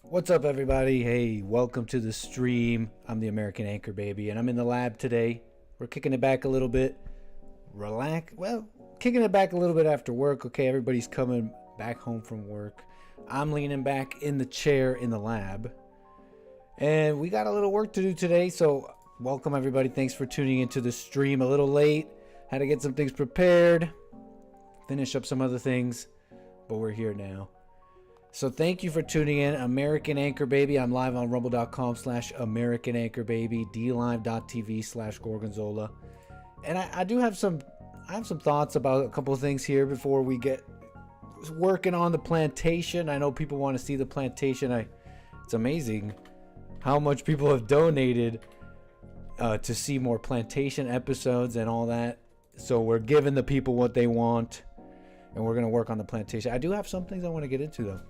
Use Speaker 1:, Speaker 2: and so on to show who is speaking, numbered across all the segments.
Speaker 1: What's up, everybody? Hey, welcome to the stream. I'm the American Anchor Baby, and I'm in the lab today. We're kicking it back a little bit. Kicking it back a little bit after work. Okay, everybody's coming back home from work. I'm leaning back in the chair in the lab, and we got a little work to do today. So welcome, everybody. Thanks for tuning into the stream. A little late. Had to get some things prepared, finish up some other things, but we're here now. So thank you for tuning in. American Anchor Baby. I'm live on rumble.com/American Anchor Baby, dlive.tv/Gorgonzola. And I have some thoughts about a couple of things here before we get working on the Plantation. I know people want to see the Plantation. It's amazing how much people have donated to see more Plantation episodes and all that. So we're giving the people what they want, and we're gonna work on the Plantation. I do have some things I want to get into though.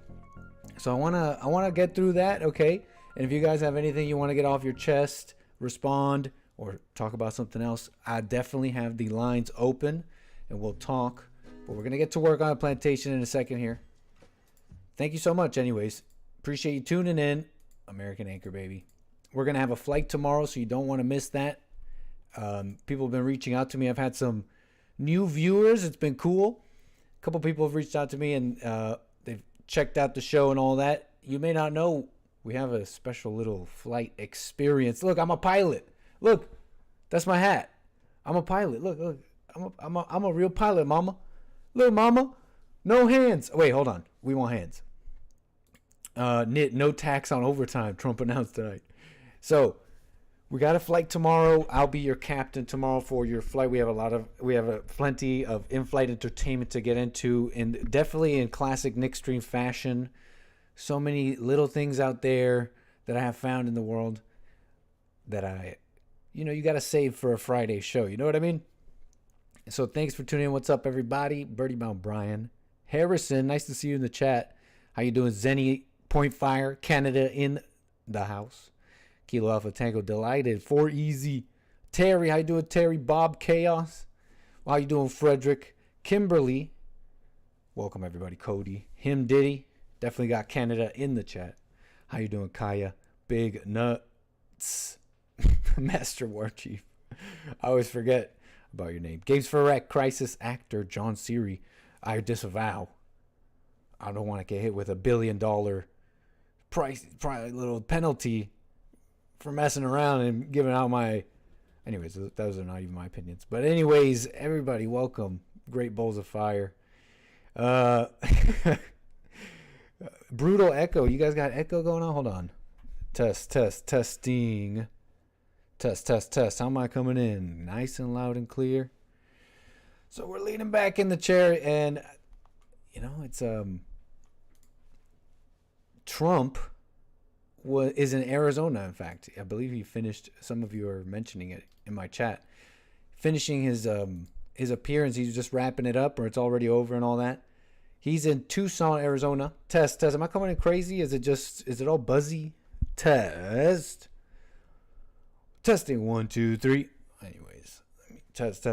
Speaker 1: So I wanna get through that, okay? And if you guys have anything you want to get off your chest, respond, or talk about something else, I definitely have the lines open, and we'll talk. But we're gonna get to work on a Plantation in a second here. Thank you so much, anyways. Appreciate you tuning in, American Anchor Baby. We're gonna have a flight tomorrow, so you don't want to miss that. People have been reaching out to me. I've had some new viewers. It's been cool. A couple people have reached out to me, and they've checked out the show and all that. You may not know, we have a special little flight experience. Look, I'm a pilot. Look, that's my hat. I'm a pilot. Look. I'm a real pilot, mama. Look, mama. No hands. Wait, hold on. We want hands. No tax on overtime, Trump announced tonight. So we got a flight tomorrow. I'll be your captain tomorrow for your flight. We have plenty of in-flight entertainment to get into, and definitely in classic Nick Stream fashion. So many little things out there that I have found in the world that you got to save for a Friday show. You know what I mean? So thanks for tuning in. What's up, everybody? Birdie Bound Brian Harrison, nice to see you in the chat. How you doing? Zenny Point Fire Canada in the house. Kilo Alpha Tango Delighted. 4 Easy. Terry, how you doing, Terry? Bob Chaos. How you doing, Frederick? Kimberly. Welcome, everybody. Cody. Him Diddy. Definitely got Canada in the chat. How you doing, Kaya? Big Nuts. Master War Chief. I always forget about your name. Games for Wreck. Crisis Actor. John Siri. I disavow. I don't want to get hit with $1 billion price, probably little penalty for messing around and giving out my... Anyways, those are not even my opinions. But anyways, everybody, welcome. Great Bowls of Fire. Brutal echo. You guys got echo going on? Hold on. Testing. Test. How am I coming in? Nice and loud and clear. So we're leaning back in the chair, and it's Trump is in Arizona. In fact, I believe he finished. Some of you are mentioning it in my chat. Finishing his appearance. He's just wrapping it up, or it's already over and all that. He's in Tucson, Arizona. Test. Am I coming in crazy? Is it all buzzy? Testing 1 2 3. Anyways, test.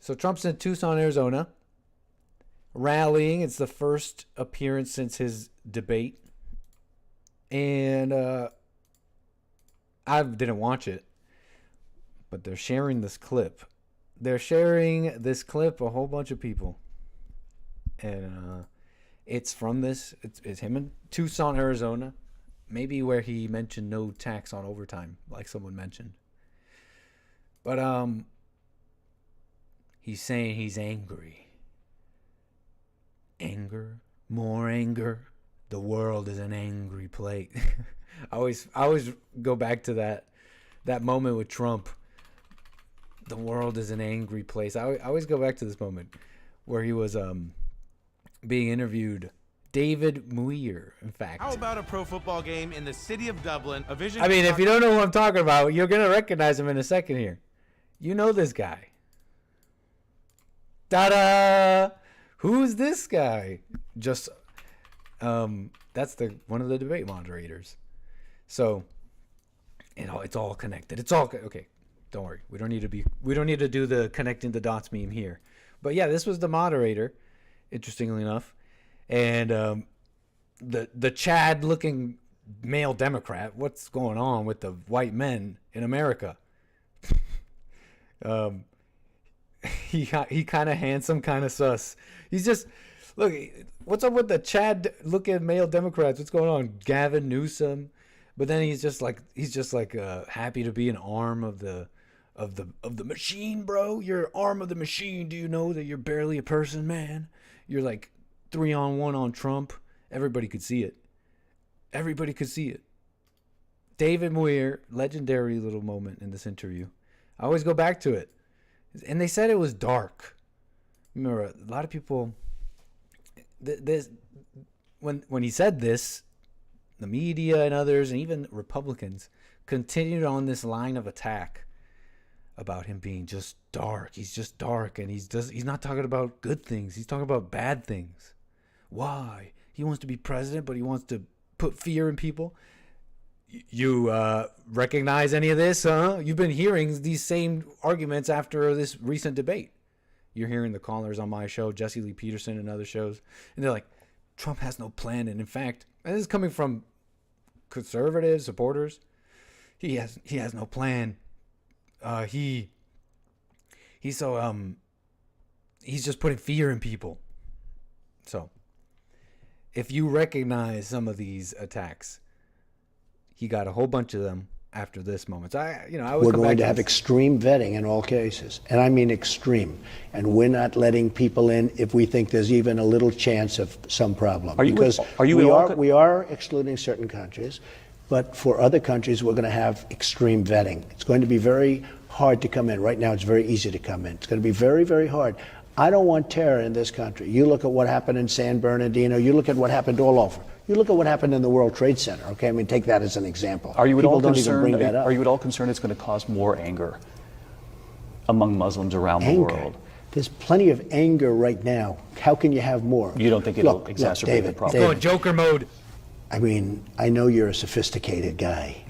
Speaker 1: So Trump's in Tucson, Arizona, rallying. It's the first appearance since his debate, and I didn't watch it, but they're sharing this clip. A whole bunch of people, and it's from this. It's him in Tucson, Arizona, maybe where he mentioned no tax on overtime, like someone mentioned. But he's saying he's angry. Anger, more anger. The world is an angry place. I always go back to that moment with Trump. The world is an angry place. I always go back to this moment where he was being interviewed. David Muir, in fact.
Speaker 2: How about a pro football game in the city of Dublin?
Speaker 1: I mean, if you don't know who I'm talking about, you're going to recognize him in a second here. You know this guy. Ta-da! Who's this guy? Just, that's one of the debate moderators. So, it's all connected. It's all, okay. Don't worry. We don't need to do the connecting the dots meme here. But yeah, this was the moderator, interestingly enough. And the Chad looking male Democrat, what's going on with the white men in America? He kind of handsome, kind of sus. He's just, look, what's up with the Chad looking male Democrats? What's going on? Gavin Newsom. But then he's just like happy to be an arm of the machine, bro. You're an arm of the machine. Do you know that you're barely a person, man? You're like 3-on-1 on Trump. Everybody could see it. Everybody could see it. David Muir, legendary little moment in this interview. I always go back to it. And they said it was dark. Remember, a lot of people, when he said this, the media and others, and even Republicans, continued on this line of attack about him being just dark. He's just dark, and he's not talking about good things. He's talking about bad things. Why? He wants to be president, but he wants to put fear in people. You recognize any of this, huh? You've been hearing these same arguments after this recent debate. You're hearing the callers on my show, Jesse Lee Peterson and other shows, and they're like, Trump has no plan. And in fact, and this is coming from conservative supporters, he has no plan. He's just putting fear in people. So if you recognize some of these attacks, he got a whole bunch of them after this moment. So
Speaker 3: we're going to have extreme vetting in all cases, and I mean extreme. And we're not letting people in if we think there's even a little chance of some problem. We are excluding certain countries, but for other countries we're going to have extreme vetting. It's going to be very hard to come in. Right now it's very easy to come in. It's going to be very, very hard. I don't want terror in this country. You look at what happened in San Bernardino. You look at what happened all over. You look at what happened in the World Trade Center, okay? I mean, take that as an example.
Speaker 4: Are you at all
Speaker 3: concerned
Speaker 4: it's going to cause more anger among Muslims around the world?
Speaker 3: There's plenty of anger right now. How can you have more?
Speaker 4: You don't think it'll exacerbate the problem?
Speaker 1: He's going Joker mode.
Speaker 3: I mean, I know you're a sophisticated guy.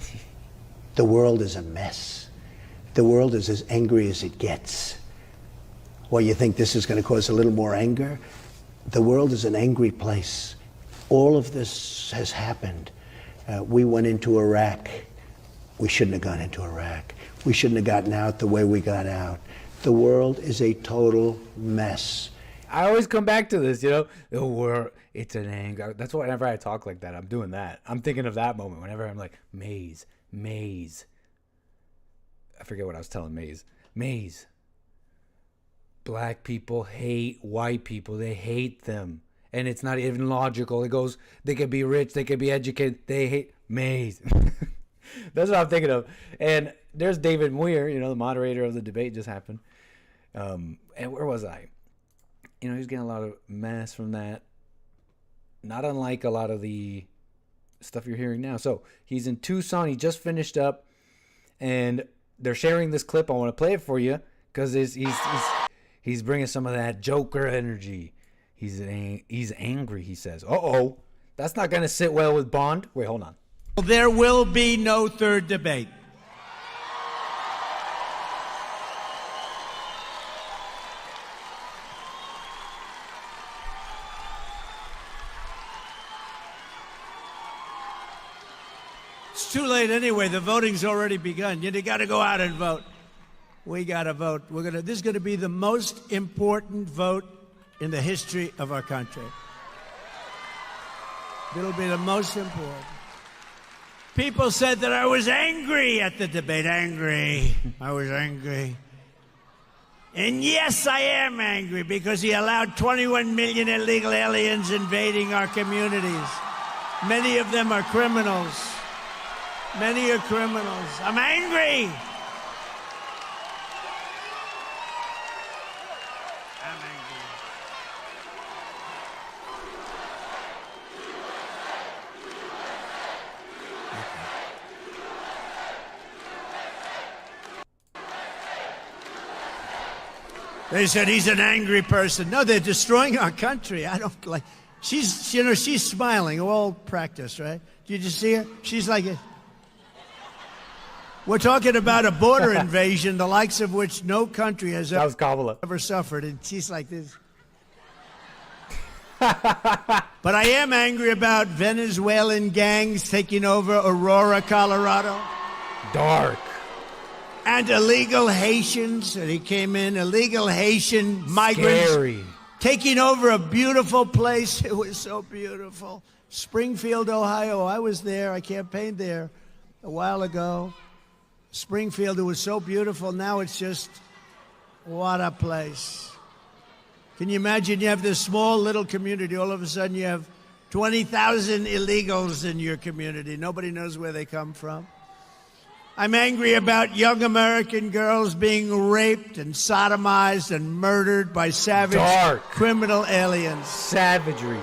Speaker 3: The world is a mess. The world is as angry as it gets. Well, you think this is going to cause a little more anger? The world is an angry place. All of this has happened. We went into Iraq. We shouldn't have gone into Iraq. We shouldn't have gotten out the way we got out. The world is a total mess.
Speaker 1: I always come back to this, the world, it's an anger. That's why whenever I talk like that, I'm doing that. I'm thinking of that moment whenever I'm like, Maze. I forget what I was telling Maze. Black people hate white people. They hate them. And it's not even logical. It goes, they could be rich, they could be educated, they hate Maze. That's what I'm thinking of. And there's David Muir, the moderator of the debate just happened. And where was I? He's getting a lot of mess from that. Not unlike a lot of the stuff you're hearing now. So he's in Tucson. He just finished up. And they're sharing this clip. I want to play it for you because he's bringing some of that Joker energy. He's angry, he says. Uh-oh, that's not going to sit well with Bond. Wait, hold on.
Speaker 5: There will be no third debate. It's too late anyway. The voting's already begun. You got to go out and vote. We got to vote. This is going to be the most important vote in the history of our country. It'll be the most important. People said that I was angry at the debate. Angry. I was angry. And yes, I am angry because he allowed 21 million illegal aliens invading our communities. Many of them are criminals. Many are criminals. I'm angry. They said he's an angry person. No, they're destroying our country. I don't like. She's smiling. All practice, right? Did you see her? She's like, We're talking about a border invasion, the likes of which no country has
Speaker 1: That was 𝒂𝒊𝒂𝒐𝒏𝒂𝒍𝒔.
Speaker 5: ever suffered. And she's like this. But I am angry about Venezuelan gangs taking over Aurora, Colorado.
Speaker 1: Dark.
Speaker 5: And illegal Haitians, and he came in, illegal Haitian migrants.
Speaker 1: Scary.
Speaker 5: Taking over a beautiful place. It was so beautiful. Springfield, Ohio. I was there. I campaigned there a while ago. Springfield, it was so beautiful. Now it's just, what a place. Can you imagine you have this small little community. All of a sudden you have 20,000 illegals in your community. Nobody knows where they come from. I'm angry about young American girls being raped and sodomized and murdered by savage criminal aliens.
Speaker 1: Savagery.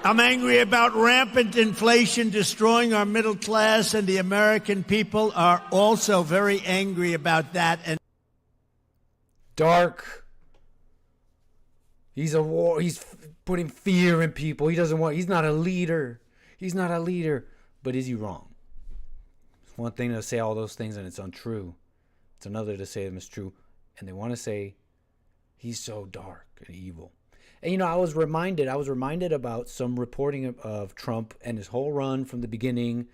Speaker 5: I'm angry about rampant inflation destroying our middle class, and the American people are also very angry about that. And
Speaker 1: dark. He's a war. He's putting fear in people. He doesn't want. He's not a leader. He's not a leader. But is he wrong? It's one thing to say all those things and it's untrue. It's another to say them is true. And they want to say he's so dark and evil. And, you know, I was reminded about some reporting of Trump and his whole run from the beginning.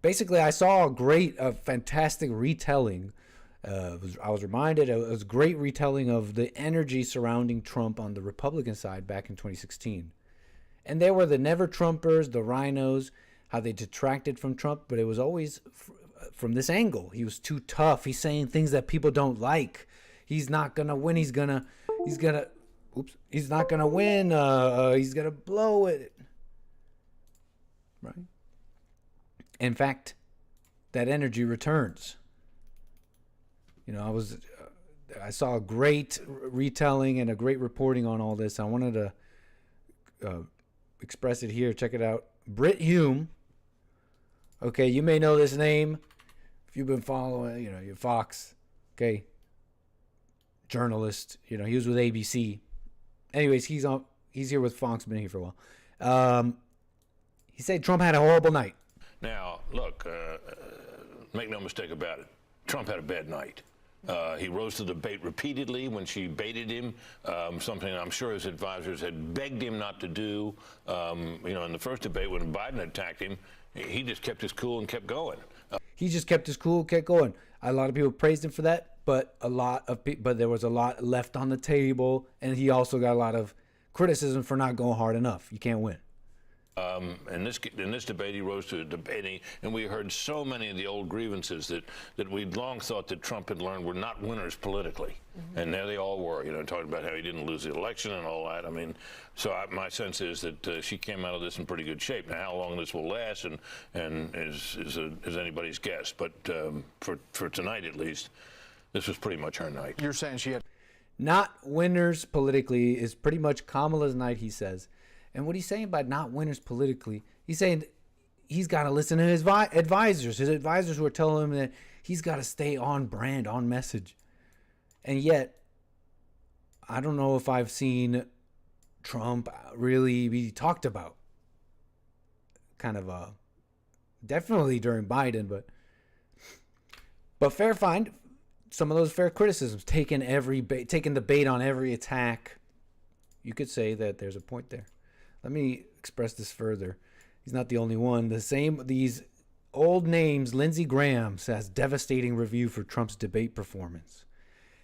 Speaker 1: Basically, I saw a fantastic retelling. I was reminded it was a great retelling of the energy surrounding Trump on the Republican side back in 2016. And they were the never Trumpers, the rhinos, how they detracted from Trump, but it was always from this angle. He was too tough. He's saying things that people don't like. He's not going to win. He's not going to win. He's going to blow it. Right? In fact, that energy returns. You know, I saw a great retelling and a great reporting on all this. I wanted to express it here. Check it out. 𝒏𝒊𝒄𝒌𝒔𝒕𝒓𝒆𝒂𝒎. Okay, you may know this name if you've been following, you know, your Fox. Okay. Journalist, you know, he was with ABC. Anyways, he's here with Fox, been here for a while. He said Trump had a horrible night.
Speaker 6: Now, look, make no mistake about it. Trump had a bad night. He rose to the bait repeatedly when she baited him, something I'm sure his advisors had begged him not to do. You know, in the first debate when Biden attacked him, he just kept his cool and kept going.
Speaker 1: He just kept his cool, kept going. A lot of people praised him for that, but there was a lot left on the table, and he also got a lot of criticism for not going hard enough. You can't win.
Speaker 6: In this debate, he rose to debating, and we heard so many of the old grievances that we'd long thought that Trump had learned were not winners politically. Mm-hmm. And there they all were, you know, talking about how he didn't lose the election and all that. I mean, my sense is that she came out of this in pretty good shape. Now, how long this will last and is anybody's guess. But for tonight, at least, this was pretty much her night.
Speaker 7: You're saying she had...
Speaker 1: Not winners politically is pretty much Kamala's night, he says. And what he's saying by not winners politically, he's saying he's got to listen to his advisors. His advisors who are telling him that he's got to stay on brand, on message. And yet, I don't know if I've seen Trump really be talked about. Kind of definitely during Biden, but fair find. Some of those fair criticisms, taking the bait on every attack. You could say that there's a point there. Let me express this further. He's not the only one. These old names, Lindsey Graham has devastating review for Trump's debate performance.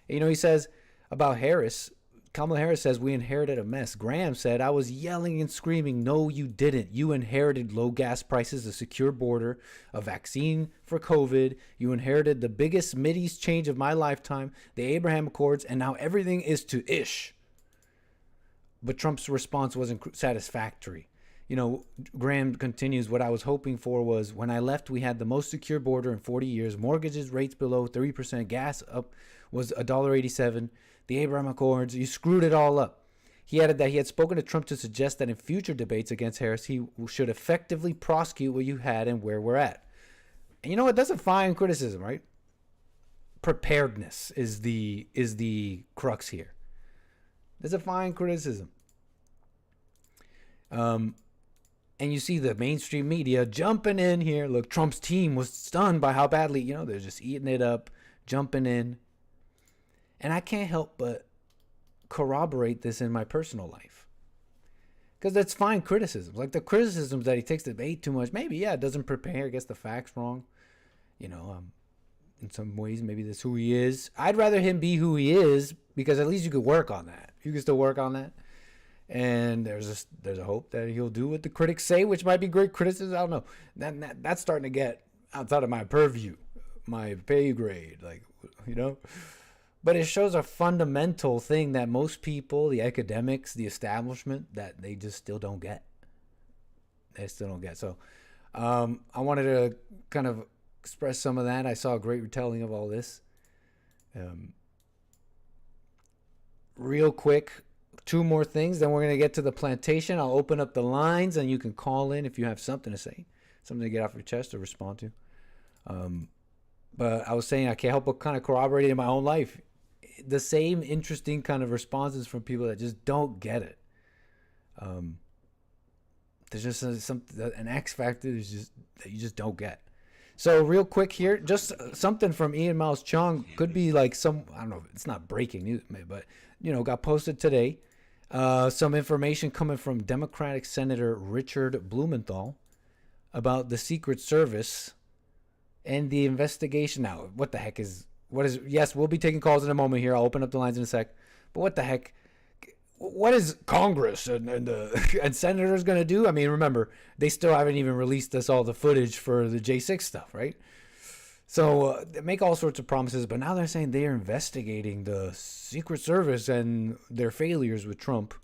Speaker 1: You know, he says about Harris, Kamala Harris says, we inherited a mess. Graham said, I was yelling and screaming. No, you didn't. You inherited low gas prices, a secure border, a vaccine for COVID. You inherited the biggest Mideast change of my lifetime, the Abraham Accords, and now everything is to ish. But Trump's response wasn't satisfactory. You know, Graham continues, what I was hoping for was when I left, we had the most secure border in 40 years, mortgages rates below 3%, gas up was $1.87, the Abraham Accords, you screwed it all up. He added that he had spoken to Trump to suggest that in future debates against Harris, he should effectively prosecute what you had and where we're at. And you know what? That's a fine criticism, right? Preparedness is the crux here. That's a fine criticism. And And you see the mainstream media jumping in here. Look, Trump's team was stunned by how badly, they're just eating it up, jumping in. And I can't help but corroborate this in my personal life. Because that's fine criticisms. Like the criticisms that he takes the debate too much. Maybe, yeah, it doesn't prepare, gets the facts wrong. In some ways, maybe that's who he is. I'd rather him be who he is because at least you could work on that. You can still work on that. And there's a hope that he'll do what the critics say, which might be great criticism. I don't know. That's starting to get outside of my purview, my pay grade, But it shows a fundamental thing that most people, the academics, the establishment, that they just still don't get. They still don't get. So I wanted to kind of express some of that. I saw a great retelling of all this. Real quick, 2 more things, then we're going to get to the plantation. I'll open up the lines, and you can call in if you have something to say, something to get off your chest or respond to. But I was saying I can't help but kind of corroborate it in my own life. The same interesting kind of responses from people that just don't get it. There's just an X factor that you just don't get. So real quick here, just something from Ian Miles Chung. Could be like I don't know, it's not breaking news, but, got posted today. Some information coming from Democratic Senator Richard Blumenthal about the Secret Service and the investigation. Now, yes, we'll be taking calls in a moment here. I'll open up the lines in a sec. But what the heck? What is Congress and senators going to do? I mean, remember, they still haven't even released us all the footage for the J6 stuff, right? So they make all sorts of promises, but now they're saying they're investigating the Secret Service and their failures with Trump.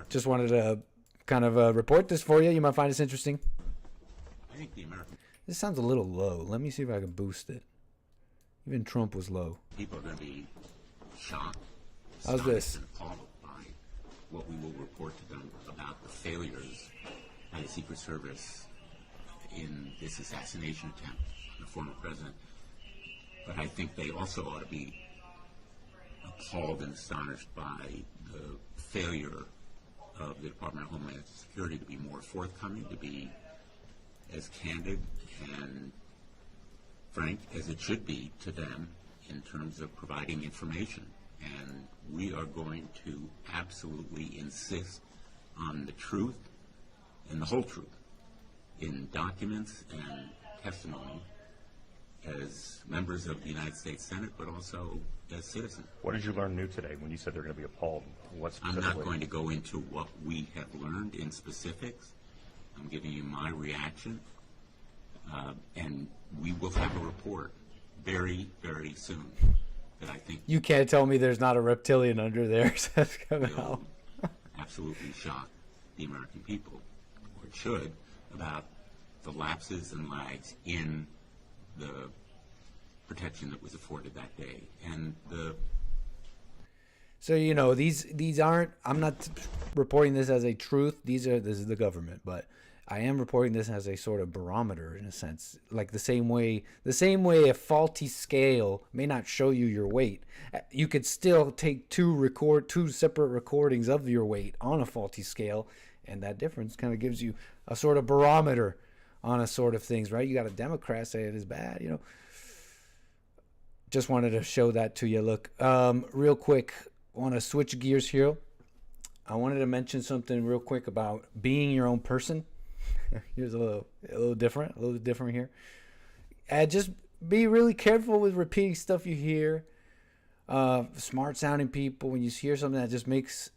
Speaker 1: Just wanted to kind of report this for you. You might find this interesting. This sounds a little low. Let me see if I can boost it. Even Trump was low.
Speaker 7: People are going to be shocked.
Speaker 1: How's this?
Speaker 7: And appalled by what we will report to them about the failures by the Secret Service in this assassination attempt on the former president. But I think they also ought to be appalled and astonished by the failure of the Department of Homeland Security to be more forthcoming, to be as candid and frank as it should be to them in terms of providing information. And we are going to absolutely insist on the truth and the whole truth in documents and testimony as members of the United States Senate, but also as citizens.
Speaker 4: What did you learn new today when you said they're going to be appalled? What specifically?
Speaker 7: I'm not going to go into what we have learned in specifics. I'm giving you my reaction, and we will have a report very, very soon. I think
Speaker 1: you can't tell me there's not a reptilian under there.
Speaker 7: will absolutely shock the American people, or it should, about the lapses and lags in the protection that was afforded that day. And
Speaker 1: so these aren't. I'm not reporting this as a truth. This is the government, but I am reporting this as a sort of barometer in a sense, like the same way a faulty scale may not show you your weight. You could still take two separate recordings of your weight on a faulty scale, and that difference kind of gives you a sort of barometer on a sort of things, right? You got a Democrat say it is bad, Just wanted to show that to you. Look, real quick, I want to switch gears here. I wanted to mention something real quick about being your own person. Here's a little different here. Just be really careful with repeating stuff you hear. Smart sounding people, when you hear something that just makes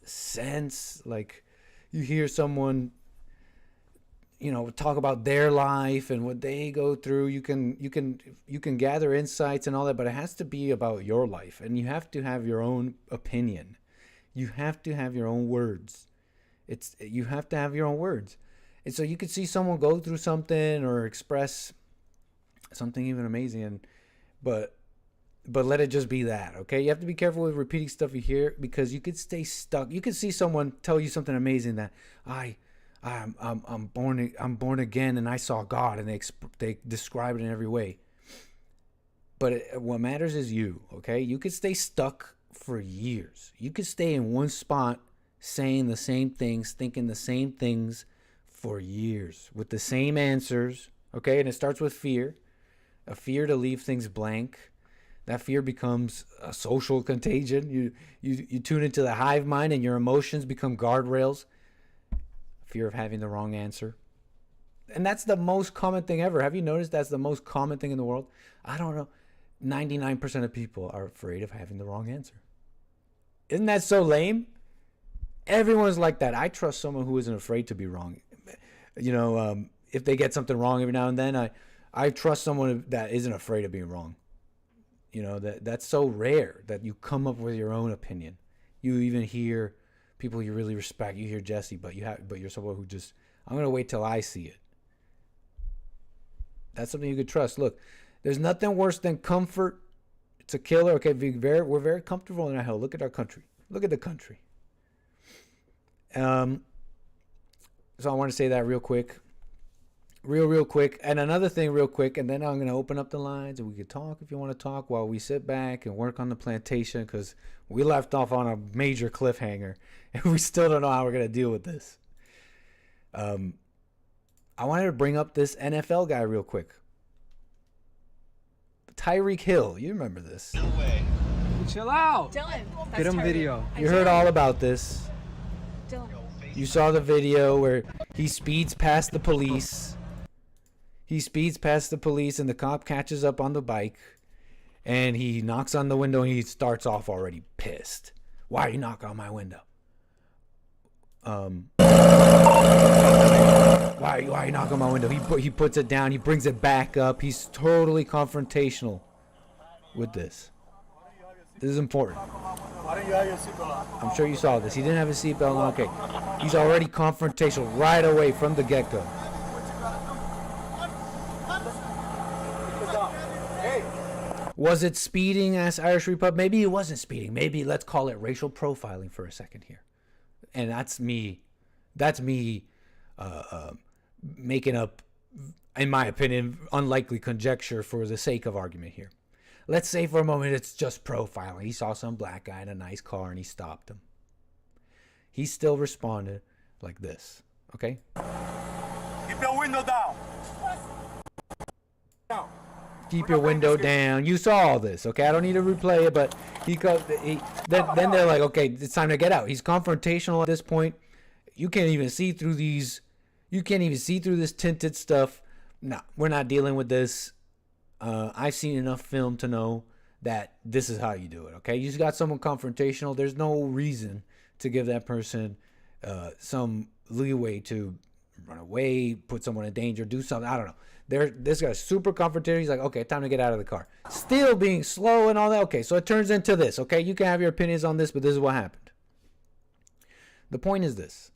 Speaker 1: sense, like you hear someone, talk about their life and what they go through. You can gather insights and all that, but it has to be about your life, and you have to have your own opinion. You have to have your own words. You have to have your own words. And so you could see someone go through something or express something even amazing, but let it just be that, okay? You have to be careful with repeating stuff you hear, because you could stay stuck. You could see someone tell you something amazing that I'm born again and I saw God, and they describe it in every way. But what matters is you, okay? You could stay stuck for years. You could stay in one spot saying the same things, thinking the same things for years with the same answers. Okay, and it starts with fear, a fear to leave things blank. That fear becomes a social contagion. You tune into the hive mind, and your emotions become guardrails. Fear of having the wrong answer. And that's the most common thing ever. Have you noticed that's the most common thing in the world? I don't know. 99% of people are afraid of having the wrong answer. Isn't that so lame? Everyone's like that. I trust someone who isn't afraid to be wrong. If they get something wrong every now and then, I trust someone that isn't afraid of being wrong. That's so rare that you come up with your own opinion. You even hear people you really respect. You hear Jesse, but you're someone who just, I'm gonna wait till I see it. That's something you could trust. Look, there's nothing worse than comfort. It's a killer. Okay, we're very comfortable in our hell. Look at our country. Look at the country. So I want to say that real quick. Real quick. And another thing real quick, and then I'm going to open up the lines and we can talk if you want to talk while we sit back and work on the plantation, because we left off on a major cliffhanger and we still don't know how we're going to deal with this. I wanted to bring up this NFL guy real quick. Tyreek Hill. You remember this.
Speaker 8: No way.
Speaker 9: Chill out.
Speaker 10: Dylan.
Speaker 9: Get him video.
Speaker 1: You heard all about this.
Speaker 10: Dylan.
Speaker 1: You saw the video where he speeds past the police. He speeds past the police and the cop catches up on the bike and he knocks on the window and he starts off already pissed. Why are you knocking on my window? Why are you knocking on my window? He puts it down. He brings it back up. He's totally confrontational with this. This is important.
Speaker 8: Why don't you have your seatbelt on?
Speaker 1: I'm sure you saw this. He didn't have his seatbelt on. Okay. He's already confrontational right away from the get-go. Was it speeding, asked Irish Republic? Maybe it wasn't speeding. Maybe let's call it racial profiling for a second here. And that's me making up, in my opinion, unlikely conjecture for the sake of argument here. Let's say for a moment it's just profiling. He saw some black guy in a nice car and he stopped him. He still responded like this, okay?
Speaker 8: Keep your window down.
Speaker 1: Keep your window down. You saw all this, okay? I don't need to replay it, but then they're like, okay, it's time to get out. He's confrontational at this point. You can't even see through these. You can't even see through this tinted stuff. No, we're not dealing with this. I've seen enough film to know that this is how you do it, okay? You just got someone confrontational. There's no reason to give that person some leeway to run away, put someone in danger, do something. I don't know. This guy's super confrontational. He's like, okay, time to get out of the car. Still being slow and all that. Okay, so it turns into this, okay? You can have your opinions on this, but this is what happened. The point is this.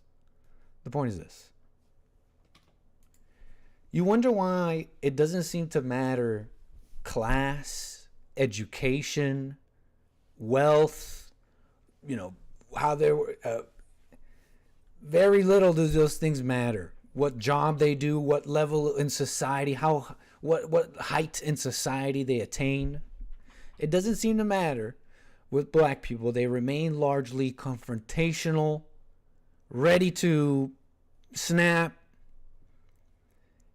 Speaker 1: You wonder why it doesn't seem to matter class, education, wealth, how they were. Very little do those things matter. What job they do, what level in society, what height in society they attain. It doesn't seem to matter with black people. They remain largely confrontational, ready to snap.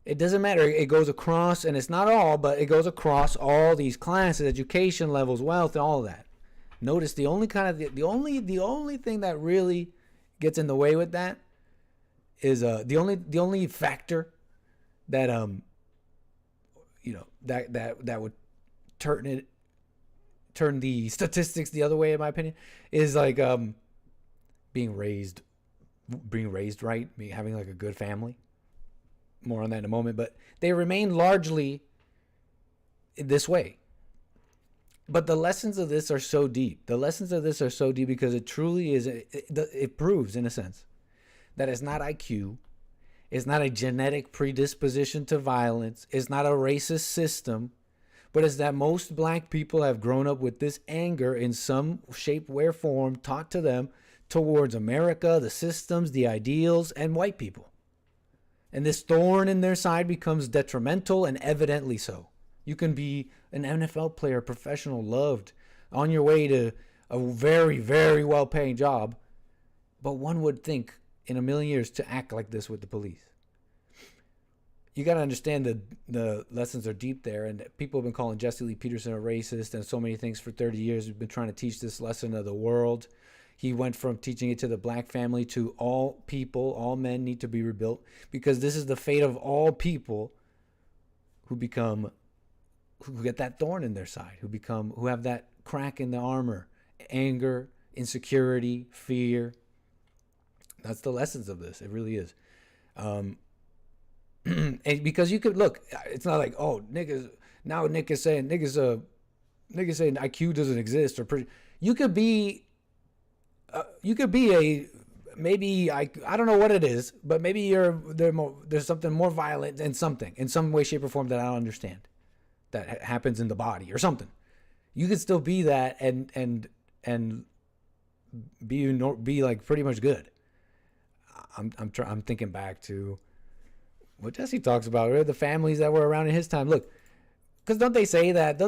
Speaker 1: It doesn't matter. It goes across, and it's not all, but it goes across all these classes, education levels, wealth, and all of that. Notice the only thing that really gets in the way with that is the only factor that that would turn the statistics the other way, in my opinion, is like being raised right, having like a good family. More on that in a moment, but they remain largely this way. But the lessons of this are so deep. Because it truly is, it proves, in a sense, that it's not IQ, it's not a genetic predisposition to violence, it's not a racist system, but it's that most black people have grown up with this anger in some shape, way, or form taught to them towards America, the systems, the ideals, and white people. And this thorn in their side becomes detrimental, and evidently so. You can be an NFL player, professional, loved, on your way to a very, very well-paying job, But one would think in a million years to act like this with the police. You got to understand that the lessons are deep there, and people have been calling Jesse Lee Peterson a racist and so many things for 30 years. We've been trying to teach this lesson to the world. He went from teaching it to the black family to all people, all men need to be rebuilt, because this is the fate of all people who get that thorn in their side, who have that crack in the armor, anger, insecurity, fear. That's the lessons of this. It really is. And because you could look, it's not like, oh, niggas, now Nick is saying IQ doesn't exist, or you could be maybe I don't know what it is, but maybe there's something more violent in some way, shape, or form that I don't understand that happens in the body or something. You could still be that and be like pretty much good. I'm thinking back to what Jesse talks about, the families that were around in his time. Look, because don't they say that?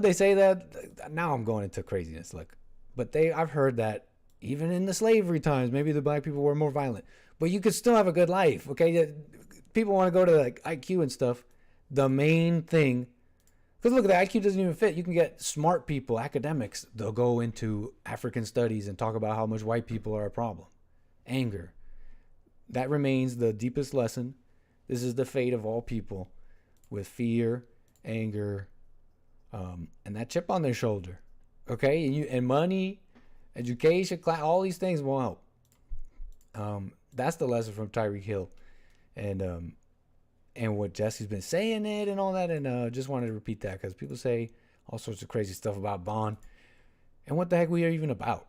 Speaker 1: Now I'm going into craziness. Look, but I've heard that even in the slavery times, maybe the black people were more violent, but you could still have a good life. Okay, people want to go to like IQ and stuff. The main thing, because look, the IQ doesn't even fit. You can get smart people, academics. They'll go into African studies and talk about how much white people are a problem. Anger. That remains the deepest lesson. This is the fate of all people, with fear, anger, and that chip on their shoulder. Okay, and money, education, class, all these things won't help. That's the lesson from Tyreek Hill, and what Jesse's been saying it and all that. And just wanted to repeat that because people say all sorts of crazy stuff about Bond, and what the heck we are even about.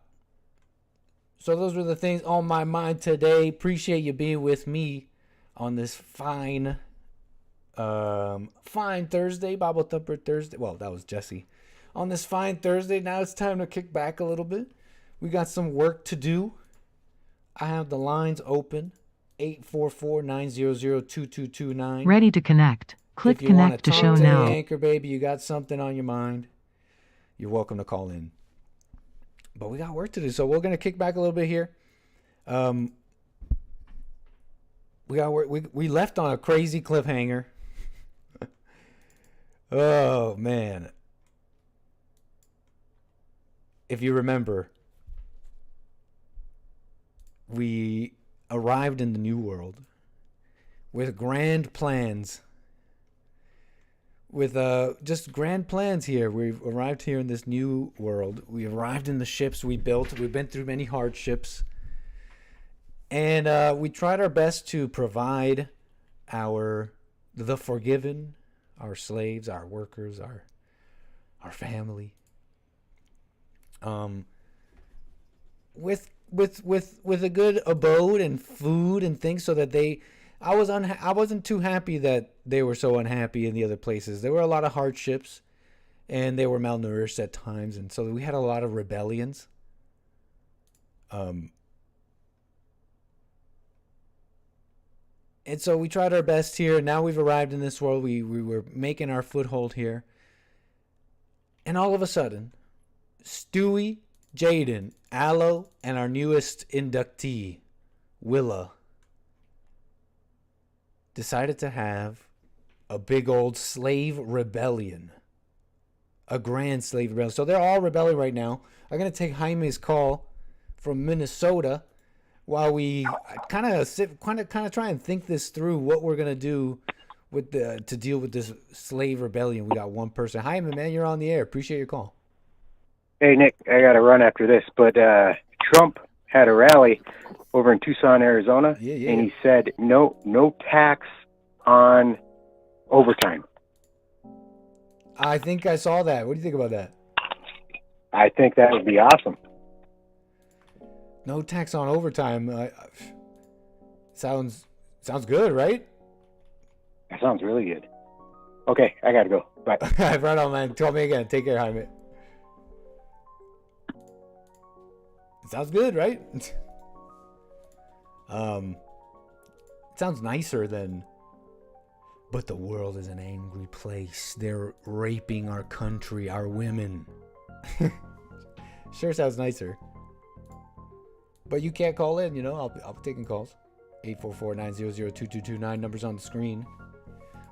Speaker 1: So those were the things on my mind today. Appreciate you being with me on this fine Thursday, Bible Thumper Thursday. Well, that was Jesse. On this fine Thursday, now it's time to kick back a little bit. We got some work to do. I have the lines open, 844-900-2229.
Speaker 10: Ready to connect. Click connect to show now.
Speaker 1: Anchor, baby, you got something on your mind, you're welcome to call in. But we got work to do, so we're gonna kick back a little bit here. We got work. We left on a crazy cliffhanger. Oh man! If you remember, we arrived in the new world with grand plans. With just grand plans here. We've arrived here in this new world. We arrived in the ships we built. We've been through many hardships. And we tried our best to provide the forgiven, our slaves, our workers, our family, with a good abode and food and things, so that I wasn't too happy that they were so unhappy in the other places. There were a lot of hardships, and they were malnourished at times, and so we had a lot of rebellions. And so we tried our best here. Now we've arrived in this world. We were making our foothold here. And all of a sudden, Stewie, Jaden, Aloe, and our newest inductee, Willa, decided to have a big old slave rebellion. A grand slave rebellion. So they're all rebelling right now. I'm going to take Jaime's call from Minnesota while we kind of try and think this through, what we're going to do to deal with this slave rebellion. We got one person. Jaime, man, you're on the air. Appreciate your call.
Speaker 11: Hey, Nick, I got to run after this, but Trump had a rally over in Tucson, Arizona, and he said no tax on overtime.
Speaker 1: I think I saw that. What do you think about that?
Speaker 11: I think that would be awesome.
Speaker 1: No tax on overtime. Sounds good, right?
Speaker 11: That sounds really good. Okay, I gotta go. Bye.
Speaker 1: Right on, man. Tell me again. Take care, Jaime. Sounds good, right? Sounds nicer than, but the world is an angry place. They're raping our country, our women. Sure sounds nicer. But you can't call in, you know. I'll be taking calls. 844-900-2229. Numbers on the screen.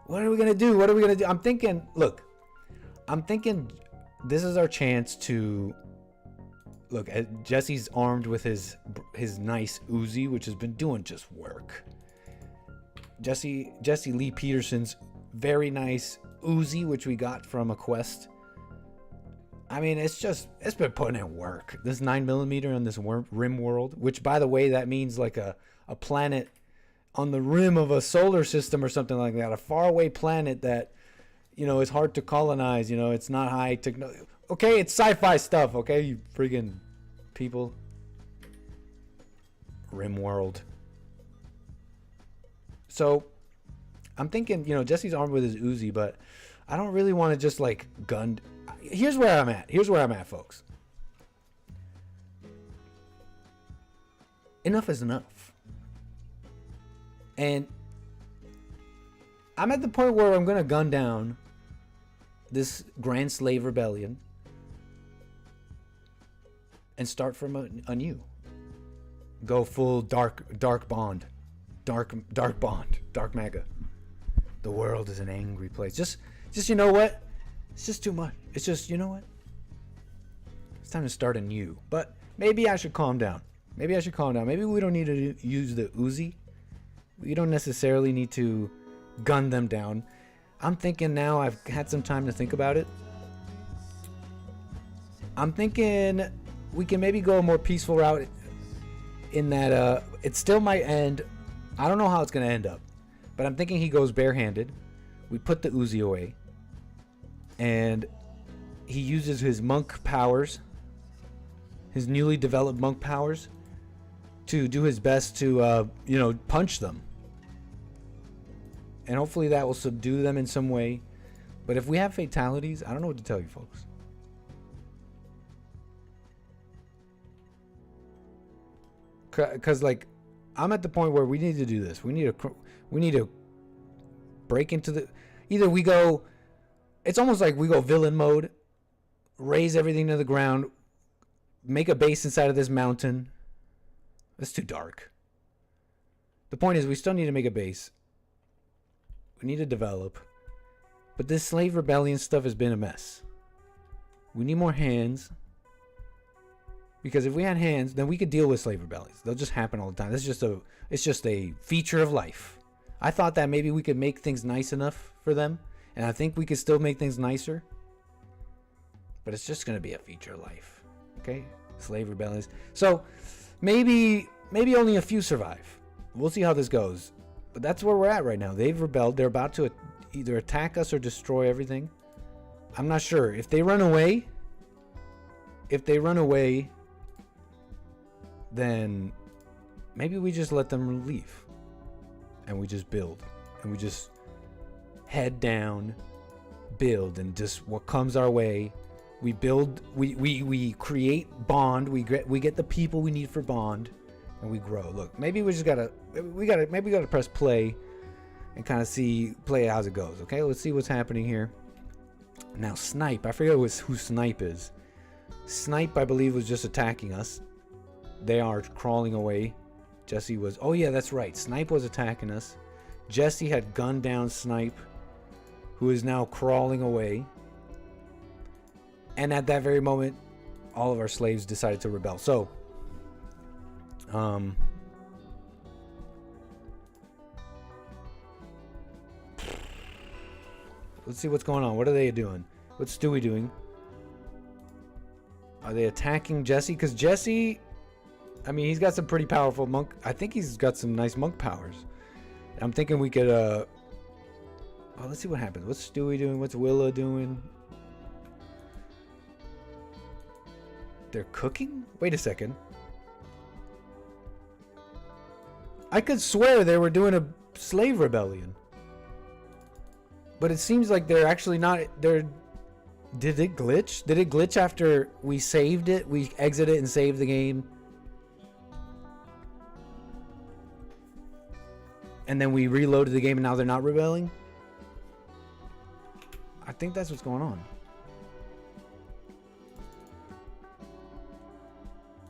Speaker 1: What are we going to do? What are we going to do? I'm thinking this is our chance to... Look, Jesse's armed with his nice Uzi, which has been doing just work. Jesse Lee Peterson's very nice Uzi, which we got from a quest. I mean, it's been putting in work. This 9mm on this rim world, which, by the way, that means like a planet on the rim of a solar system or something like that. A faraway planet that, you know, is hard to colonize. You know, it's not high technology. Okay, it's sci-fi stuff, okay, you friggin' people. Rim world. So, I'm thinking, you know, Jesse's armed with his Uzi, but I don't really want to just, like, gun... Here's where I'm at, folks. Enough is enough. And I'm at the point where I'm going to gun down this Grand Slave Rebellion and start from anew. Go full dark bond. Dark bond. Dark MAGA. The world is an angry place. Just you know what? It's just too much. It's just, you know what? It's time to start anew. But maybe I should calm down. Maybe we don't need to use the Uzi. We don't necessarily need to gun them down. I'm thinking now, I've had some time to think about it. I'm thinking we can maybe go a more peaceful route in that it still might end. I don't know how it's going to end up, but I'm thinking he goes barehanded. We put the Uzi away, and he uses his monk powers, his newly developed monk powers, to do his best to, you know, punch them. And hopefully that will subdue them in some way. But if we have fatalities, I don't know what to tell you, folks. Because, like, I'm at the point where we need to do this. We need to break into the... Either we go... It's almost like we go villain mode. Raise everything to the ground. Make a base inside of this mountain. That's too dark. The point is, we still need to make a base. We need to develop. But this slave rebellion stuff has been a mess. We need more hands. Because if we had hands, then we could deal with slave rebellions. They'll just happen all the time. It's just a feature of life. I thought that maybe we could make things nice enough for them. And I think we could still make things nicer. But it's just going to be a feature of life. Okay? Slave rebellions. So, maybe only a few survive. We'll see how this goes. But that's where we're at right now. They've rebelled. They're about to either attack us or destroy everything. I'm not sure. If they run away, then maybe we just let them leave. And we just build. And we just head down, build, and just what comes our way. We build, we create bond. We get the people we need for bond, and we grow. Look, maybe we gotta press play and kind of play how's it goes. Okay, let's see what's happening here. Now, Snipe, I forget who Snipe is. Snipe, I believe, was just attacking us. They are crawling away. Jesse was, oh yeah, that's right. Snipe was attacking us. Jesse had gunned down Snipe, who is now crawling away. And at that very moment, all of our slaves decided to rebel. So, let's see what's going on. What are they doing? What's Stewie doing? Are they attacking Jesse? Because Jesse, I mean, he's got some pretty powerful monk. I think he's got some nice monk powers. I'm thinking we could, oh, let's see what happens. What's Stewie doing? What's Willa doing? They're cooking? Wait a second. I could swear they were doing a slave rebellion. But it seems like they're actually not. Did it glitch? Did it glitch after we saved it? We exited and saved the game. And then we reloaded the game and now they're not rebelling? I think that's what's going on.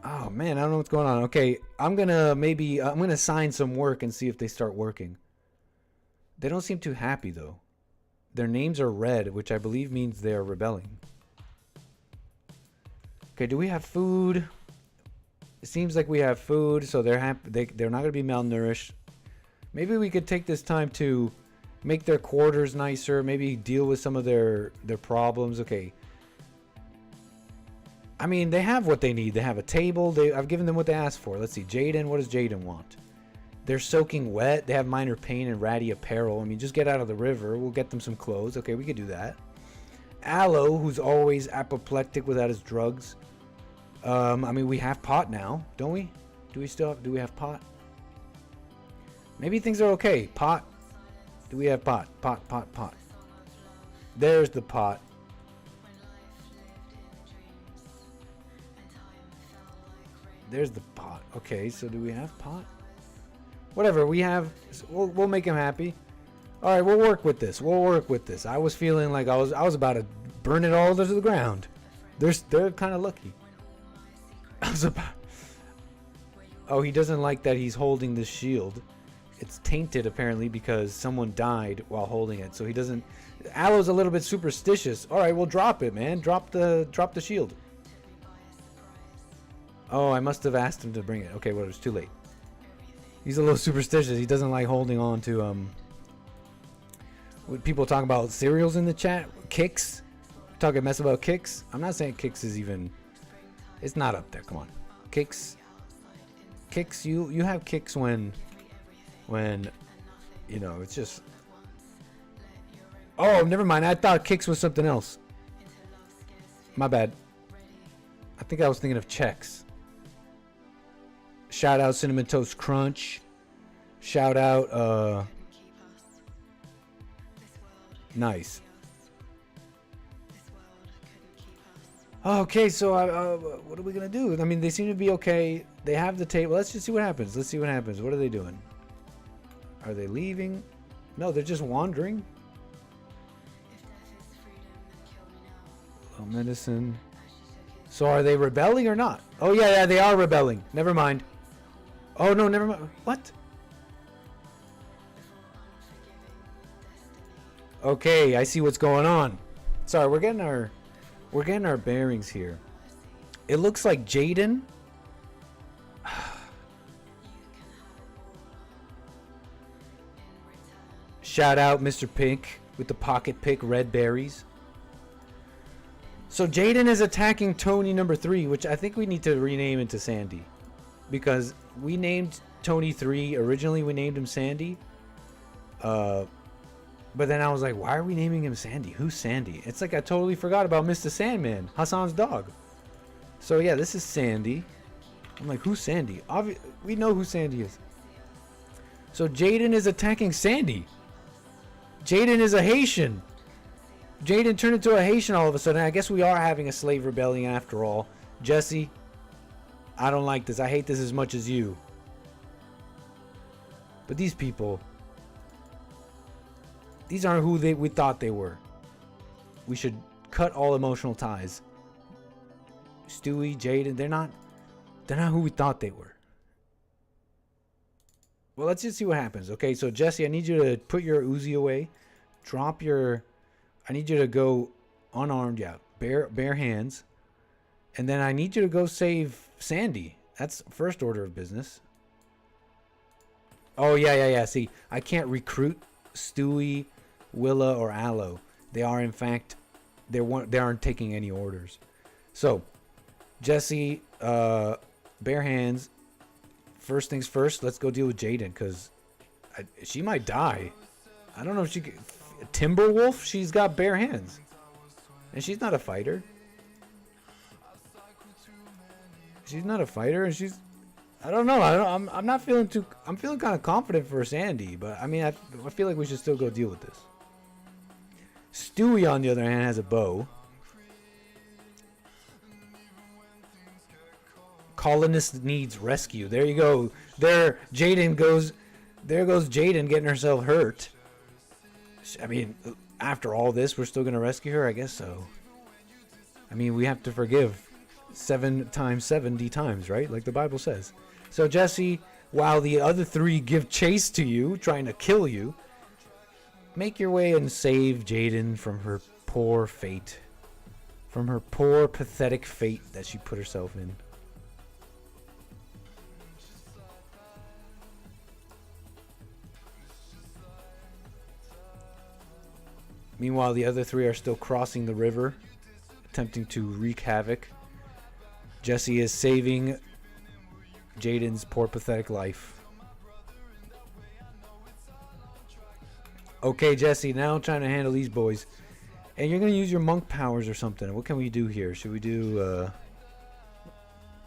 Speaker 1: Oh man, I don't know what's going on. Okay, I'm gonna sign some work and see if they start working. They don't seem too happy though. Their names are red, which I believe means they're rebelling. Okay, do we have food? It seems like we have food, so they're happy. They're not gonna be malnourished. Maybe we could take this time to make their quarters nicer. Maybe deal with some of their problems. Okay. I mean, they have what they need. They have a table. I've given them what they asked for. Let's see. Jaden, what does Jaden want? They're soaking wet. They have minor pain and ratty apparel. I mean, just get out of the river. We'll get them some clothes. Okay, we could do that. Aloe, who's always apoplectic without his drugs. I mean, we have pot now, don't we? Do we have pot? Maybe things are okay. Pot. Do we have pot? Pot. There's the pot. There's the pot. Okay, so do we have pot? Whatever, we have. We'll make him happy. All right, we'll work with this. I was feeling like I was about to burn it all to the ground. They're kind of lucky. Oh, he doesn't like that he's holding this shield. It's tainted apparently because someone died while holding it. So he doesn't. Aloe's a little bit superstitious. All right, we'll drop it, man. Drop the shield. Oh, I must have asked him to bring it. Okay, well, it's too late. He's a little superstitious. He doesn't like holding on to When people talk about cereals in the chat, kicks. Talking mess about kicks. I'm not saying kicks is even. It's not up there. Come on, kicks. You have kicks when you know it's just. Oh, never mind. I thought kicks was something else. My bad. I think I was thinking of checks. Shout out Cinnamon Toast Crunch. Shout out nice. Okay, so what are we gonna do? I mean, they seem to be okay. They have the table. Let's just see what happens. What are they doing? Are they leaving? No, they're just wandering. Oh, medicine. So are they rebelling or not? Oh yeah, they are rebelling. Never mind. Oh no, never mind. What? Okay, I see what's going on. Sorry, we're getting our bearings here. It looks like Jaden. Shout out Mr. Pink with the pocket pick red berries. So Jaden is attacking Tony number 3, which I think we need to rename into Sandy. Because we named Tony 3, originally we named him Sandy. But then I was like, why are we naming him Sandy? Who's Sandy? It's like I totally forgot about Mr. Sandman, Hassan's dog. So yeah, this is Sandy. I'm like, who's Sandy? We know who Sandy is. So Jaden is attacking Sandy. Jaden is a Haitian. Jaden turned into a Haitian all of a sudden. I guess we are having a slave rebellion after all. Jesse, I don't like this. I hate this as much as you. But these people, these aren't who we thought they were. We should cut all emotional ties. Stewie, Jaden, they're not who we thought they were. Well, let's just see what happens. Okay, so Jesse, I need you to put your Uzi away. Drop your... I need you to go unarmed, yeah. Bare hands. And then I need you to go save Sandy. That's first order of business. Oh, yeah. See, I can't recruit Stewie, Willa, or Aloe. They are, in fact... They aren't taking any orders. So, Jesse, bare hands. First things first, let's go deal with Jaden, because she might die. I don't know if she could... Timberwolf? She's got bare hands. And she's not a fighter. She's not a fighter, and she's... I don't know. I'm not feeling too... I'm feeling kind of confident for Sandy, but I mean, I feel like we should still go deal with this. Stewie, on the other hand, has a bow. Colonist needs rescue. There you go. There Jaden goes. There goes Jaden getting herself hurt. I mean, after all this, we're still going to rescue her? I guess so. I mean, we have to forgive 7 times 70 times, right? Like the Bible says. So Jesse, while the other 3 give chase to you, trying to kill you, make your way and save Jaden from her poor fate. From her poor, pathetic fate that she put herself in. Meanwhile, the other 3 are still crossing the river, attempting to wreak havoc. Jesse is saving Jaden's poor, pathetic life. Okay, Jesse, now I'm trying to handle these boys. And you're going to use your monk powers or something. What can we do here? Should we do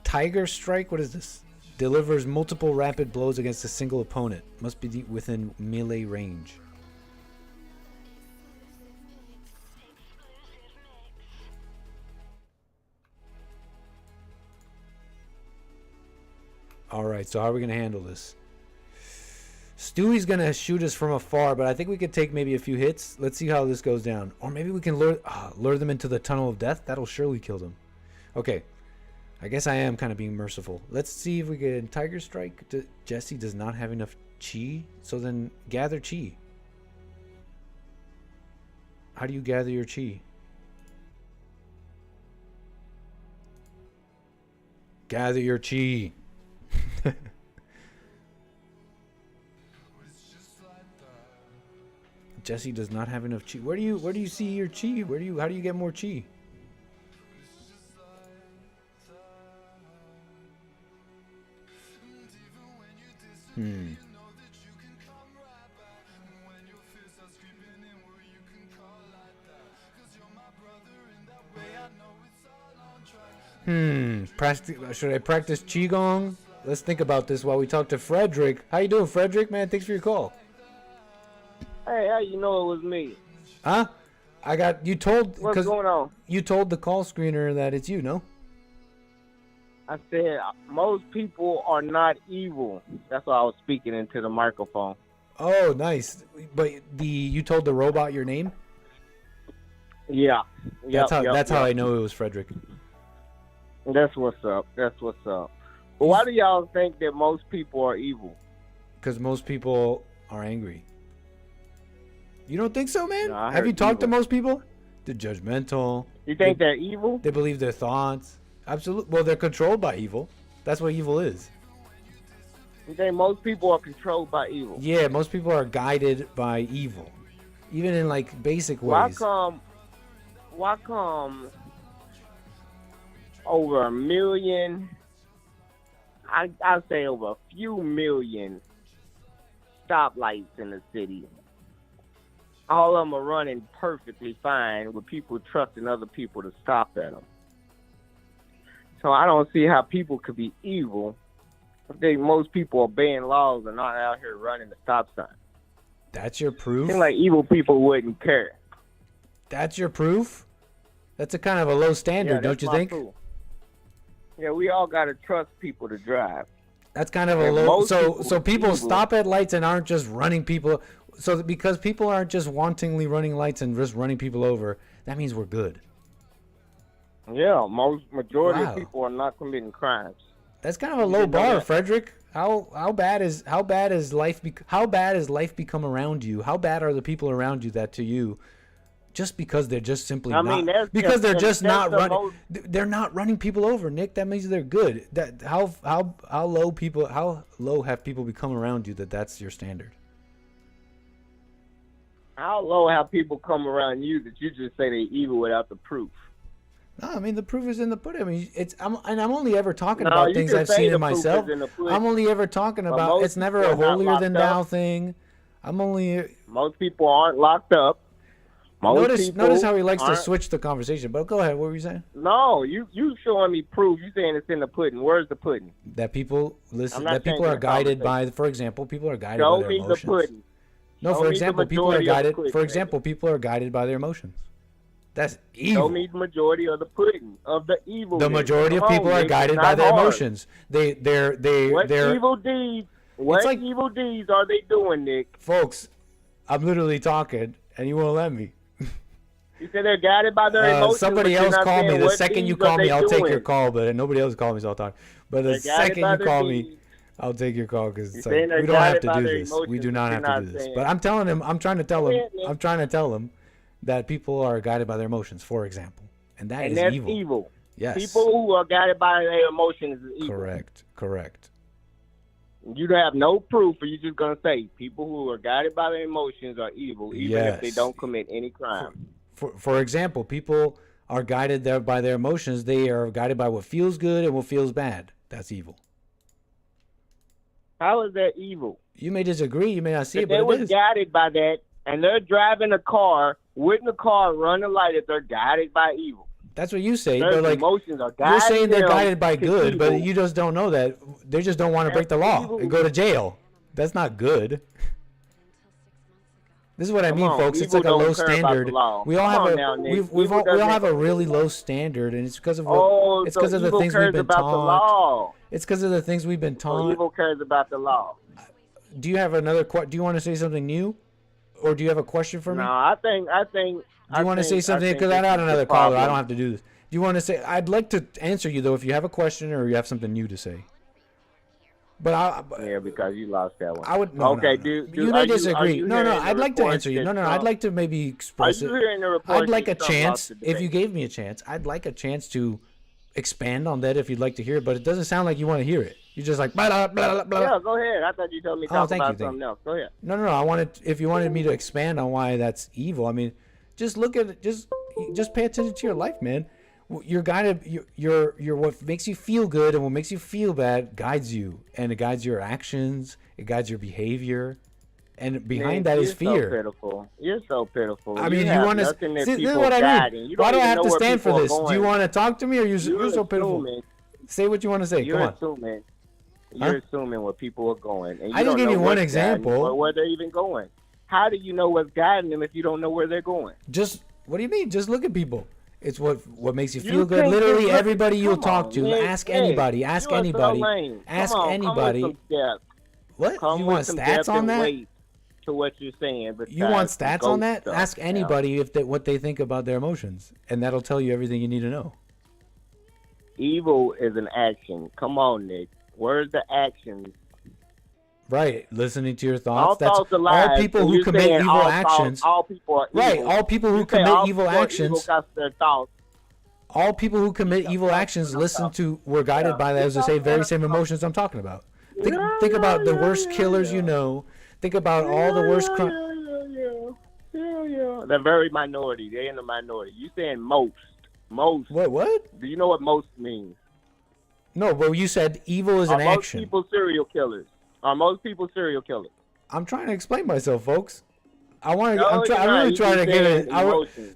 Speaker 1: Tiger Strike? What is this? Delivers multiple rapid blows against a single opponent. Must be within melee range. Alright, so how are we going to handle this? Stewie's going to shoot us from afar, but I think we could take maybe a few hits. Let's see how this goes down. Or maybe we can lure them into the tunnel of death. That'll surely kill them. Okay. I guess I am kind of being merciful. Let's see if we can Tiger Strike. Jesse does not have enough chi. So then gather chi. How do you gather your chi? Gather your chi. Jesse does not have enough chi. Where do you see your chi? How do you get more chi? Should I practice qigong? Let's think about this while we talk to Frederick. How you doing, Frederick? Man, thanks for your call.
Speaker 12: Hey, how you know it was me?
Speaker 1: Huh?
Speaker 12: What's going on?
Speaker 1: You told the call screener that it's you, no?
Speaker 12: I said most people are not evil. That's why I was speaking into the microphone.
Speaker 1: Oh, nice. But you told the robot your name?
Speaker 12: Yeah.
Speaker 1: That's how I know it was Frederick.
Speaker 12: That's what's up. But why do y'all think that most people are evil?
Speaker 1: Because most people are angry. You don't think so, man?
Speaker 12: No,
Speaker 1: Have you talked to most people? They're judgmental.
Speaker 12: You think they're evil?
Speaker 1: They believe their thoughts. Absolutely. Well, they're controlled by evil. That's what evil is.
Speaker 12: You think most people are controlled by evil?
Speaker 1: Yeah, most people are guided by evil. Even in like basic ways.
Speaker 12: Why come over 1 million, I'd say over a few million stoplights in the city? All of them are running perfectly fine with people trusting other people to stop at them. So I don't see how people could be evil if most people obeying laws and not out here running the stop sign.
Speaker 1: That's your proof?
Speaker 12: Seems like evil people wouldn't care.
Speaker 1: That's your proof? That's a kind of a low standard, don't you think?
Speaker 12: Proof. Yeah, we all got to trust people to drive.
Speaker 1: That's kind of a low... So people stop at lights and aren't just running people... So because people aren't just wantonly running lights and just running people over, that means we're good.
Speaker 12: Yeah, majority of people are not committing crimes.
Speaker 1: That's kind of a low bar, Frederick. How bad is life become around you? How bad are the people around you that to you, just because they're just simply they're not running people over, Nick? That means they're good. That how low have people become around you that's your standard?
Speaker 12: How low have people come around you that you just say they're evil without the proof?
Speaker 1: No, I mean the proof is in the pudding. I mean I'm only ever talking about things I've seen in myself. I'm only ever talking about. It's never a holier than thou thing.
Speaker 12: Most people aren't locked up.
Speaker 1: Notice how he likes to switch the conversation. But go ahead. What were you saying?
Speaker 12: No, you showing me proof. You saying it's in the pudding. Where's the pudding?
Speaker 1: That people listen. That people are guided by. For example, people are guided by their emotions.
Speaker 12: Show me the pudding.
Speaker 1: No, for example, people are guided. For example, people are guided by their emotions. That's evil.
Speaker 12: Show me the majority of the pudding of the evil.
Speaker 1: The majority of people are guided by their emotions. What
Speaker 12: evil deeds? What evil deeds are they doing, Nick?
Speaker 1: Folks, I'm literally talking, and you won't let me.
Speaker 12: You said they're guided by their emotions.
Speaker 1: Somebody else call me. The second you call me, I'll take your call. But nobody else call me, so I'll talk. But the second you call me, I'll take your call because it's like we don't have to do this. We do not have to do this. But I'm telling him, I'm trying to tell him that people are guided by their emotions, for example, and that's evil. Yes.
Speaker 12: People who are guided by their emotions is evil.
Speaker 1: Correct.
Speaker 12: You have no proof, or you're just gonna say people who are guided by their emotions are evil, even if they don't commit any crime.
Speaker 1: For example, people are guided by their emotions. They are guided by what feels good and what feels bad. That's evil.
Speaker 12: How is that evil?
Speaker 1: You may disagree. You may not see it, but
Speaker 12: they were guided by that, and they're driving a car, with the car running light, if they're guided by evil.
Speaker 1: That's what you say.
Speaker 12: Their
Speaker 1: but like,
Speaker 12: emotions are
Speaker 1: you're saying they're guided by good,
Speaker 12: evil.
Speaker 1: but you just don't know that. They just don't want to break the law and go to jail. That's not good. This is what I mean, folks. It's like a low standard. We all have a really low standard, and it's because of the things we've been taught. It's because of the things we've been taught.
Speaker 12: Evil cares about the law.
Speaker 1: Do you have another question? Do you want to say something new, or do you have a question for me?
Speaker 12: No, I think.
Speaker 1: Do you want to say something? Because I got another caller. I don't have to do this. Do you want to say? I'd like to answer you though if you have a question or you have something new to say. But
Speaker 12: because you lost that one.
Speaker 1: I would.
Speaker 12: You
Speaker 1: may disagree. I'd like to answer you. I'd like to maybe express it. I'd like a chance. If you gave me a chance, I'd like a chance to expand on that if you'd like to hear it. But it doesn't sound like you want to hear it. You're just like blah blah blah.
Speaker 12: Yeah, go ahead. I thought you told me to talk about something else. Go ahead.
Speaker 1: No. I wanted. If you wanted me to expand on why that's evil, I mean, just look at it. Just pay attention to your life, man. You're guided. You're what makes you feel good and what makes you feel bad guides you, and it guides your actions. It guides your behavior, and behind that is fear.
Speaker 12: You're so pitiful.
Speaker 1: I mean, you want to see this is what I mean. Why do I have to stand for this? Do you want to talk to me, or you're so pitiful? Say what you want to say. Come on.
Speaker 12: You're assuming where people are going. And
Speaker 1: I just gave you one example.
Speaker 12: Or where they're even going. How do you know what's guiding them if you don't know where they're going?
Speaker 1: What do you mean? Just look at people. It's what makes you feel good. Literally everybody you'll talk to. Ask anybody. Ask anybody. Ask anybody. What? You want stats on that?
Speaker 12: To what you're saying.
Speaker 1: You want stats on that? Ask anybody what they think about their emotions, and that'll tell you everything you need to know.
Speaker 12: Evil is an action. Come on, Nick. Where's the actions?
Speaker 1: Right, listening to your thoughts.
Speaker 12: All thoughts are lies.
Speaker 1: All people who commit evil actions.
Speaker 12: All people are evil.
Speaker 1: Right, all people who commit evil actions.
Speaker 12: Their thoughts.
Speaker 1: All people who commit evil actions were guided by those very same emotions I'm talking about. Think about the worst killers you know. Think about all the worst crimes.
Speaker 12: Yeah. They're very minority. They're in the minority. You saying most. Most.
Speaker 1: What?
Speaker 12: Do you know what most means?
Speaker 1: No, but you said evil is an action.
Speaker 12: Most people serial killers. Are most people serial killers?
Speaker 1: I'm trying to explain myself, folks. I'm really trying to get it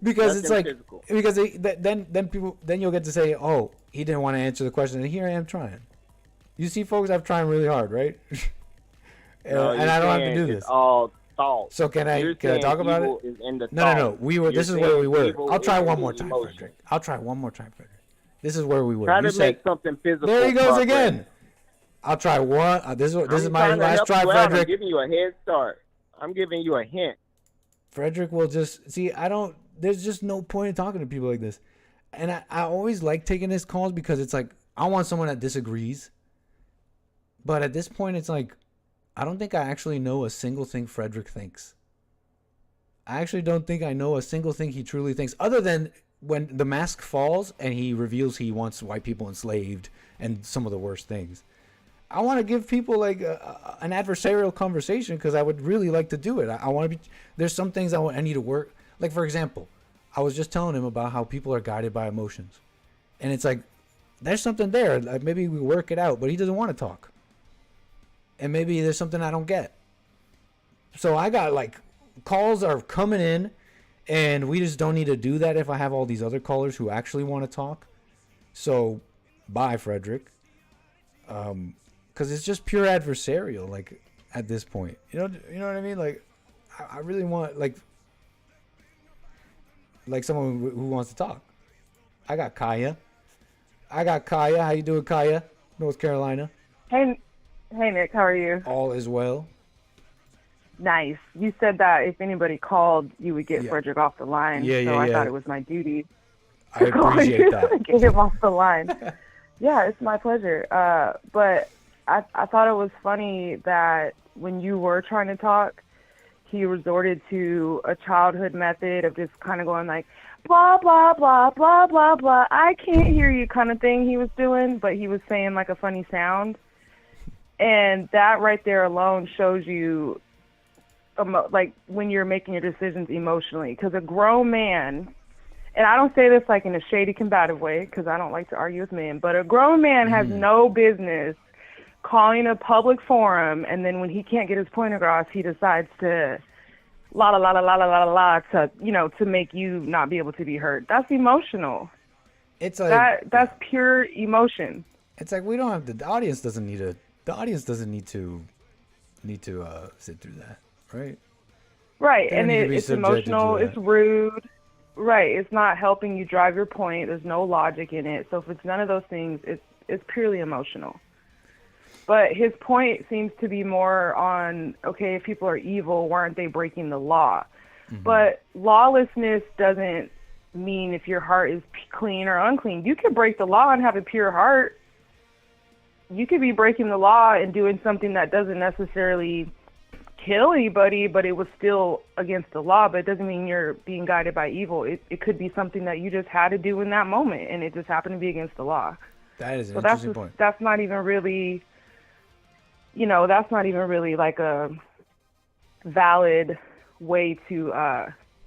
Speaker 1: because it's like physical. Because then you'll get to say, oh, he didn't want to answer the question, and here I am trying. You see, folks, I'm trying really hard, right? and I don't have to do this.
Speaker 12: All thought.
Speaker 1: So can I talk about it? No. This is where we were. I'll try one more time, Frederick. This is where we were.
Speaker 12: Try to make something physical.
Speaker 1: There he goes again. I'll try one. This is my last try, Frederick.
Speaker 12: I'm giving you a head start. I'm giving you a hint.
Speaker 1: Frederick will just see. There's just no point in talking to people like this, and I always like taking his calls because it's like I want someone that disagrees. But at this point, it's like I don't think I actually know a single thing Frederick thinks. I actually don't think I know a single thing he truly thinks, other than when the mask falls and he reveals he wants white people enslaved and some of the worst things. I want to give people like an adversarial conversation because I would really like to do it. I want to be. There's some things I need to work. Like for example, I was just telling him about how people are guided by emotions, and it's like there's something there. Like maybe we work it out, but he doesn't want to talk, and maybe there's something I don't get. So I got like calls are coming in, and we just don't need to do that if I have all these other callers who actually want to talk. So, bye, Frederick. Because it's just pure adversarial, like at this point, you know what I mean? Like, I really want like someone who wants to talk. I got Kaya. How you doing, Kaya? North Carolina.
Speaker 13: Hey, Nick. How are you?
Speaker 1: All is well.
Speaker 13: Nice. You said that if anybody called, you would get Frederick off the line. So I thought it was my duty.
Speaker 1: I appreciate that.
Speaker 13: Get him off the line. Yeah, it's my pleasure. But I thought it was funny that when you were trying to talk, he resorted to a childhood method of just kind of going like, blah, blah, blah, blah, blah, blah. I can't hear you kind of thing he was doing, but he was saying like a funny sound. And that right there alone shows you like when you're making your decisions emotionally. Because a grown man, and I don't say this like in a shady, combative way because I don't like to argue with men, but a grown man has no business calling a public forum, and then when he can't get his point across, he decides to la la la la la la la la to, you know, to make you not be able to be heard. That's emotional.
Speaker 1: It's like
Speaker 13: that's pure emotion.
Speaker 1: It's like we don't have the audience doesn't need to sit through that, right?
Speaker 13: Right, and it's emotional. It's rude. Right, it's not helping you drive your point. There's no logic in it. So if it's none of those things, it's purely emotional. But his point seems to be more on, okay, if people are evil, why aren't they breaking the law? But lawlessness doesn't mean if your heart is clean or unclean. You can break the law and have a pure heart. You could be breaking the law and doing something that doesn't necessarily kill anybody, but it was still against the law, but it doesn't mean you're being guided by evil. It could be something that you just had to do in that moment, and it just happened to be against the law.
Speaker 1: That is an interesting point.
Speaker 13: That's not even really... You know, that's not even really like a valid way to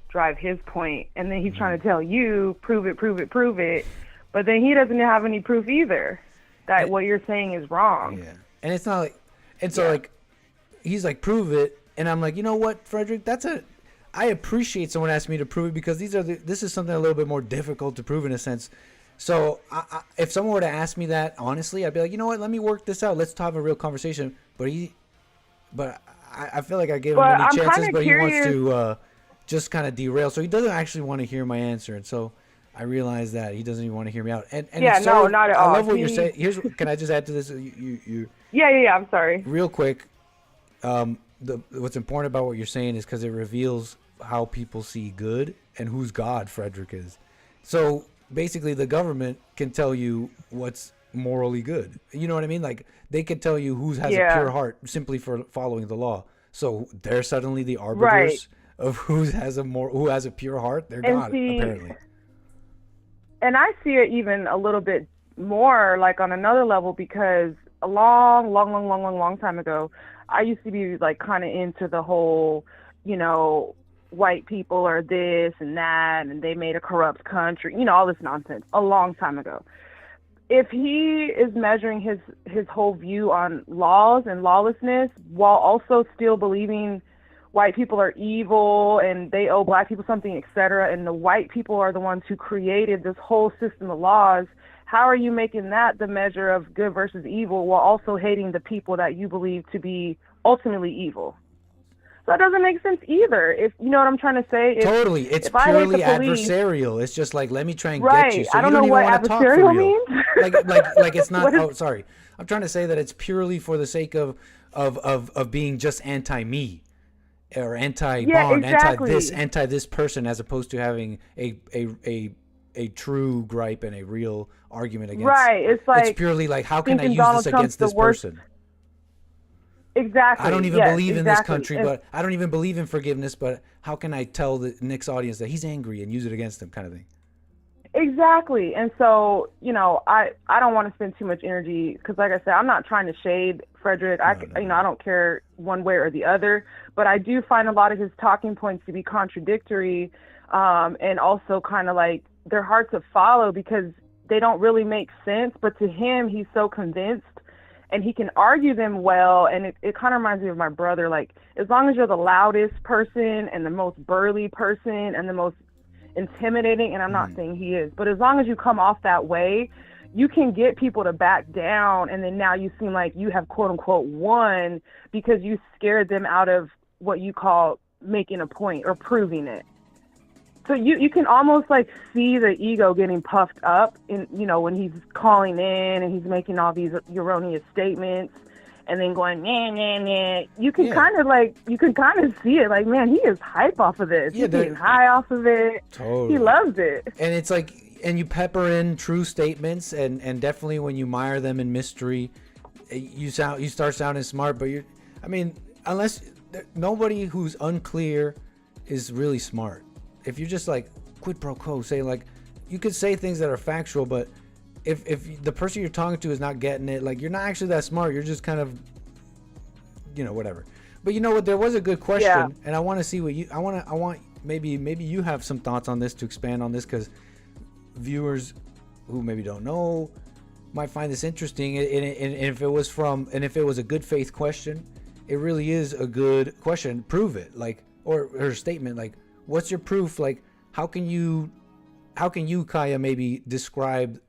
Speaker 13: drive his point. And then he's trying to tell you, prove it, prove it, prove it. But then he doesn't have any proof either that what you're saying is wrong.
Speaker 1: Yeah. And it's not like, and so like, he's like, prove it. And I'm like, you know what, Frederick, I appreciate someone asking me to prove it because this is something a little bit more difficult to prove in a sense. So if someone were to ask me that, honestly, I'd be like, you know what, let me work this out. Let's have a real conversation. But I feel like I gave him many chances, but he wants to just kind of derail. So he doesn't actually want to hear my answer. And so I realized that he doesn't even want to hear me out. And
Speaker 13: yeah, no, not at all.
Speaker 1: I love what you're saying. Can I just add to this?
Speaker 13: Yeah, I'm sorry.
Speaker 1: Real quick, what's important about what you're saying is because it reveals how people see good and whose God Frederick is. So basically the government can tell you what's morally good. You know what I mean? Like they can tell you who has a pure heart simply for following the law. So they're suddenly the arbiters of who has a pure heart. They're God, apparently.
Speaker 13: And I see it even a little bit more like on another level because a long time ago, I used to be like kind of into the whole, you know, white people are this and that, and they made a corrupt country, you know, all this nonsense a long time ago. If he is measuring his whole view on laws and lawlessness while also still believing white people are evil and they owe black people something, etc., and the white people are the ones who created this whole system of laws, how are you making that the measure of good versus evil while also hating the people that you believe to be ultimately evil? So that doesn't make sense either. If you know what I'm trying to say.
Speaker 1: Totally. It's purely adversarial. It's just like, let me try and get you. So
Speaker 13: I don't
Speaker 1: you
Speaker 13: know what adversarial
Speaker 1: means. like it's not. Oh, sorry. I'm trying to say that it's purely for the sake of being just anti-me or anti-Bond, anti this person, as opposed to having a true gripe and a real argument against.
Speaker 13: Right. It's like
Speaker 1: it's purely like, how can I use this against this person?
Speaker 13: Exactly.
Speaker 1: I don't even believe in this country, but I don't even believe in forgiveness. But how can I tell the Nick's audience that he's angry and use it against them, kind of thing?
Speaker 13: Exactly. And so, you know, I don't want to spend too much energy because, like I said, I'm not trying to shade Frederick. You know, I don't care one way or the other, but I do find a lot of his talking points to be contradictory, and also kind of like they're hard to follow because they don't really make sense. But to him, he's so convinced. And he can argue them well, and it kind of reminds me of my brother. Like, as long as you're the loudest person and the most burly person and the most intimidating, and I'm not saying he is, but as long as you come off that way, you can get people to back down, and then now you seem like you have quote-unquote won because you scared them out of what you call making a point or proving it. So you can almost like see the ego getting puffed up in, you know, when he's calling in and he's making all these erroneous statements. and then going, nah, nah, nah. You can kind of see it. Like, man, he is hype off of this. He's getting high off of it.
Speaker 1: Totally.
Speaker 13: He loves it.
Speaker 1: And it's like, and you pepper in true statements, and definitely when you mire them in mystery, you start sounding smart. But unless nobody who's unclear is really smart. If you're just like quid pro quo, say like, you could say things that are factual, but if the person you're talking to is not getting it, like, you're not actually that smart. You're just kind of, whatever. But you know what? There was a good question, and I want to see what you. I want maybe you have some thoughts on this to expand on this, because viewers who maybe don't know might find this interesting. And if it was a good faith question, it really is a good question. Prove it, like, or her statement, like, what's your proof? Like, how can you, Kaya, maybe describe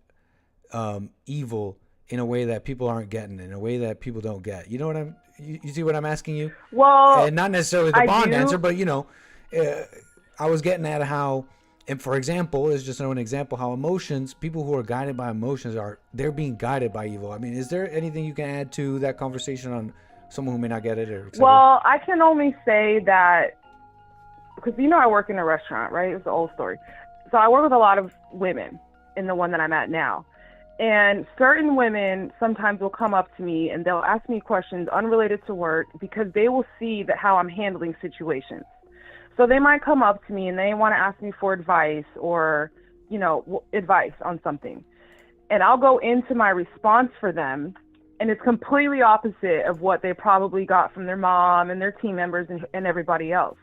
Speaker 1: evil in a way that people aren't getting, in a way that people don't get? You know what you see what I'm asking you?
Speaker 13: Well,
Speaker 1: and not necessarily the Bond answer, but I was getting at how, and for example, is just an example how emotions, people who are guided by emotions they're being guided by evil. I mean, is there anything you can add to that conversation on someone who may not get it, or etc.?
Speaker 13: Well, I can only say that, because I work in a restaurant, right? It's an old story. So I work with a lot of women in the one that I'm at now. And certain women sometimes will come up to me and they'll ask me questions unrelated to work, because they will see how I'm handling situations. So they might come up to me and they want to ask me for advice or, advice on something. And I'll go into my response for them, and it's completely opposite of what they probably got from their mom and their team members and everybody else.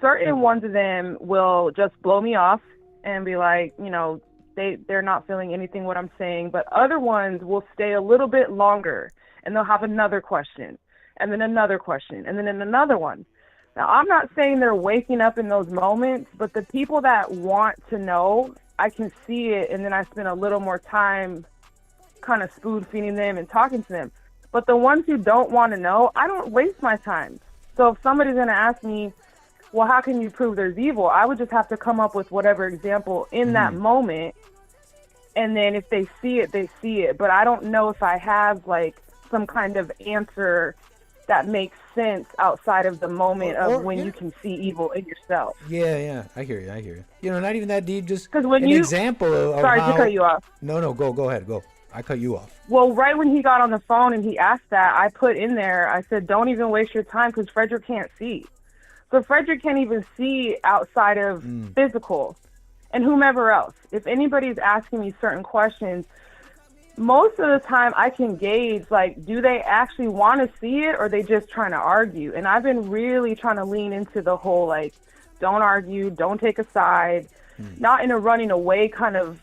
Speaker 13: Certain ones of them will just blow me off and be like, they're not feeling anything what I'm saying. But other ones will stay a little bit longer, and they'll have another question, and then another question, and then another one. Now, I'm not saying they're waking up in those moments, but the people that want to know, I can see it, and then I spend a little more time kind of spoon feeding them and talking to them. But the ones who don't want to know, I don't waste my time. So if somebody's going to ask me, well, how can you prove there's evil? I would just have to come up with whatever example in that moment. And then if they see it, they see it. But I don't know if I have like some kind of answer that makes sense outside of the moment of when you can see evil in yourself.
Speaker 1: Yeah. I hear you. Not even that deep. Just
Speaker 13: when
Speaker 1: an example of
Speaker 13: sorry
Speaker 1: how...
Speaker 13: to cut you off.
Speaker 1: No, go ahead. Go. I cut you off.
Speaker 13: Well, right when he got on the phone and he asked that, I put in there, I said, don't even waste your time, because Frederick can't see. So Frederick can't even see outside of physical, and whomever else. If anybody's asking me certain questions, most of the time I can gauge, like, do they actually want to see it, or are they just trying to argue? And I've been really trying to lean into the whole, like, don't argue, don't take a side, not in a running away kind of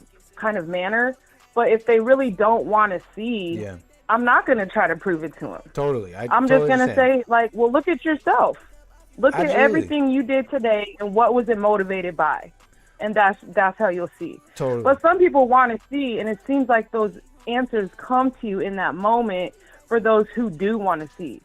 Speaker 13: manner, but if they really don't want to see, I'm not going to try to prove it to them.
Speaker 1: Totally.
Speaker 13: I'm just going to say, like, well, look at yourself. Look at everything you did today, and what was it motivated by? And that's how you'll see.
Speaker 1: Totally.
Speaker 13: But some people want to see, and it seems like those answers come to you in that moment for those who do want to see.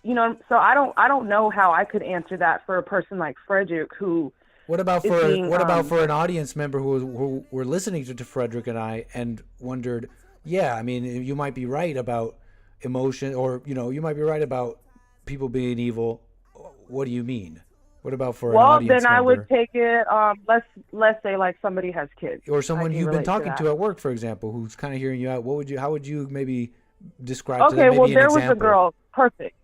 Speaker 13: So I don't know how I could answer that for a person like Frederick who.
Speaker 1: What about for an audience member who were listening to Frederick and I and wondered, you might be right about emotion, or you might be right about people being evil. What do you mean? What about for an audience member? Well, then I would take
Speaker 13: it, let's say like somebody has kids.
Speaker 1: Or someone you've been talking to at work, for example, who's kind of hearing you out. How would you maybe describe to them maybe an example?
Speaker 13: Was a girl, perfect.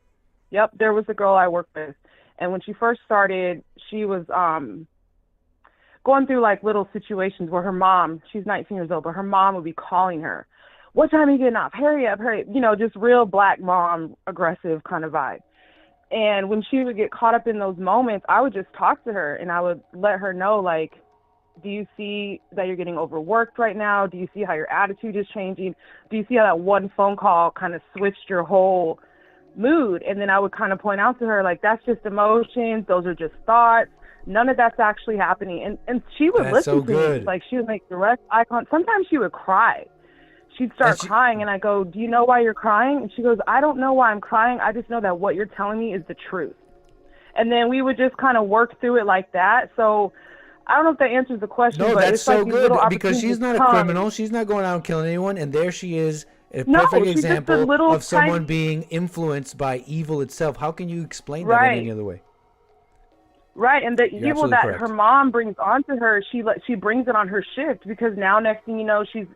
Speaker 13: Yep, there was a girl I worked with. And when she first started, she was going through like little situations where her mom, she's 19 years old, but her mom would be calling her, what time are you getting off? Hurry up, hurry up. Just real black mom, aggressive kind of vibe. And when she would get caught up in those moments, I would just talk to her and I would let her know, like, do you see that you're getting overworked right now? Do you see how your attitude is changing? Do you see how that one phone call kind of switched your whole mood? And then I would kind of point out to her, like, that's just emotions. Those are just thoughts. None of that's actually happening. And she would listen to me. Like, she would make direct eye contact. Sometimes she would cry. She'd start crying, and I go, do you know why you're crying? And she goes, I don't know why I'm crying. I just know that what you're telling me is the truth. And then we would just kind of work through it like that. So I don't know if that answers the question.
Speaker 1: No,
Speaker 13: but
Speaker 1: that's
Speaker 13: it's
Speaker 1: so
Speaker 13: like
Speaker 1: good, because she's not a criminal. She's not going out and killing anyone. And there she is A
Speaker 13: No,
Speaker 1: perfect
Speaker 13: she's just a
Speaker 1: example
Speaker 13: little
Speaker 1: of someone
Speaker 13: tiny-
Speaker 1: being influenced by evil itself. How can you explain that
Speaker 13: Right.
Speaker 1: any other way?
Speaker 13: Right, and the
Speaker 1: You're
Speaker 13: evil
Speaker 1: absolutely
Speaker 13: that
Speaker 1: correct.
Speaker 13: her mom brings onto her, she brings it on her shift, because now next thing you know, she's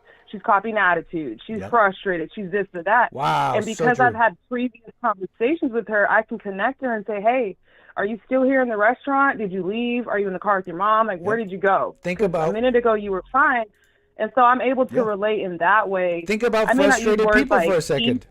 Speaker 13: copying attitude, she's
Speaker 1: Yep.
Speaker 13: frustrated, she's this or that.
Speaker 1: Wow,
Speaker 13: And
Speaker 1: so
Speaker 13: because
Speaker 1: true.
Speaker 13: I've had previous conversations with her, I can connect her and say, hey, are you still here in the restaurant? Did you leave? Are you in the car with your mom? Like, where did you go?
Speaker 1: Think
Speaker 13: 'Cause
Speaker 1: about-
Speaker 13: a minute ago you were fine. And so I'm able to
Speaker 1: Yeah.
Speaker 13: relate in that way.
Speaker 1: Think about
Speaker 13: I may not use
Speaker 1: frustrated
Speaker 13: words
Speaker 1: people
Speaker 13: like
Speaker 1: for a second.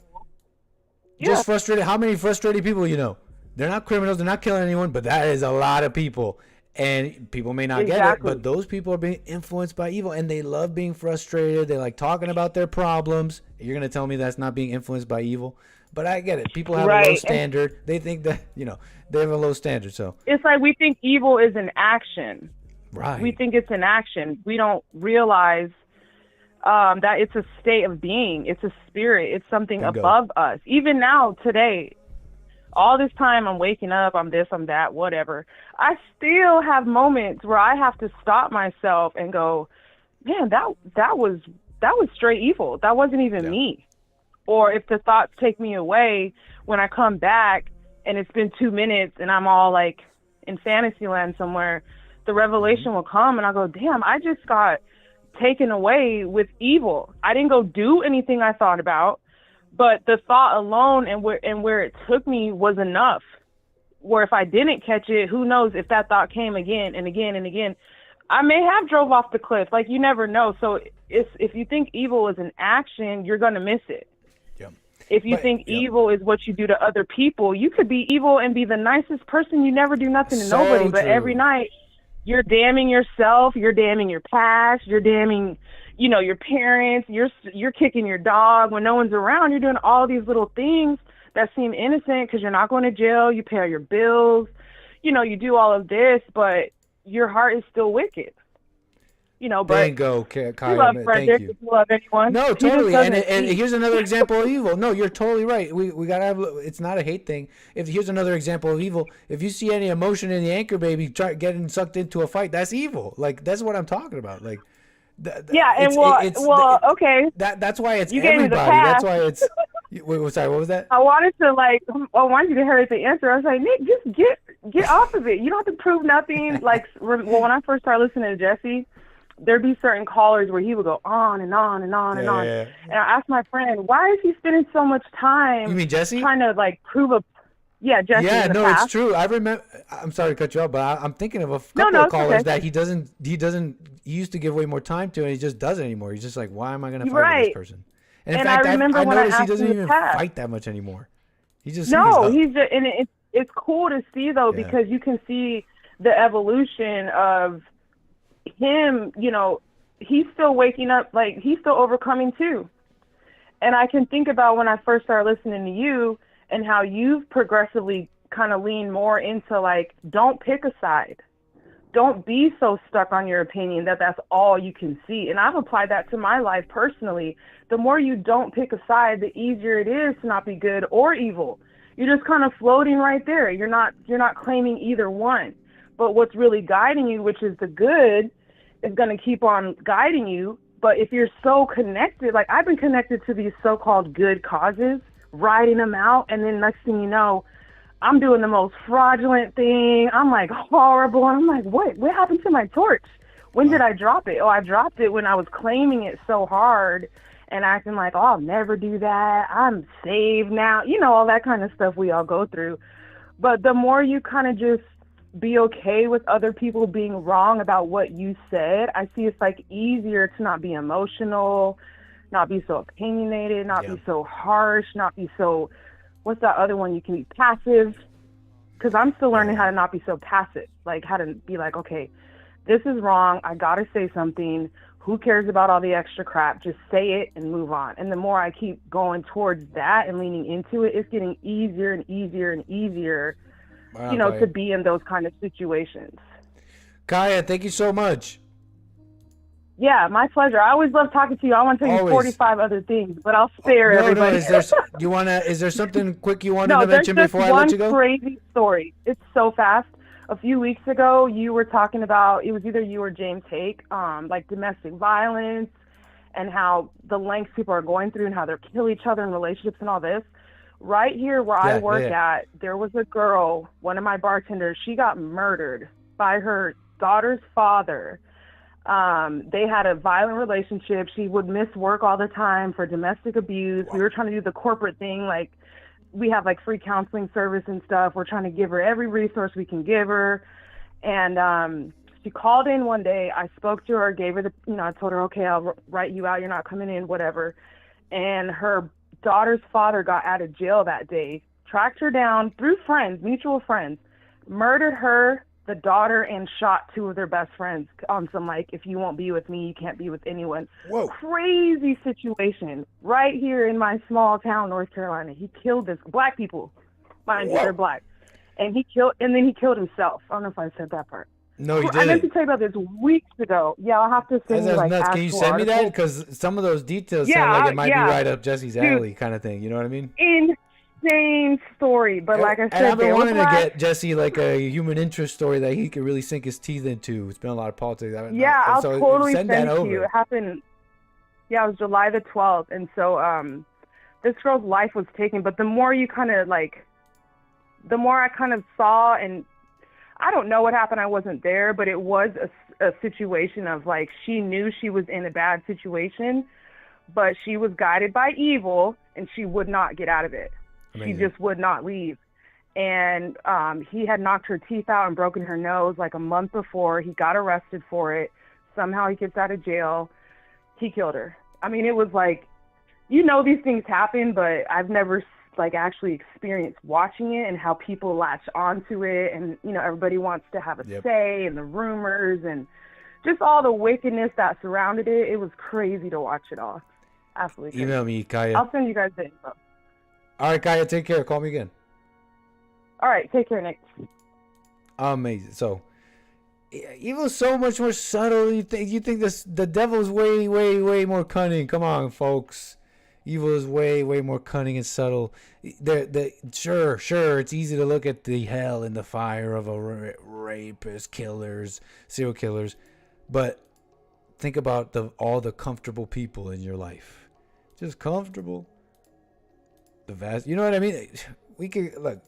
Speaker 13: Yeah.
Speaker 1: Just frustrated. How many frustrated people you know? They're not criminals. They're not killing anyone, but that is a lot of people. And people may not get it,
Speaker 13: Exactly.
Speaker 1: but those people are being influenced by evil, and they love being frustrated. They like talking about their problems. You're going to tell me that's not being influenced by evil? But I get it. People have a low
Speaker 13: Right.
Speaker 1: standard. They think that, they have a low standard. So,
Speaker 13: It's like we think evil is an action.
Speaker 1: right.
Speaker 13: We think it's an action. We don't realize that it's a state of being. It's a spirit. It's something
Speaker 1: Bingo.
Speaker 13: above us. Even now, today, all this time I'm waking up, I'm this, I'm that, whatever. I still have moments where I have to stop myself and go, man, that was straight evil. That wasn't even me. Or if the thoughts take me away, when I come back and it's been 2 minutes and I'm all like in fantasy land somewhere, the revelation will come and I'll go, damn, I just got taken away with evil. I didn't go do anything I thought about, but the thought alone and where it took me was enough. Where if I didn't catch it, who knows if that thought came again and again and again, I may have drove off the cliff. Like, you never know. So if you think evil is an action, you're going to miss it. If you think evil is what you do to other people, you could be evil and be the nicest person. You never do nothing to
Speaker 1: So
Speaker 13: nobody, but
Speaker 1: true.
Speaker 13: every night you're damning yourself, you're damning your past, you're damning, your parents, you're kicking your dog when no one's around. You're doing all these little things that seem innocent because you're not going to jail, you pay all your bills, you do all of this, but your heart is still wicked. But
Speaker 1: Bingo,
Speaker 13: you
Speaker 1: Kaya.
Speaker 13: love
Speaker 1: Thank
Speaker 13: Frederick,
Speaker 1: you.
Speaker 13: you love anyone.
Speaker 1: No,
Speaker 13: He just
Speaker 1: totally. And,
Speaker 13: doesn't
Speaker 1: and
Speaker 13: see.
Speaker 1: here's another example of evil. No, you're totally right. We gotta have. It's not a hate thing. Here's another example of evil. If you see any emotion in the anchor baby getting sucked into a fight, that's evil. Like, that's what I'm talking about. Like,
Speaker 13: Yeah, and okay.
Speaker 1: That's why it's
Speaker 13: You gave me the
Speaker 1: everybody. That's
Speaker 13: pass.
Speaker 1: why it's. Wait, sorry. What was that?
Speaker 13: I wanted you to hurry the answer. I was like, Nick, just get off of it. You don't have to prove nothing. Like, when I first started listening to Jesse, there'd be certain callers where he would go on and on and on and on.
Speaker 1: Yeah.
Speaker 13: And I asked my friend, why is he spending so much time?
Speaker 1: You mean Jesse?
Speaker 13: Trying to prove a. Yeah, Jesse.
Speaker 1: Yeah,
Speaker 13: in the
Speaker 1: no,
Speaker 13: past.
Speaker 1: it's true. I remember. I'm sorry to cut you off, but I'm thinking of a couple
Speaker 13: No,
Speaker 1: of
Speaker 13: it's
Speaker 1: callers
Speaker 13: okay.
Speaker 1: that he doesn't. He used to give way more time to, and he just doesn't anymore. He's just like, why am I going to fight with
Speaker 13: Right.
Speaker 1: this person? And in
Speaker 13: And
Speaker 1: fact,
Speaker 13: I remember
Speaker 1: I
Speaker 13: when I
Speaker 1: noticed he
Speaker 13: asked
Speaker 1: doesn't
Speaker 13: him in the
Speaker 1: even
Speaker 13: past.
Speaker 1: fight that much anymore. He just
Speaker 13: No,
Speaker 1: he's
Speaker 13: he's just, and it's cool to see though,
Speaker 1: Yeah.
Speaker 13: because you can see the evolution of him. He's still waking up, like he's still overcoming too. And I can think about when I first started listening to you and how you've progressively kind of leaned more into don't pick a side. Don't be so stuck on your opinion that's all you can see. And I've applied that to my life personally. The more you don't pick a side, the easier it is to not be good or evil. You're just kind of floating right there. You're not claiming either one. But what's really guiding you, which is the good, is going to keep on guiding you. But if you're so connected, like I've been connected to these so-called good causes, writing them out, and then next thing you know, I'm doing the most fraudulent thing. I'm like horrible. And I'm like, what happened to my torch? When did I drop it? Oh, I dropped it when I was claiming it so hard and acting like, oh, I'll never do that. I'm saved now. All that kind of stuff we all go through. But the more you kind of just be okay with other people being wrong about what you said, I see it's easier to not be emotional, not be so opinionated, not be so harsh, not be so, what's that other one? You can be passive. Because I'm still learning how to not be so passive, how to be like, okay, this is wrong. I got to say something. Who cares about all the extra crap? Just say it and move on. And the more I keep going towards that and leaning into it, it's getting easier and easier and easier,
Speaker 1: Wow,
Speaker 13: to be in those kind of situations.
Speaker 1: Kaya, thank you so much.
Speaker 13: Yeah, my pleasure. I always love talking to you. I want to tell you
Speaker 1: Always.
Speaker 13: 45 other things, but I'll spare everybody.
Speaker 1: Is there something quick you wanted to mention
Speaker 13: there's
Speaker 1: before
Speaker 13: just
Speaker 1: I let you
Speaker 13: one
Speaker 1: go?
Speaker 13: crazy story. It's so fast. A few weeks ago, you were talking about, it was either you or James Hake, domestic violence and how the lengths people are going through and how they're kill each other in relationships and all this. Right here where I work at, there was a girl, one of my bartenders, she got murdered by her daughter's father. They had a violent relationship. She would miss work all the time for domestic abuse. We were trying to do the corporate thing, like we have like free counseling service and stuff. We're trying to give her every resource we can give her. And she called in one day. I spoke to her, gave her the, I told her, okay, I'll write you out. You're not coming in, whatever. And her daughter's father got out of jail that day, tracked her down through friends, mutual friends, murdered her, the daughter, and shot two of their best friends on some, like, if you won't be with me, you can't be with anyone.
Speaker 1: Whoa.
Speaker 13: Crazy situation right here in my small town, North Carolina. He killed this, black people, mind you, they're black. And then he killed himself. I don't know if I said that part.
Speaker 1: No, you didn't.
Speaker 13: I meant to tell you about this weeks ago. Yeah, I'll have to send you like
Speaker 1: nuts. Can you send me that? Because some of those details sound like it might be right up Jesse's alley kind of thing. You know what I mean?
Speaker 13: Insane story. But like I said,
Speaker 1: and I've been wanting to get Jesse like a human interest story that he could really sink his teeth into. It's been a lot of politics.
Speaker 13: I'll totally send that over. It happened. Yeah, it was July the 12th. And so this girl's life was taken. But the more you kind of like, the more I kind of saw, and I don't know what happened. I wasn't there, but it was a situation of like, she knew she was in a bad situation, but she was guided by evil and she would not get out of it. Amazing. She just would not leave. And he had knocked her teeth out and broken her nose like a month before. He got arrested for it. Somehow he gets out of jail. He killed her. I mean, it was like, these things happen, but I've never like actually experienced watching it and how people latch onto it, and everybody wants to have a say, and the rumors and just all the wickedness that surrounded it. It was crazy to watch it all. Absolutely crazy.
Speaker 1: Email me, Kaya.
Speaker 13: I'll send you guys the info.
Speaker 1: All right, Kaya, take care. Call me again.
Speaker 13: All right, take care, Nick.
Speaker 1: Amazing. So evil is so much more subtle. You think the devil is way, way, way more cunning. Come on, folks. Evil is way, way more cunning and subtle. Sure, it's easy to look at the hell and the fire of a rapist, killers, serial killers, but think about all the comfortable people in your life. Just comfortable. You know what I mean? We could look.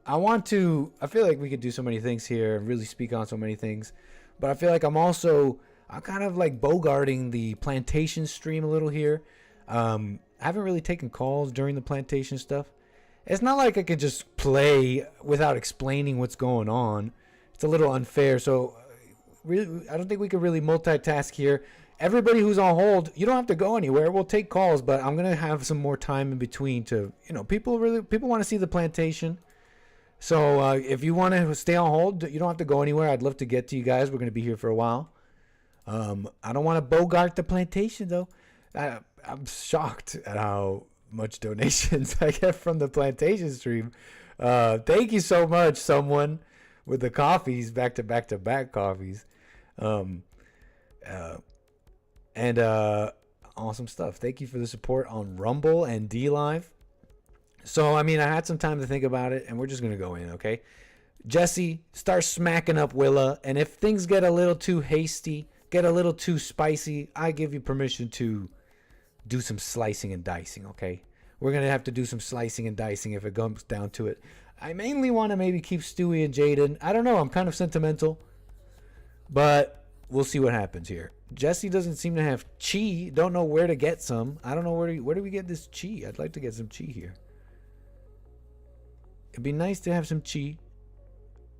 Speaker 1: I feel like we could do so many things here and really speak on so many things, but I feel like I'm kind of like bogarting the Plantation stream a little here. I haven't really taken calls during the Plantation stuff. It's not like I could just play without explaining what's going on. It's a little unfair. So really, I don't think we could really multitask here. Everybody who's on hold, you don't have to go anywhere. We'll take calls, but I'm going to have some more time in between to, people want to see the Plantation. So if you want to stay on hold, you don't have to go anywhere. I'd love to get to you guys. We're going to be here for a while. I don't want to bogart the Plantation though. I'm shocked at how much donations I get from the Plantation stream. Thank you so much, someone with the coffees, back coffees. And awesome stuff. Thank you for the support on Rumble and D Live. So, I mean, I had some time to think about it, and we're just going to go in, okay? Jesse, start smacking up Willa, and if things get a little too hasty, get a little too spicy, I give you permission to do some slicing and dicing, okay? We're going to have to do some slicing and dicing if it comes down to it. I mainly want to maybe keep Stewie and Jaden. I don't know. I'm kind of sentimental. But we'll see what happens here. Jesse doesn't seem to have chi. Don't know where to get some. I don't know where do we get this chi? I'd like to get some chi here. It'd be nice to have some chi.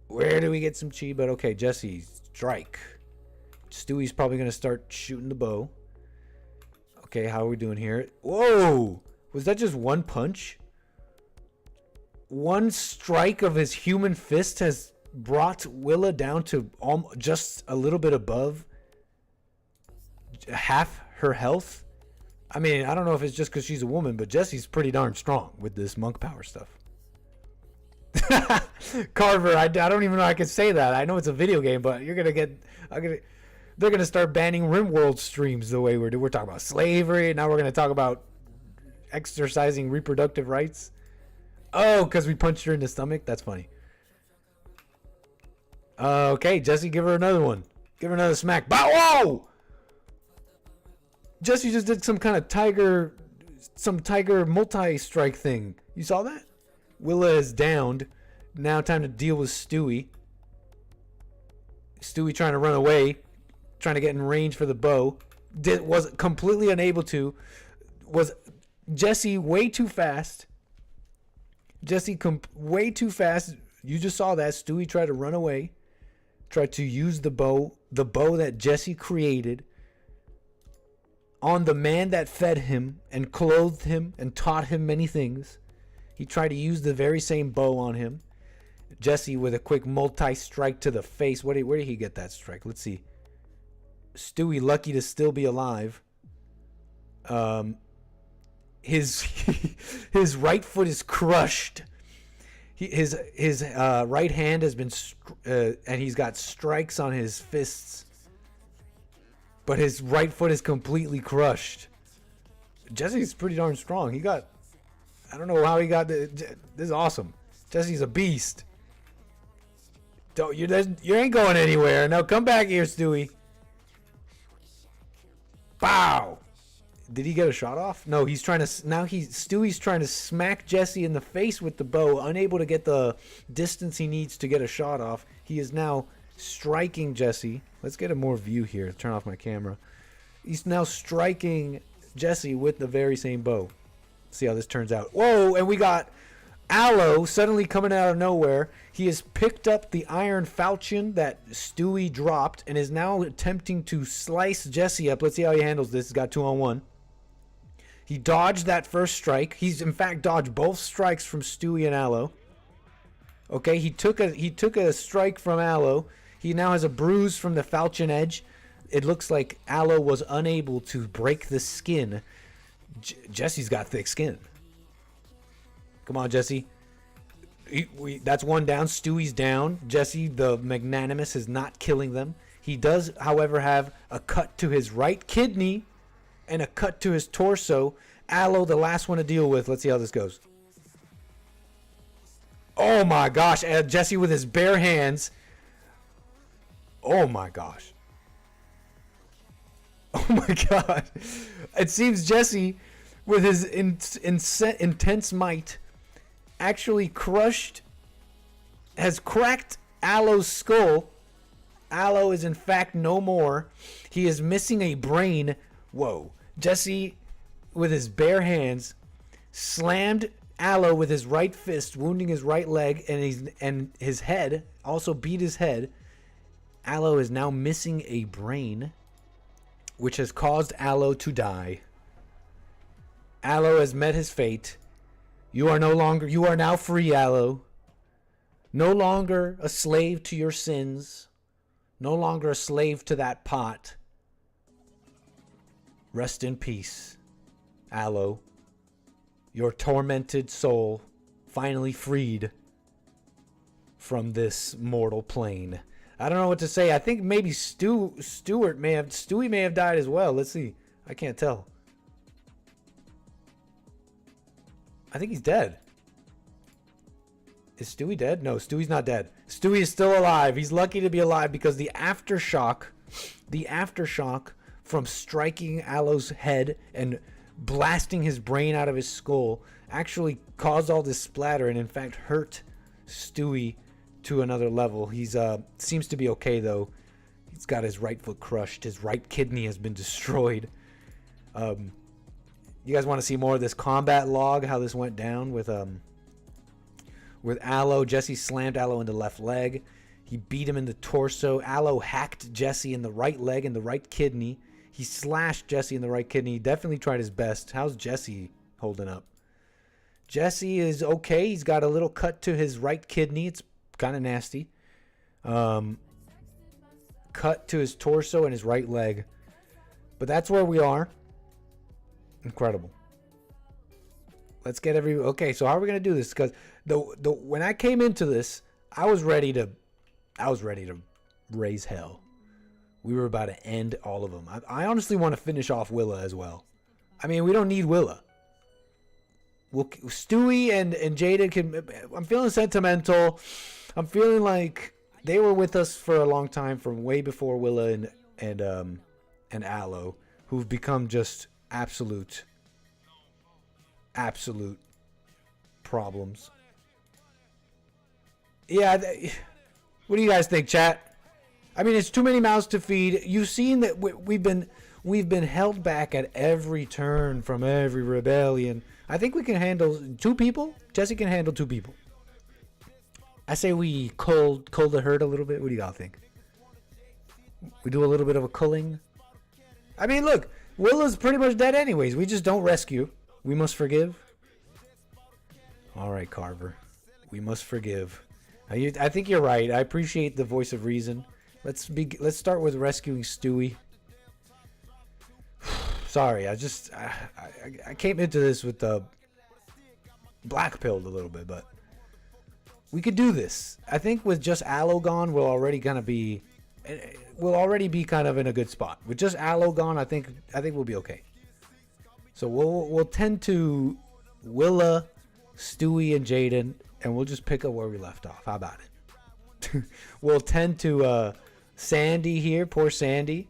Speaker 1: Where do we get some chi? But okay, Jesse, strike. Stewie's probably going to start shooting the bow. Okay, how are we doing here? Whoa! Was that just one punch? One strike of his human fist has brought Willa down to just a little bit above half her health. I mean, I don't know if it's just because she's a woman, but Jesse's pretty darn strong with this monk power stuff. Carver, I don't even know I can say that. I know it's a video game, but you're gonna get. They're gonna start banning RimWorld streams the way we're doing. We're talking about slavery. Now we're gonna talk about exercising reproductive rights. Oh, because we punched her in the stomach. That's funny. Okay, Jesse, give her another one. Give her another smack. Whoa! Jesse just did some tiger multi-strike thing. You saw that? Willa is downed. Now time to deal with Stewie. Stewie trying to run away, trying to get in range for the bow. Was completely unable to. Was Jesse way too fast. Way too fast. You just saw that. Stewie tried to run away. Tried to use the bow that Jesse created on the man that fed him and clothed him and taught him many things. He tried to use the very same bow on him. Jesse with a quick multi-strike to the face. Where did he get that strike? Let's see. Stewie lucky to still be alive. His right foot is crushed. His right hand has been and he's got strikes on his fists. But his right foot is completely crushed. Jesse's pretty darn strong. I don't know how he got this is awesome. Jesse's a beast. You ain't going anywhere. Now come back here, Stewie. Bow. Did he get a shot off? No, Stewie's trying to smack Jesse in the face with the bow, unable to get the distance he needs to get a shot off. He is now striking Jesse. Let's get a more view here. Turn off my camera. He's now striking Jesse with the very same bow. See how this turns out. Whoa, and we got Aloe suddenly coming out of nowhere. He has picked up the iron falchion that Stewie dropped and is now attempting to slice Jesse up. Let's see how he handles this. He's got 2-on-1. He dodged that first strike. He's in fact dodged both strikes from Stewie and Aloe. Okay, he took a strike from Aloe. He now has a bruise from the falchion edge. It looks like Aloe was unable to break the skin. Jesse's got thick skin. Come on, Jesse. That's one down. Stewie's down. Jesse, the magnanimous, is not killing them. He does, however, have a cut to his right kidney and a cut to his torso. Aloe, the last one to deal with. Let's see how this goes. Oh my gosh. Jesse with his bare hands. Oh my gosh. Oh my god. It seems Jesse, with his intense might, actually has cracked Aloe's skull. Aloe is in fact no more. He is missing a brain. Whoa. Jesse, with his bare hands, slammed Aloe with his right fist, wounding his right leg, and his head, also beat his head. Aloe is now missing a brain, which has caused Aloe to die. Aloe has met his fate. You are now free, Aloe. No longer a slave to your sins. No longer a slave to that pot. Rest in peace, Aloe. Your tormented soul finally freed from this mortal plane. I don't know what to say. I think maybe Stewie may have died as well. Let's see. I can't tell. I think he's dead. Is Stewie dead? No, Stewie's not dead. Stewie is still alive. He's lucky to be alive because the aftershock from striking Aloe's head and blasting his brain out of his skull actually caused all this splatter and in fact hurt Stewie to another level. He's seems to be okay though. He's got his right foot crushed. His right kidney has been destroyed. You guys want to see more of this combat log? How this went down with Aloe. Jesse slammed Aloe in the left leg. He beat him in the torso. Aloe hacked Jesse in the right leg and the right kidney. He slashed Jesse in the right kidney. He definitely tried his best. How's Jesse holding up? Jesse is okay. He's got a little cut to his right kidney. It's kind of nasty. Cut to his torso and his right leg. But that's where we are. Incredible. Let's get okay, so how are we gonna do this? Because when I came into this, I was ready to raise hell. We were about to end all of them. I honestly want to finish off Willa as well. I mean, we don't need Willa. Stewie and Jada can. I'm feeling sentimental. I'm feeling like they were with us for a long time, from way before Willa and Aloe. who've become just absolute problems. Yeah, what do you guys think, chat? I mean, it's too many mouths to feed. You've seen that we've been held back at every turn from every rebellion. I think we can handle 2 people. Jesse can handle 2 people. I say we cull the herd a little bit. What do y'all think? We do a little bit of a culling. I mean, look, Willa's pretty much dead anyways. We just don't rescue. We must forgive. All right, Carver. We must forgive. I think you're right. I appreciate the voice of reason. Let's start with rescuing Stewie. Sorry, I came into this with the black pilled a little bit, but we could do this. I think with just Aloe gone, we'll already be kind of in a good spot. With just Aloe gone, I think we'll be okay. So we'll tend to Willa, Stewie, and Jaden, and we'll just pick up where we left off. How about it? We'll tend to Sandy here, poor Sandy.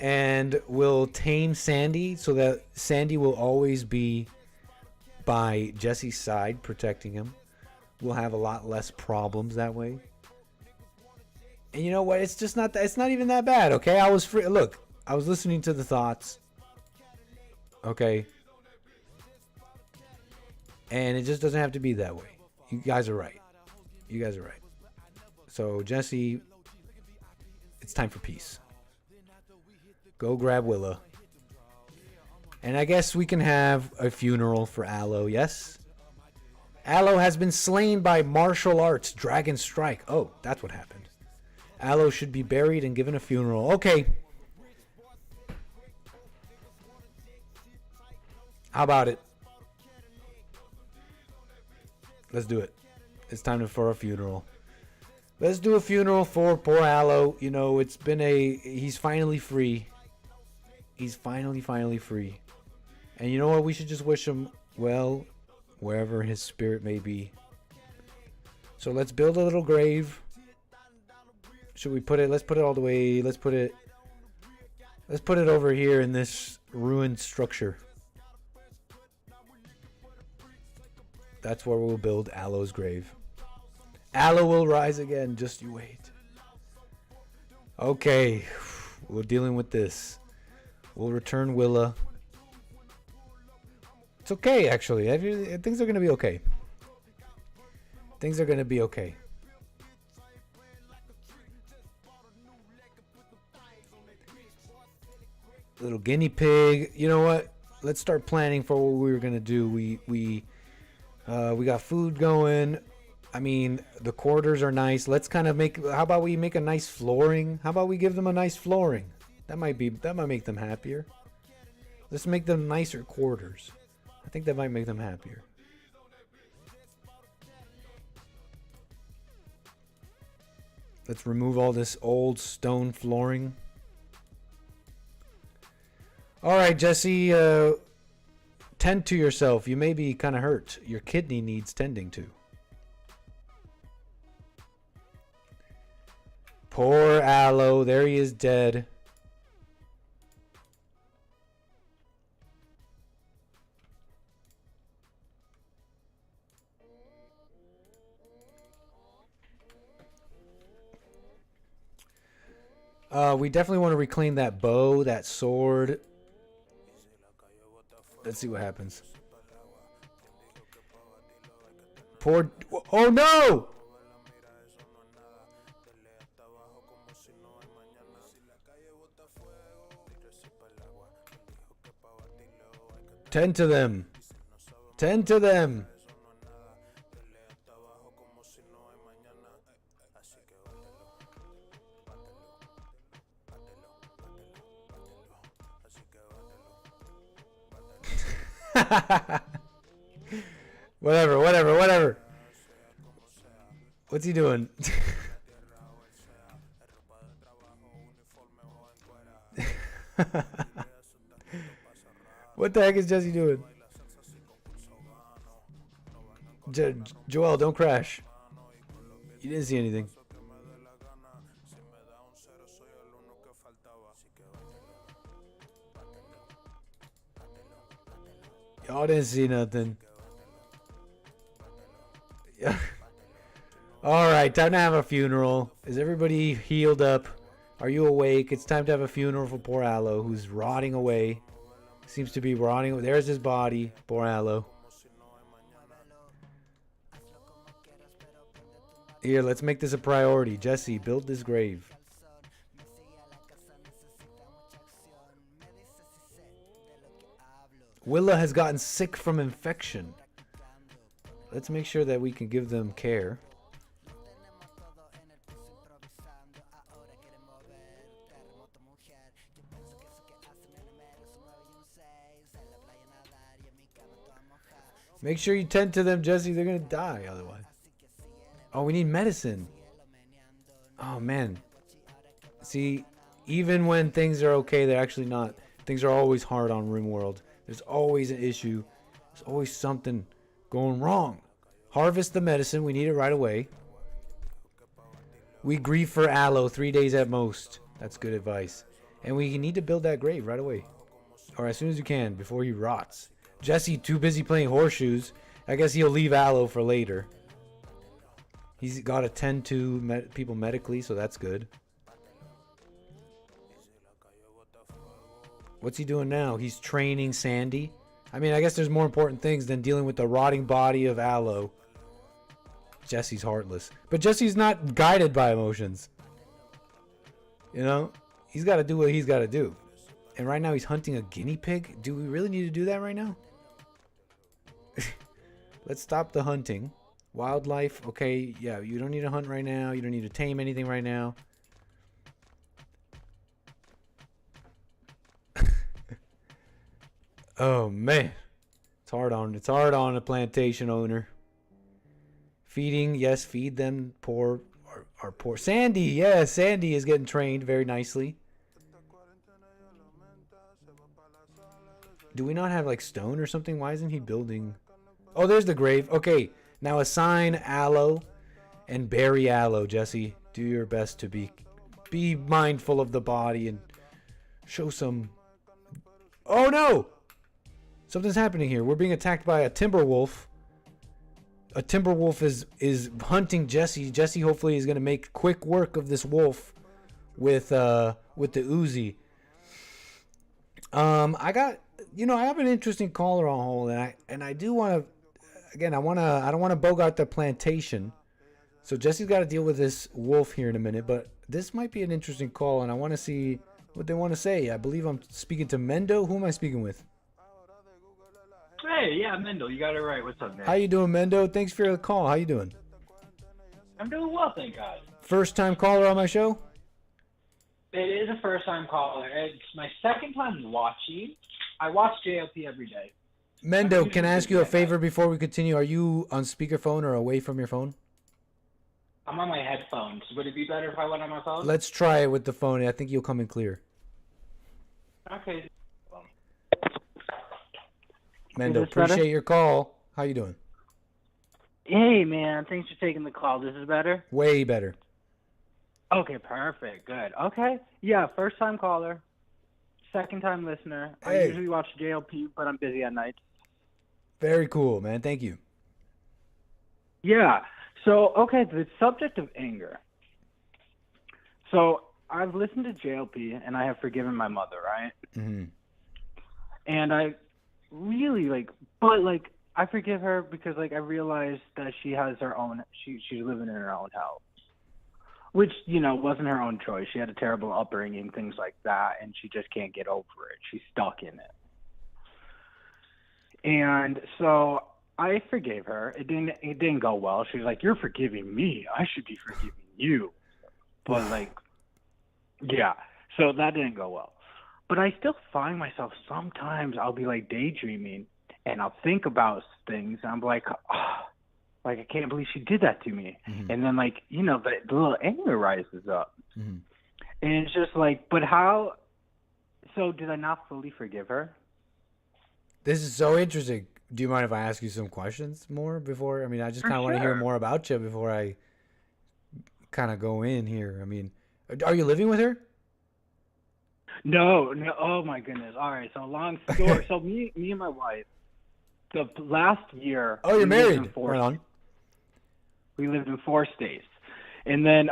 Speaker 1: And we'll tame Sandy so that Sandy will always be by Jesse's side, protecting him. We'll have a lot less problems that way. And you know what? It's not even that bad, okay? I was listening to the thoughts. Okay? And it just doesn't have to be that way. You guys are right. So, Jesse, it's time for peace. Go grab Willa. And I guess we can have a funeral for Aloe, yes? Aloe has been slain by martial arts, Dragon Strike. Oh, that's what happened. Aloe should be buried and given a funeral. Okay. How about it? Let's do it. It's time for a funeral. Let's do a funeral for poor Aloe. You know, he's finally free. He's finally free. And you know what? We should just wish him well, wherever his spirit may be. So let's build a little grave. Should we put it? Let's put it all the way. Let's put it over here in this ruined structure. That's where we'll build Aloe's grave. Aloe will rise again. Just you wait. Okay. We're dealing with this. We'll return Willa. It's okay, actually. Things are going to be okay. Things are going to be okay. Little guinea pig. You know what? Let's start planning for what we were going to do. We got food going. I mean, the quarters are nice. Let's kind of how about we make a nice flooring? How about we give them a nice flooring? That might make them happier. Let's make them nicer quarters. I think that might make them happier. Let's remove all this old stone flooring. All right, Jesse, tend to yourself. You may be kind of hurt. Your kidney needs tending to. Poor Aloe. There he is, dead. We definitely want to reclaim that bow, that sword. Let's see what happens. Poor... Oh, no! Tend to them. Tend to them. Whatever. What's he doing? What the heck is Jesse doing? Joel, don't crash. You didn't see anything. Y'all didn't see nothing. Yeah. All right, time to have a funeral. Is everybody healed up? Are you awake? It's time to have a funeral for poor Aloe, who's rotting away. Seems to be rotting. There's his body. Poor Aloe. Here, let's make this a priority. Jesse, build this grave. Willa has gotten sick from infection. Let's make sure that we can give them care. Make sure you tend to them, Jesse. They're going to die otherwise. Oh, we need medicine. Oh, man. See, even when things are okay, they're actually not. Things are always hard on RimWorld. There's always an issue. There's always something going wrong. Harvest the medicine. We need it right away. We grieve for Aloe 3 days at most. That's good advice. And we need to build that grave right away. Or as soon as you can, before he rots. Jesse, too busy playing horseshoes. I guess he'll leave Aloe for later. He's got to tend to people medically, so that's good. What's he doing now? He's training Sandy. I mean, I guess there's more important things than dealing with the rotting body of Aloe. Jesse's heartless. But Jesse's not guided by emotions. You know? He's got to do what he's got to do. And right now he's hunting a guinea pig? Do we really need to do that right now? Let's stop the hunting. Wildlife, okay, yeah, you don't need to hunt right now. You don't need to tame anything right now. Oh, man. It's hard on a plantation owner. Feeding, yes, feed them. Poor Sandy. Yeah, Sandy is getting trained very nicely. Do we not have like stone or something? Why isn't he building? Oh, there's the grave. Okay, now assign Aloe and bury Aloe, Jesse. Do your best to be mindful of the body and show some... Oh, no! Something's happening here. We're being attacked by a timber wolf. A timber wolf is hunting Jesse. Jesse hopefully is going to make quick work of this wolf with the Uzi. I have an interesting caller on hold, and I do want to, again, I don't want to bogart the plantation. So Jesse's got to deal with this wolf here in a minute, but this might be an interesting call, and I want to see what they want to say. I believe I'm speaking to Mendo. Who am I speaking with?
Speaker 14: Hey, yeah, Mendo, you got it right. What's up, man?
Speaker 1: How you doing, Mendo? Thanks for the call. How you doing?
Speaker 14: I'm doing well, thank God.
Speaker 1: First time caller on my show?
Speaker 14: It is a first time caller. It's my second time watching. I watch JLP every day.
Speaker 1: Mendo, can I ask you a favor before we continue? Are you on speakerphone or away from your phone?
Speaker 14: I'm on my headphones. Would it be better if I went on my phone?
Speaker 1: Let's try it with the phone. I think you'll come in clear.
Speaker 14: Okay.
Speaker 1: Mendo, appreciate your call. How you doing?
Speaker 15: Hey, man. Thanks for taking the call. This is better?
Speaker 1: Way better.
Speaker 15: Okay, perfect. Good. Okay. Yeah, first-time caller. Second-time listener.
Speaker 1: Hey.
Speaker 15: I usually watch JLP, but I'm busy at night.
Speaker 1: Very cool, man. Thank you.
Speaker 15: Yeah. So, okay, the subject of anger. So, I've listened to JLP, and I have forgiven my mother, right?
Speaker 1: Mm-hmm.
Speaker 15: And I really, I forgive her because, I realized that she has her own, she's living in her own hell. Which, wasn't her own choice. She had a terrible upbringing, things like that, and she just can't get over it. She's stuck in it. And so I forgave her. It didn't go well. She was like, "You're forgiving me. I should be forgiving you." But yeah. So that didn't go well. But I still find myself sometimes I'll be daydreaming and I'll think about things and I'm like, oh, I can't believe she did that to me. Mm-hmm. And then the little anger rises up. Mm-hmm. And it's just but how? So did I not fully forgive her?
Speaker 1: This is so interesting. Do you mind if I ask you some questions more before? I mean, I just kind of want to hear more about you before I kind of go in here. I mean, are you living with her?
Speaker 15: No. Oh my goodness. All right. So long story. So me and my wife, the last year.
Speaker 1: Oh, you're
Speaker 15: we lived
Speaker 1: married.
Speaker 15: in four
Speaker 1: Right on.
Speaker 15: We lived in 4 states. And then,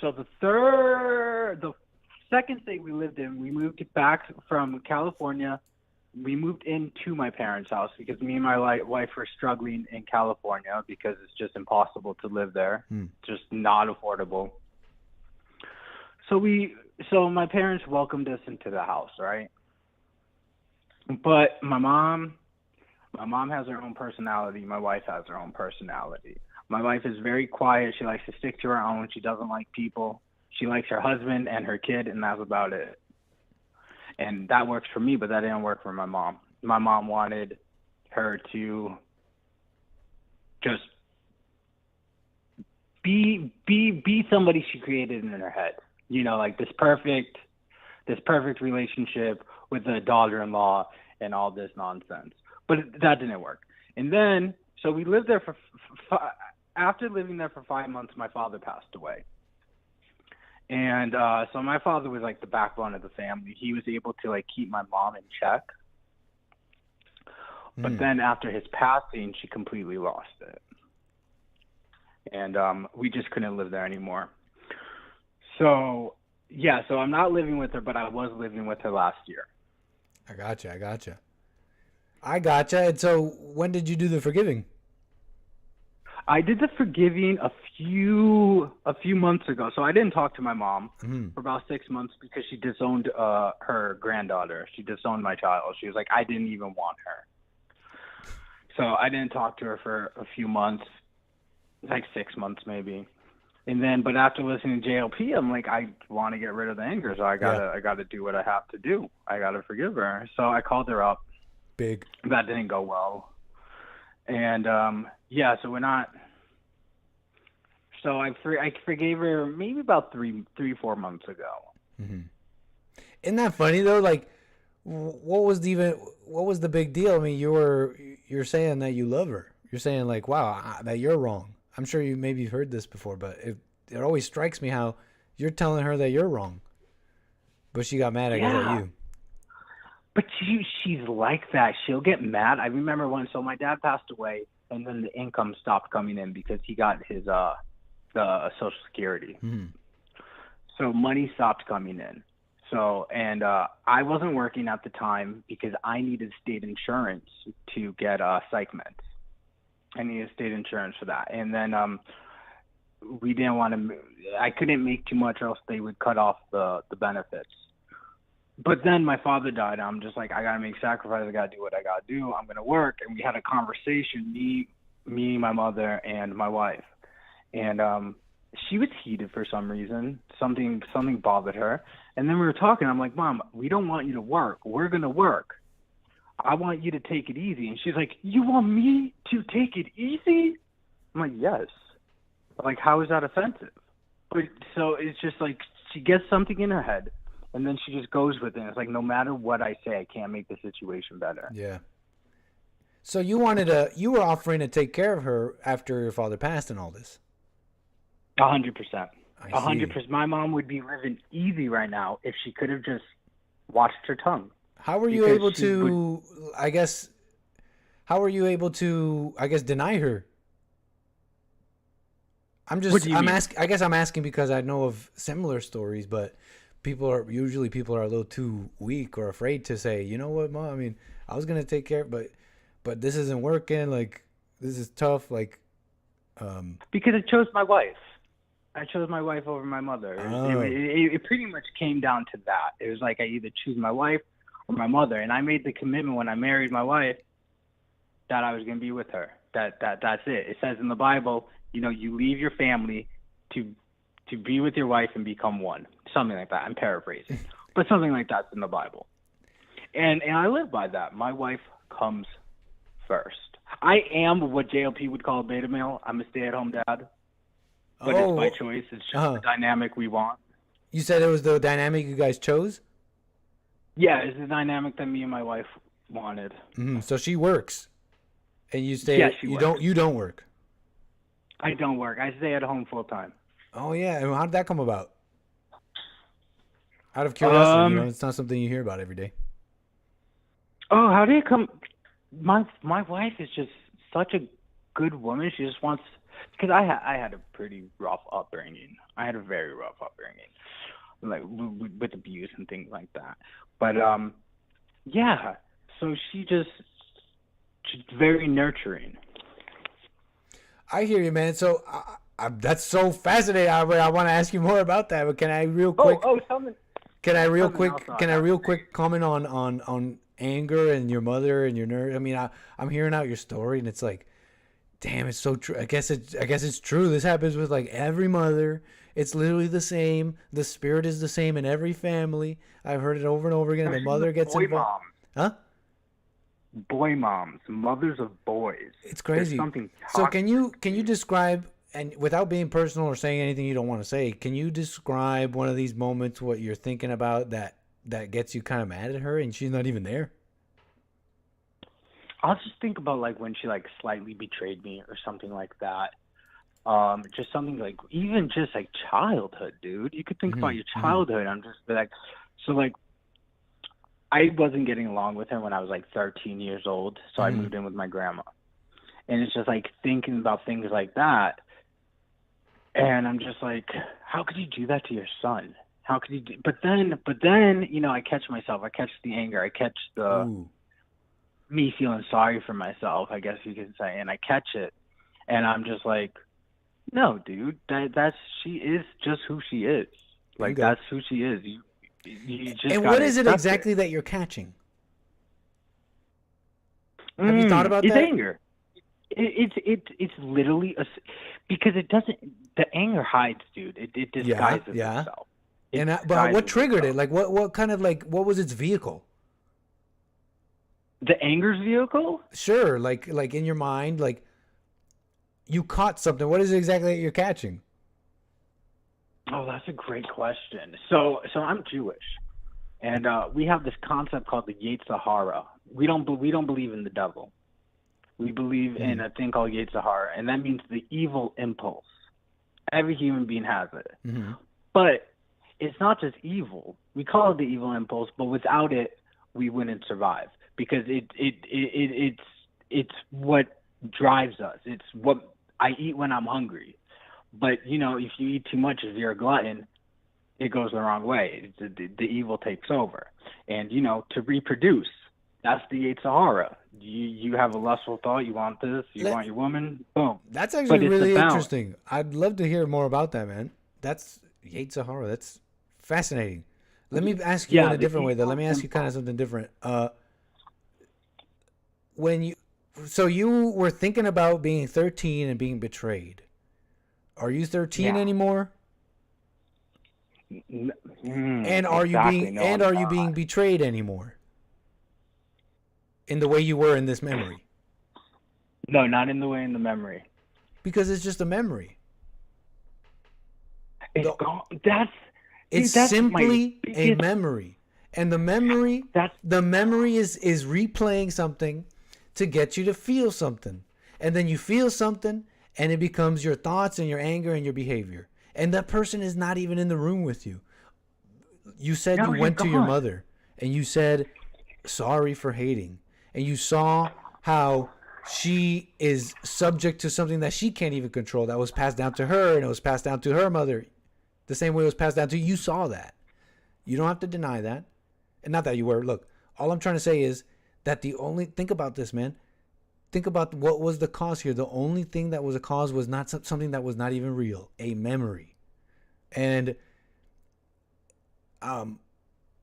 Speaker 15: so the second state we lived in, we moved back from California. We moved into my parents' house because me and my wife were struggling in California because it's just impossible to live there. Just not affordable. So my parents welcomed us into the house, right? But my mom has her own personality. My wife has her own personality. My wife is very quiet. She likes to stick to her own. She doesn't like people. She likes her husband and her kid, and that's about it. And that works for me, but that didn't work for my mom. My mom wanted her to just be somebody she created in her head. You know, like this perfect relationship with a daughter-in-law and all this nonsense. But that didn't work. And then, so we lived there after living there for 5 months, my father passed away. And so my father was like the backbone of the family. He was able to like keep my mom in check. But then after his passing, she completely lost it. And we just couldn't live there anymore. So, yeah, so I'm not living with her, but I was living with her last year.
Speaker 1: I gotcha. And so when did you do the forgiving?
Speaker 15: I did the forgiving a few months ago. So I didn't talk to my mom for about 6 months because she disowned her granddaughter. She disowned my child. She was like, I didn't even want her. So I didn't talk to her for a few months, like 6 months maybe. And then, but after listening to JLP, I'm like, I want to get rid of the anger, so I gotta do what I have to do. I gotta forgive her. So I called her up.
Speaker 1: Big.
Speaker 15: That didn't go well. And yeah, so we're not. So I forgave her maybe about 4 months ago.
Speaker 1: Isn't that funny though? Like, what was the big deal? I mean, you're saying that you love her. You're saying like, wow, that you're wrong. I'm sure maybe you've heard this before, but it always strikes me how you're telling her that you're wrong, but she got mad, I guess, at you.
Speaker 15: But she's like that. She'll get mad. I remember when, so my dad passed away, and then the income stopped coming in because he got his the Social Security. So money stopped coming in. So, and I wasn't working at the time because I needed state insurance to get psych meds. I needed state insurance for that. And then we didn't want to, I couldn't make too much or else they would cut off the benefits. But then my father died. I'm just like, I got to make sacrifices. I got to do what I got to do. I'm going to work. And we had a conversation, me, my mother, and my wife. And she was heated for some reason. Something bothered her. And then we were talking. I'm like, Mom, we don't want you to work. We're going to work. I want you to take it easy. And she's like, you want me to take it easy? I'm like, yes. Like, how is that offensive? But so it's just like she gets something in her head, and then she just goes with it. It's like, no matter what I say, I can't make the situation better.
Speaker 1: Yeah. So you were offering to take care of her after your father passed and all this.
Speaker 15: 100%. 100%. My mom would be living easy right now if she could have just watched her tongue.
Speaker 1: How were you able to, deny her? I'm asking because I know of similar stories, but people are a little too weak or afraid to say, you know what, Mom, I mean, I was going to take care, but this isn't working. Like, this is tough. Like,
Speaker 15: because I chose my wife. I chose my wife over my mother.
Speaker 1: Oh.
Speaker 15: It pretty much came down to that. It was like I either choose my wife or my mother, and I made the commitment when I married my wife that I was going to be with her. That's it. It says in the Bible, you know, you leave your family to be with your wife and become one. Something like that. I'm paraphrasing, but something like that's in the Bible, and I live by that. My wife comes first. I am what JLP would call a beta male. I'm a stay-at-home dad, but it's by choice. It's just the dynamic we want.
Speaker 1: You said it was the dynamic you guys chose?
Speaker 15: Yeah, it's the dynamic that me and my wife wanted.
Speaker 1: Mm-hmm. So she works, and you stay.
Speaker 15: Yeah, she works.
Speaker 1: You don't work.
Speaker 15: I don't work. I stay at home full time.
Speaker 1: Oh yeah, and how did that come about? Out of curiosity, it's not something you hear about every day.
Speaker 15: Oh, how did it come? my wife is just such a good woman. She just wants, because I had a pretty rough upbringing. I had a very rough upbringing, like with abuse and things like that. But yeah, so she's very nurturing.
Speaker 1: I hear you, man. So that's so fascinating. I want to ask you more about that. But can I real quick? Can I real quick comment on anger and your mother and your nerve? I mean, I'm hearing out your story, and it's like, damn, it's so true. I guess it's true. This happens with like every mother. It's literally the same. The spirit is the same in every family. I've heard it over and over again. The mother gets involved. Huh?
Speaker 15: Boy moms, mothers of boys.
Speaker 1: It's crazy. So can you describe, and without being personal or saying anything you don't want to say, can you describe one of these moments, what you're thinking about that gets you kind of mad at her and she's not even there?
Speaker 15: I'll just think about like when she like slightly betrayed me or something like that. Just something like, even just like childhood, dude. You could think about your childhood. I'm just like, so like, I wasn't getting along with her when I was like 13 years old, so I moved in with my grandma. And it's just like thinking about things like that. And I'm just like, how could you do that to your son? How could you do? But then, you know, I catch myself. I catch the anger. I catch me feeling sorry for myself, I guess you could say. And I catch it. And I'm just like, no, dude, she is just who she is. Like, that's who she is. You just
Speaker 1: and what is it exactly that you're catching? Have you thought about that?
Speaker 15: It's anger. It's literally because it doesn't. The anger hides, dude. It disguises itself.
Speaker 1: But what triggered it? Like what kind of like what was its vehicle?
Speaker 15: The anger's vehicle?
Speaker 1: Sure, like in your mind, like you caught something. What is it exactly that you're catching?
Speaker 15: Oh, that's a great question. So I'm Jewish, and we have this concept called the �𝒐𝒄𝒊𝒂𝒍𝒔. We don't believe in the devil. We believe in a thing called �𝒐𝒄𝒊𝒂𝒍𝒔, and that means the evil impulse. Every human being has it, but it's not just evil. We call it the evil impulse, but without it, we wouldn't survive because it's what drives us. It's what I eat when I'm hungry. But, you know, if you eat too much, if you're a glutton, it goes the wrong way. The evil takes over. And, you know, to reproduce, that's the �𝒐𝒄𝒊𝒂𝒍𝒔. You have a lustful thought, you want this, you want your woman, boom.
Speaker 1: That's actually really interesting. I'd love to hear more about that, man. That's �𝒐𝒄𝒊𝒂𝒊𝒂𝒍𝒔. That's fascinating. Let me ask you in a different way, though. Let me ask you kind of something different. So you were thinking about being 13 and being betrayed. Are you 13 anymore? And are you being betrayed anymore? In the way you were in this memory?
Speaker 15: No, not in the way in the memory.
Speaker 1: Because it's just a memory.
Speaker 15: It's
Speaker 1: simply a memory. And the memory is replaying something to get you to feel something. And then you feel something, and it becomes your thoughts and your anger and your behavior. And that person is not even in the room with you. You said you went to your mother and you said, sorry for hating. And you saw how she is subject to something that she can't even control. That was passed down to her, and it was passed down to her mother. The same way it was passed down to you. You saw that. You don't have to deny that. And not that you were. Look, all I'm trying to say is that think about this, man. Think about what was the cause here. The only thing that was a cause was not something that was not even real, a memory. And I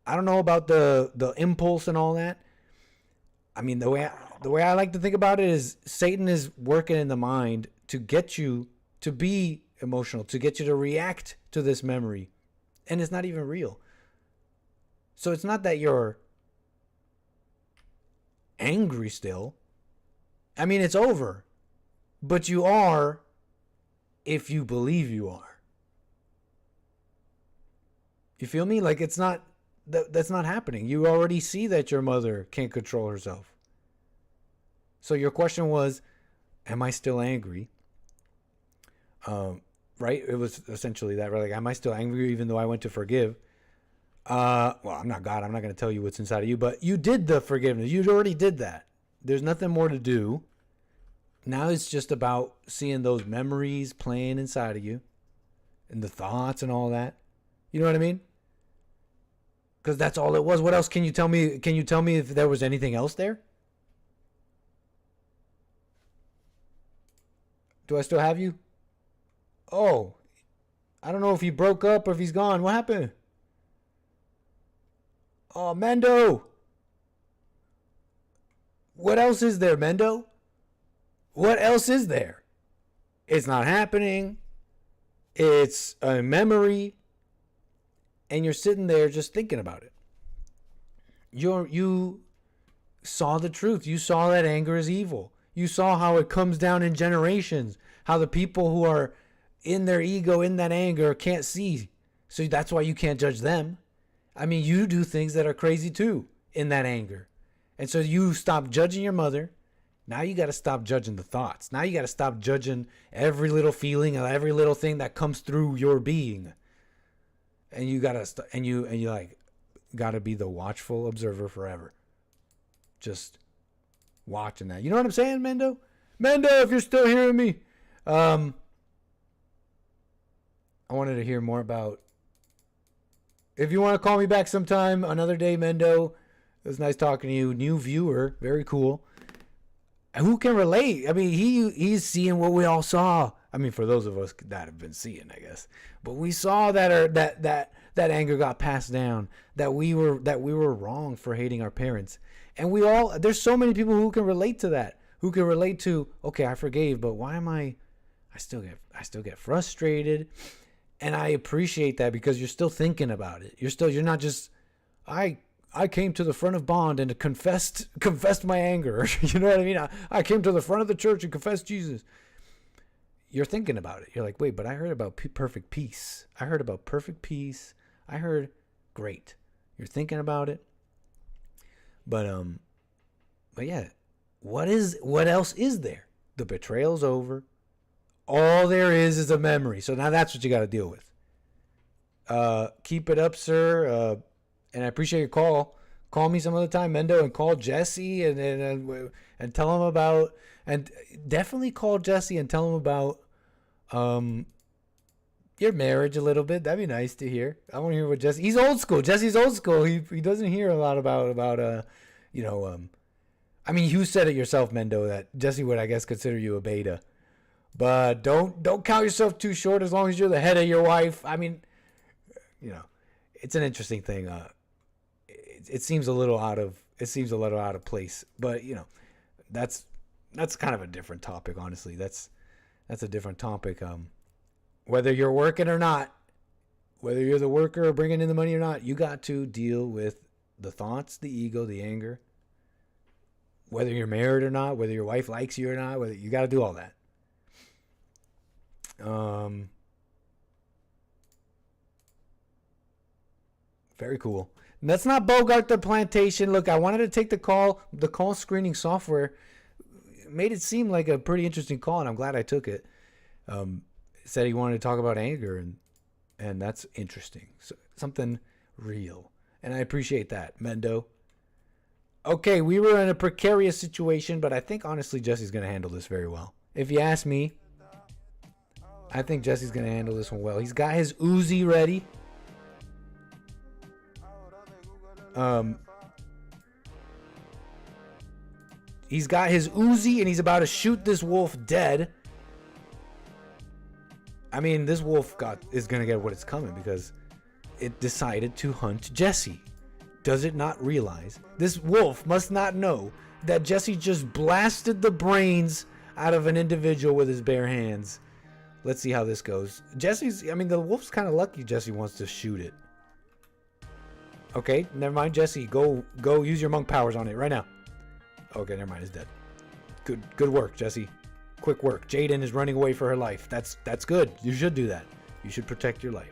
Speaker 1: don't know about the impulse and all that. I mean, the way I like to think about it is Satan is working in the mind to get you to be emotional, to get you to react to this memory. And it's not even real. So it's not that you're angry still. I mean, it's over. But you are if you believe you are. You feel me? Like it's not that's not happening. You already see that your mother can't control herself. So your question was, am I still angry? Right? It was essentially that, right? Like, am I still angry even though I went to forgive? Well, I'm not God. I'm not going to tell you what's inside of you, but you did the forgiveness. You already did that. There's nothing more to do. Now it's just about seeing those memories playing inside of you and the thoughts and all that. You know what I mean? Because that's all it was. What else can you tell me? Can you tell me if there was anything else there? Do I still have you? Oh, I don't know if he broke up or if he's gone. What happened? Oh, Mendo. What else is there, Mendo? What else is there? It's not happening. It's a memory. And you're sitting there just thinking about it. You saw the truth. You saw that anger is evil. You saw how it comes down in generations. How the people who are in their ego, in that anger, can't see. So that's why you can't judge them. I mean, you do things that are crazy too in that anger. And so you stop judging your mother. Now you got to stop judging the thoughts. Now you got to stop judging every little feeling and every little thing that comes through your being. And you got to and you like got to be the watchful observer forever. Just watching that. You know what I'm saying, Mendo? Mendo, if you're still hearing me. I wanted to hear more about. If you want to call me back sometime, another day, Mendo. It was nice talking to you. New viewer, very cool. Who can relate? I mean, he's seeing what we all saw. I mean, for those of us that have been seeing, I guess. But we saw that anger got passed down. That we were wrong for hating our parents. And there's so many people who can relate to that. Who can relate to, okay, I forgave, but why am I still get frustrated. And I appreciate that because you're still thinking about it. You're not just, I came to the front of Bond and confessed my anger. You know what I mean? I came to the front of the church and confessed Jesus. You're thinking about it. You're like, wait, but I heard about perfect peace. I heard about perfect peace. I heard, great. You're thinking about it. But yeah, what else is there? The betrayal's over. All there is a memory. So now that's what you got to deal with. Keep it up, sir. And I appreciate your call. Call me some other time, Mendo, and call Jesse and tell him about. And definitely call Jesse and tell him about your marriage a little bit. That'd be nice to hear. I want to hear what Jesse. He's old school. Jesse's old school. He doesn't hear a lot about I mean, you said it yourself, Mendo, that Jesse would, I guess, consider you a beta. But don't count yourself too short as long as you're the head of your wife. I mean, it's an interesting thing. It seems a little out of place, but that's kind of a different topic, honestly. That's a different topic. Whether you're working or not, whether you're the worker or bringing in the money or not, you got to deal with the thoughts, the ego, the anger. Whether you're married or not, whether your wife likes you or not, whether you got to do all that. Very cool. And that's not Bogart the Plantation. Look, I wanted to take the call. The call screening software made it seem like a pretty interesting call, and I'm glad I took it. Said he wanted to talk about anger, and that's interesting. So, something real. And I appreciate that, Mendo. Okay, we were in a precarious situation, but I think honestly Jesse's going to handle this very well. If you ask me, I think Jesse's going to handle this one well. He's got his Uzi ready. He's got his Uzi and he's about to shoot this wolf dead. I mean, this wolf is going to get what it's coming because it decided to hunt Jesse. Does it not realize? This wolf must not know that Jesse just blasted the brains out of an individual with his bare hands. Let's see how this goes. The wolf's kind of lucky Jesse wants to shoot it. Okay, never mind, Jesse. Go use your monk powers on it right now. Okay, never mind, it's dead. Good work, Jesse. Quick work. Jaden is running away for her life. That's good. You should do that. You should protect your life.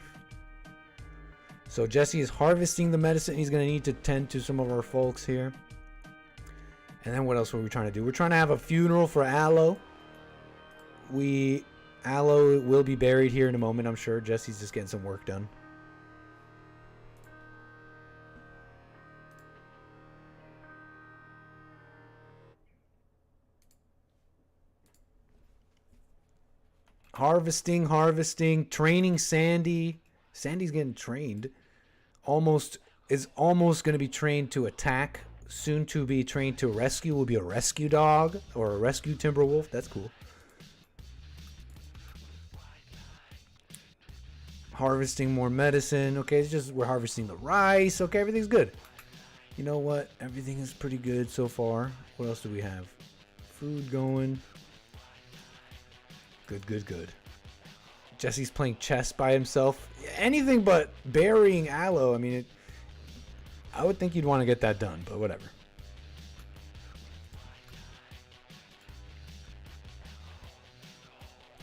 Speaker 1: So Jesse is harvesting the medicine. He's going to need to tend to some of our folks here. And then what else were we trying to do? We're trying to have a funeral for Aloe. Aloe will be buried here in a moment, I'm sure. Jesse's just getting some work done. Harvesting, training Sandy. Sandy's getting trained. Is almost going to be trained to attack. Soon to be trained to rescue. Will be a rescue dog or a rescue timber wolf. That's cool. Harvesting more medicine. Okay, it's just we're harvesting the rice. Okay, everything's good. You know what? Everything is pretty good so far. What else do we have? Food going. Good. Jesse's playing chess by himself. Anything but burying aloe. I mean, I would think you'd want to get that done, but whatever.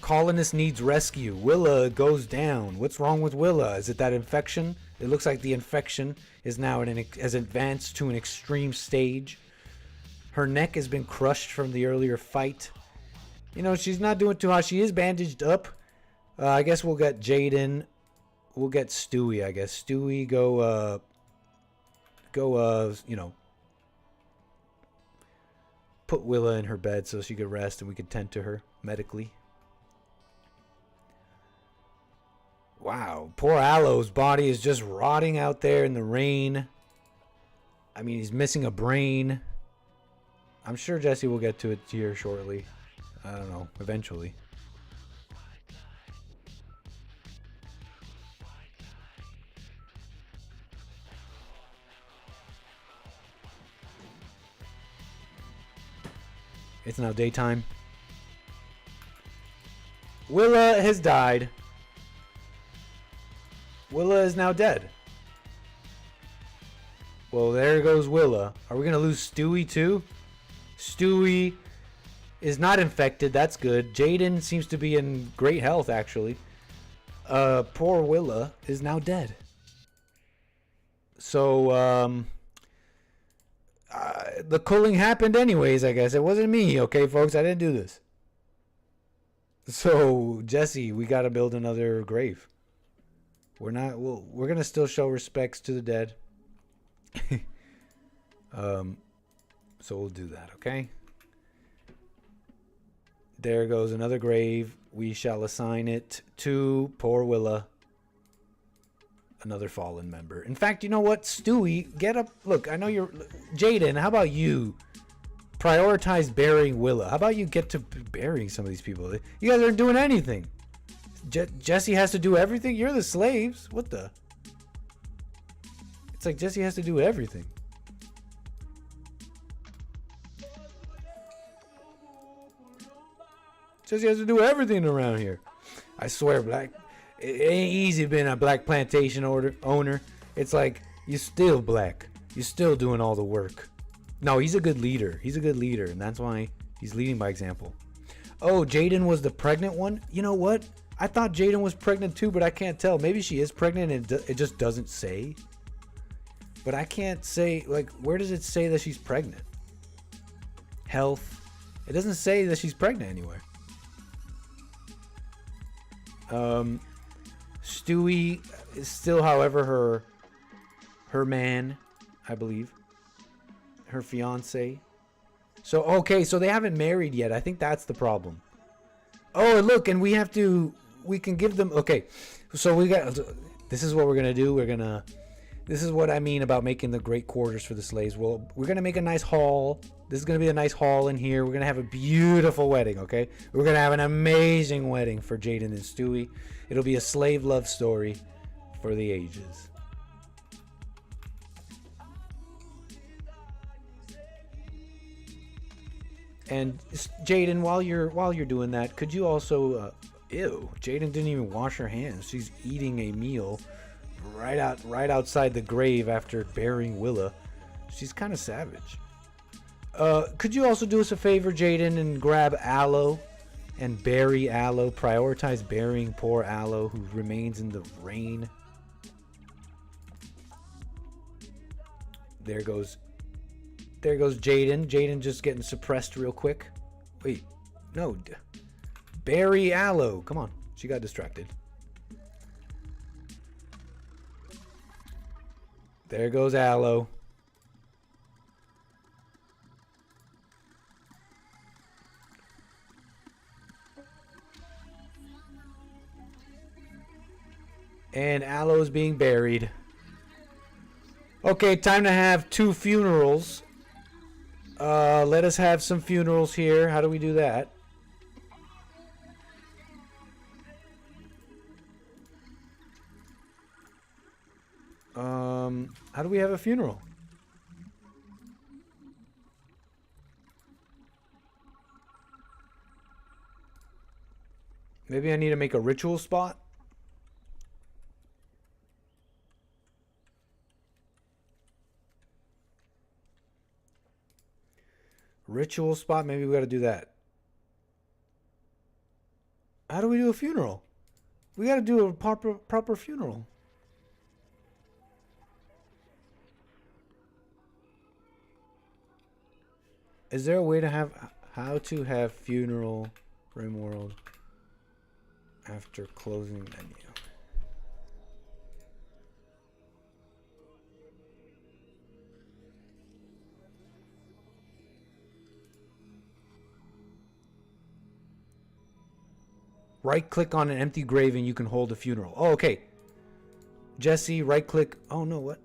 Speaker 1: Colonist needs rescue. Willa goes down. What's wrong with Willa? Is it that infection? It looks like the infection is now has advanced to an extreme stage. Her neck has been crushed from the earlier fight. You know, she's not doing too hot. She is bandaged up. I guess we'll get Jaden. We'll get Stewie, I guess. Stewie, go, you know, put Willa in her bed so she could rest and we could tend to her medically. Wow, poor Aloe's body is just rotting out there in the rain. I mean, he's missing a brain. I'm sure Jesse will get to it here shortly. I don't know, eventually. It's now daytime. Willa has died. Willa is now dead. Well, there goes Willa. Are we going to lose Stewie too? Stewie is not infected. That's good. Jaden seems to be in great health, actually. Poor Willa is now dead. So, the culling happened anyways, I guess. It wasn't me, okay, folks? I didn't do this. So, Jesse, we got to build another grave. We're going to still show respects to the dead. So we'll do that, okay? There goes another grave. We shall assign it to poor Willa. Another fallen member. In fact, you know what? Stewie, get up. Look, I know you're... Jaden, how about you prioritize burying Willa? How about you get to burying some of these people? You guys aren't doing anything. Jesse has to do everything? You're the slaves. What the? It's like Jesse has to do everything. Jesse has to do everything around here. I swear, it ain't easy being a black plantation owner. It's like, you're still black. You're still doing all the work. No, he's a good leader. He's a good leader, and that's why he's leading by example. Oh, Jaden was the pregnant one? You know what? I thought Jaden was pregnant too, but I can't tell. Maybe she is pregnant and it just doesn't say. But I can't say, like, where does it say that she's pregnant? Health. It doesn't say that she's pregnant anywhere. Stewie is still, however, her man, I believe. Her fiance. So, okay, so they haven't married yet. I think that's the problem. Oh, and look, and we can give them, okay, so this is what we're going to do. This is what I mean about making the great quarters for the slaves. Well, we're going to make a nice hall. This is going to be a nice hall in here. We're going to have a beautiful wedding, okay? We're going to have an amazing wedding for Jaden and Stewie. It'll be a slave love story for the ages. And Jaden, while you're doing that, could you also ew, Jaden didn't even wash her hands. She's eating a meal right outside the grave after burying Willa. She's kind of savage. Could you also do us a favor, Jaden, and grab Aloe and bury Aloe? Prioritize burying poor Aloe, who remains in the rain. There goes Jaden. Jaden just getting suppressed real quick. Wait, no. Bury Aloe. Come on. She got distracted. There goes Aloe. And Aloe's being buried. Okay, time to have 2 funerals. Let us have some funerals here. How do we do that? How do we have a funeral? Maybe I need to make a ritual spot. Ritual spot, maybe we got to do that. How do we do a funeral? We got to do a proper funeral. Is there a way to have how to have funeral Rimworld after closing menu? Right click on an empty grave and you can hold a funeral. Oh, okay. Jesse, right click. Oh no, what?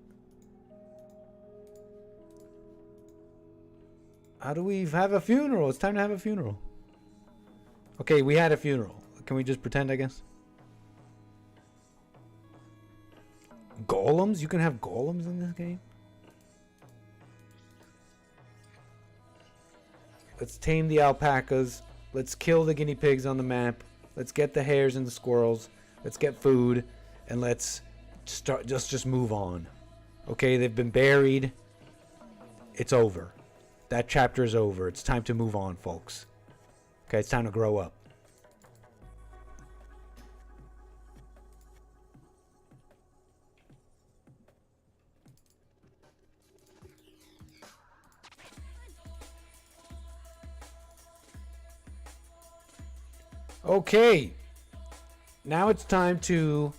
Speaker 1: How do we have a funeral? It's time to have a funeral. Okay, we had a funeral. Can we just pretend, I guess? Golems? You can have golems in this game? Let's tame the alpacas. Let's kill the guinea pigs on the map. Let's get the hares and the squirrels. Let's get food. And let's start. Just move on. Okay, they've been buried. It's over. That chapter is over. It's time to move on, folks. Okay, it's time to grow up. Okay. Now it's time to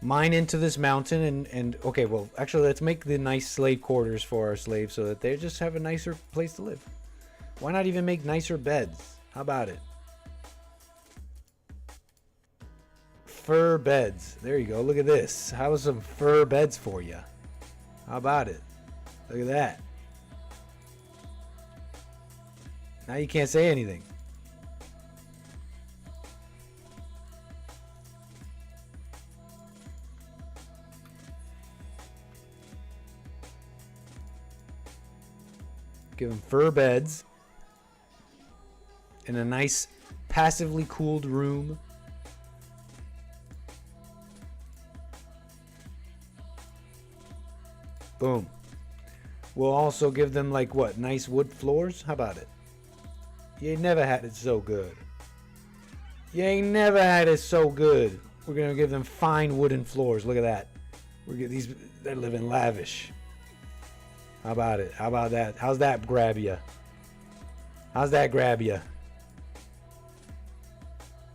Speaker 1: mine into this mountain and okay, well, actually let's make the nice slave quarters for our slaves so that they just have a nicer place to live. Why not even make nicer beds? How about it? Fur beds. There you go. Look at this. How is some fur beds for you? How about it? Look at that. Now you can't say anything. Give them fur beds in a nice passively cooled room. Boom. We'll also give them like what? Nice wood floors? How about it? You ain't never had it so good. You ain't never had it so good. We're gonna give them fine wooden floors. Look at that. We're get these. They're living lavish. How about it? How about that? How's that grab you? How's that grab you?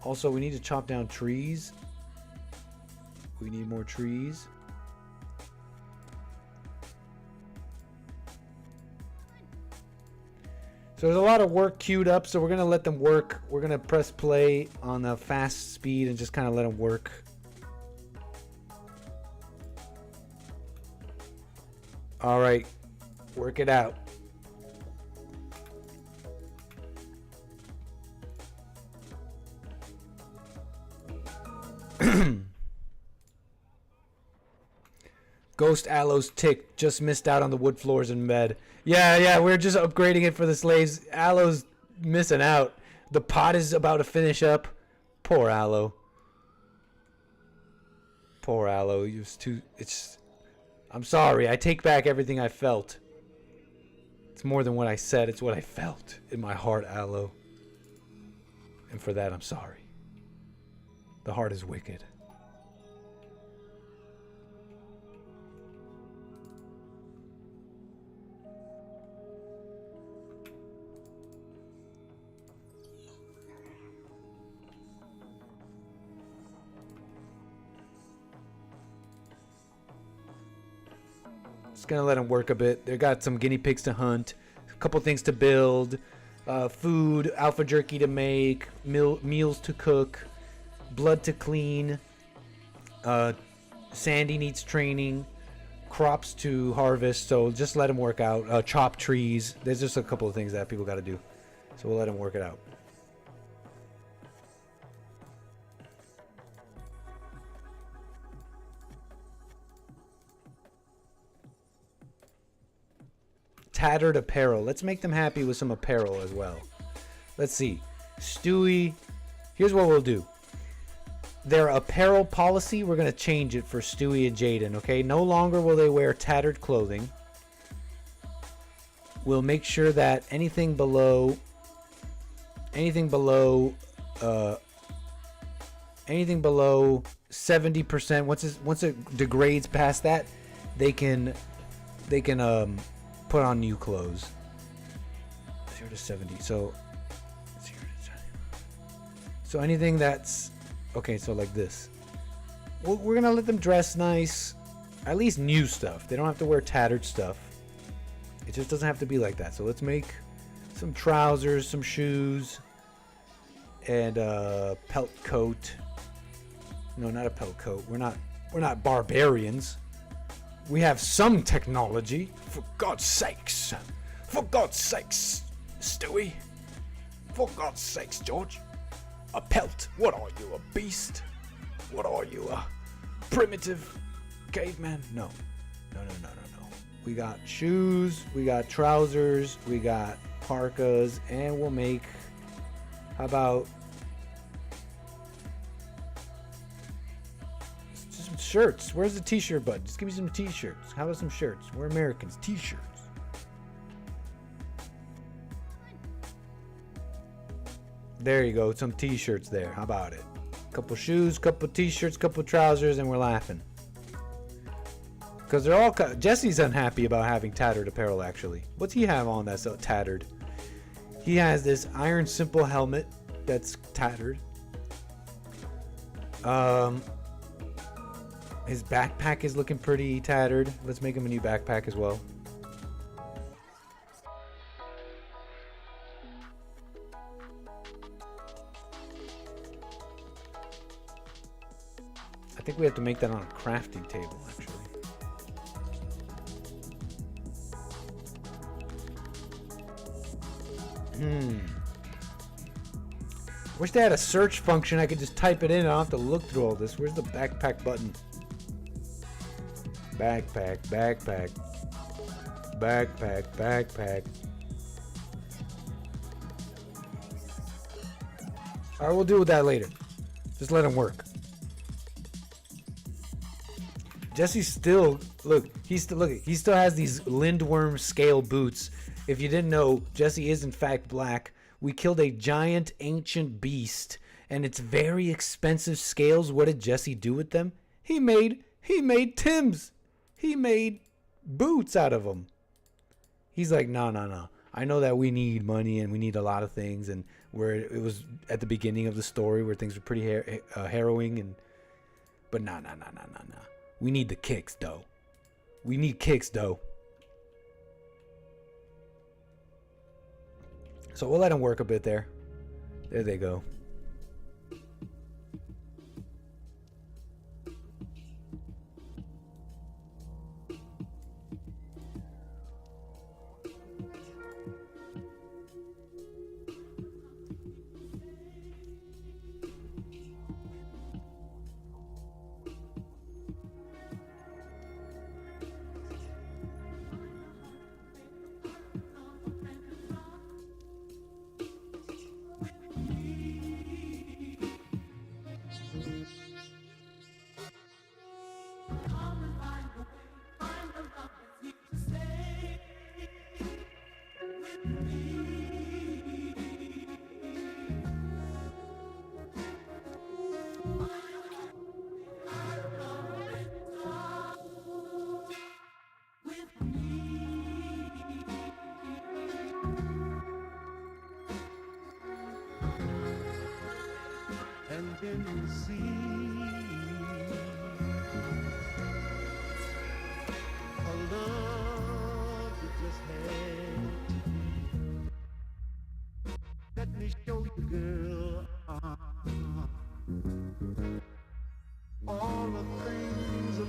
Speaker 1: Also, we need to chop down trees. We need more trees. So there's a lot of work queued up, so we're going to let them work. We're going to press play on the fast speed and just kind of let them work. All right. Work it out. Ghost Aloe's tick just missed out on the wood floors in bed. Yeah, we're just upgrading it for the slaves. Aloe's missing out. The pot is about to finish up. Poor Aloe. Poor Aloe. I'm sorry. I take back everything I felt. It's more than what I said. It's what I felt in my heart, Aloe. And for that, I'm sorry. The heart is wicked. Just gonna let them work a bit. They got some guinea pigs to hunt, a couple things to build, food, alpha jerky to make, meals to cook, blood to clean, Sandy needs training. Crops to harvest, so just let him work out. Chop trees. There's just a couple of things that people got to do, so we'll let him work it out. Tattered apparel. Let's make them happy with some apparel as well. Let's see. Stewie, here's what we'll do. Their apparel policy, we're going to change it for Stewie and Jaden, okay? No longer will they wear tattered clothing. We'll make sure that anything below 70%, once it degrades past that, they can put on new clothes. 0 to 70. So anything that's okay, so like this. We're gonna let them dress nice, at least new stuff. They don't have to wear tattered stuff. It just doesn't have to be like that. So let's make some trousers, some shoes, and a pelt coat. No, not a pelt coat. We're not barbarians. We have some technology. For God's sakes. For God's sakes, Stewie. For God's sakes, George. A pelt. What are you, a beast? What are you, a primitive caveman? No. We got shoes, we got trousers, we got parkas, and we'll make, how about some shirts? Where's the t-shirt button? Just give me some t-shirts. How about some shirts? We're Americans. T-shirts. There you go. Some t-shirts there. How about it? Couple shoes, couple t-shirts, couple trousers, and we're laughing. Because they're all... Jesse's unhappy about having tattered apparel, actually. What's he have on that's so tattered? He has this Iron Simple helmet that's tattered. His backpack is looking pretty tattered. Let's make him a new backpack as well. I think we have to make that on a crafting table, actually. Wish they had a search function. I could just type it in. I don't have to look through all this. Where's the backpack button? Backpack, backpack. Backpack, backpack. Alright, we'll deal with that later. Just let him work. Jesse still, he still has these lindworm scale boots. If you didn't know, Jesse is in fact black. We killed a giant ancient beast, and it's very expensive scales. What did Jesse do with them? He made Tim's. He made boots out of them. He's like, no. I know that we need money and we need a lot of things, and where it was at the beginning of the story where things were pretty harrowing, but nah. We need the kicks, though. We need kicks, though. So we'll let them work a bit there. There they go.
Speaker 16: And then you see a love you just had to be. Let me show you, girl, all the things a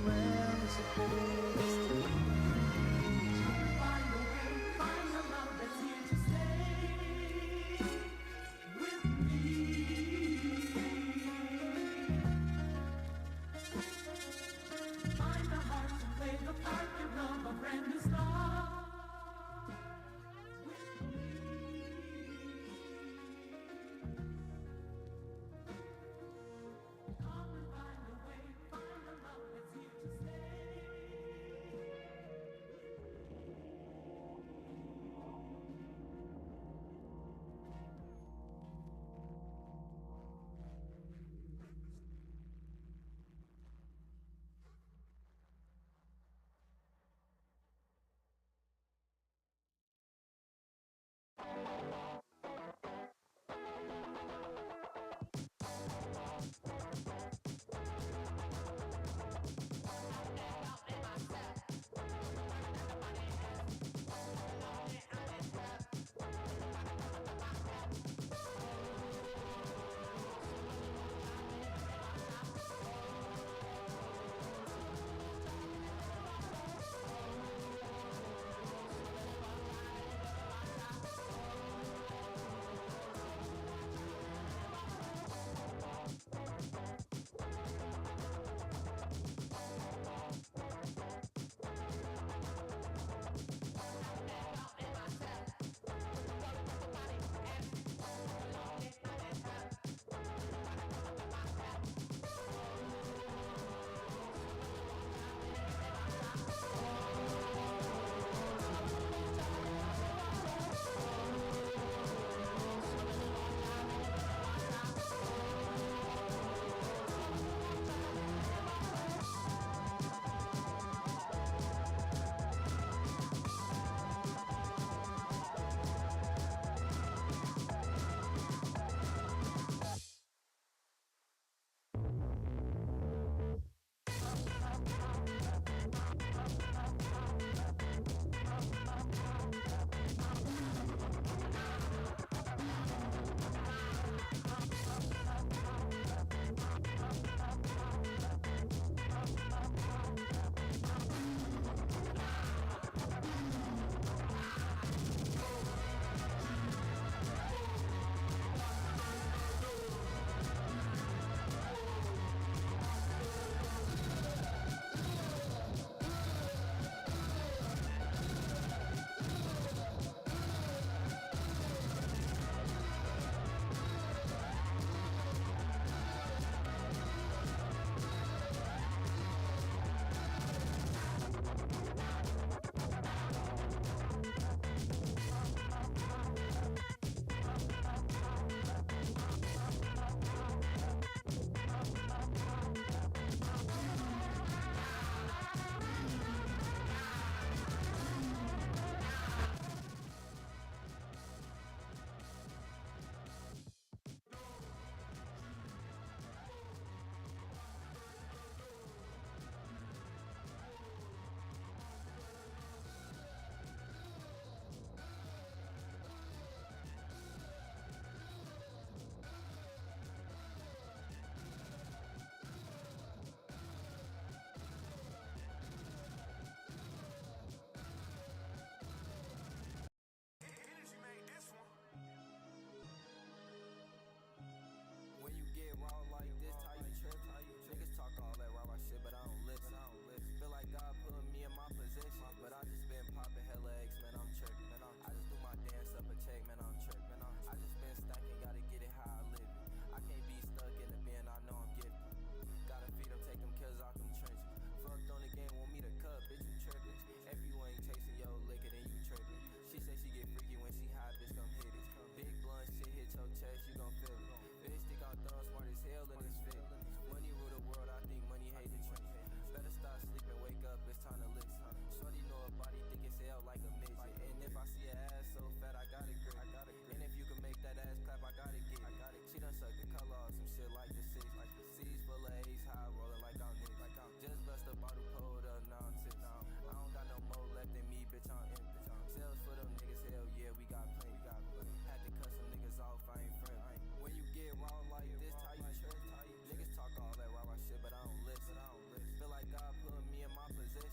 Speaker 17: Feel like God put me in my position.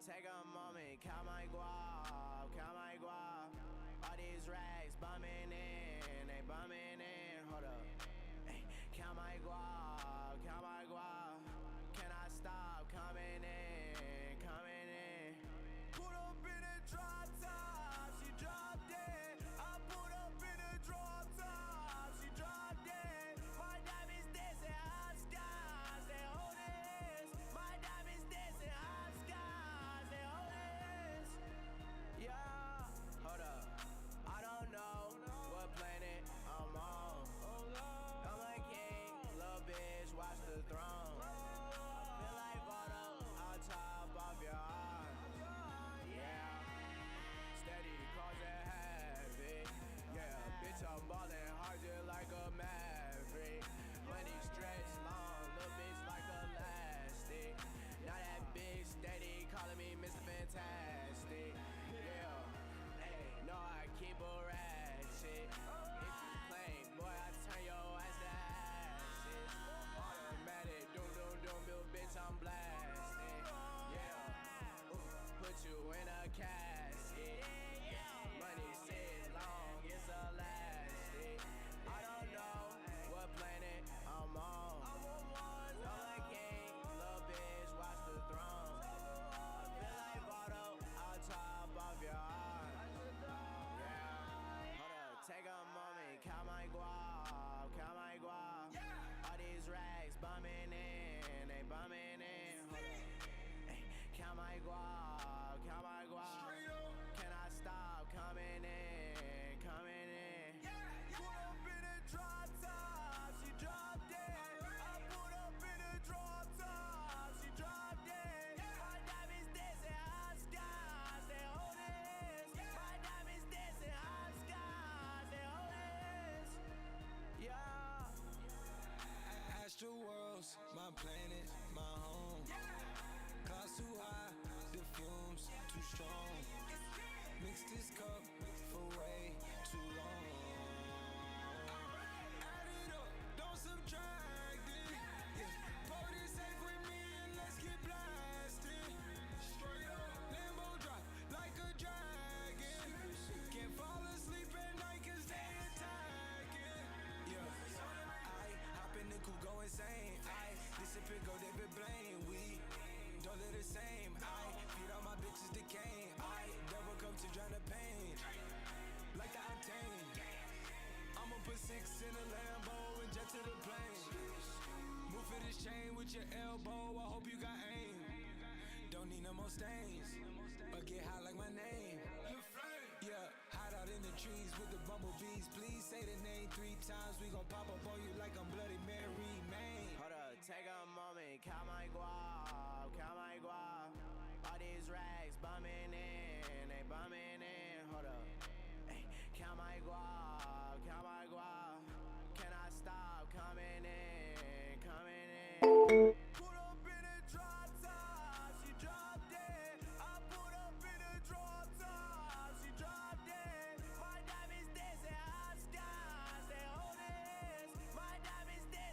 Speaker 17: take a moment, count my guap, count my guap. All these rags bumming in, they bumming in. Hold up, ay, count my guap, count my guap. Can I stop coming in, coming in? Put up in a drop top, she dropped it. I put up in a drop top, she dropped it. My diamonds dancing high skies, they hold it. My diamonds dancing high skies, they hold it. Yeah, hold up. I don't know what planet I'm on. I'm a king, little bitch, watch the throne. Feel like bottom on top of your heart. Yeah, steady causing havoc. Yeah, bitch, I'm ballin' hard just like a maverick. Money stretch long, little bitch like elastic. Now that bitch steady calling me Mr. Fantastic. Yeah, hey, no, I keep a ratchet. If you claim, boy, I turn your ass to ashes. Automatic, doom, doom, doom, little bitch, I'm blasting. Yeah, put you in a casket. Money sits long, it's elastic. I don't know what planet I'm on. I'm a king, little bitch, watch the throne. Feel like bottom on top of your heart. Yeah, hold up, take a moment, count my guap, count my guap. All these rags bumming in, they bumming in. Hold up, ay, count my guap, count my guap. Can I stop coming in, coming in? Put up in a drop top, she dropped it. I put up in a drop top, she dropped it. My diamonds dancing high skies, they hold it. My diamonds dancing high skies, they hold it. Yeah.
Speaker 18: Astral worlds, my planet, my home. Clouds too high, the fumes too strong. Mix this cup for way too long. Add it up, don't subtract it. Yeah. Pour this safe with me and let's get blasted. Straight up, Lambo drive like a dragon. Can't fall asleep at night cause they attacking. Yeah, I hop in the coupe, go insane. This a pick, go David Blaine. We don't live the same. I feed all my bitches decaying. I never come to drown the pain. Like the octane. I'ma put 6 in a Lambo and jet to the plane. Move for this chain with your elbow. I hope you got aim. Don't need no more stains, but get high like my name. Yeah, hide out in the trees with the bumblebees. Please say the name 3 times. We gon' pop up on you like I'm Bloody Mary, man.
Speaker 17: Hold up, take a moment, count my guap, count my guap. All these rags bumming in, they bumming in. Hold up, ay, count my guap, count my guap. Can I stop coming in, coming in? Put up in a drop top, she dropped it. I put up in a drop top, she dropped it. My diamonds dancing high skies, they hold it. My diamonds dancing.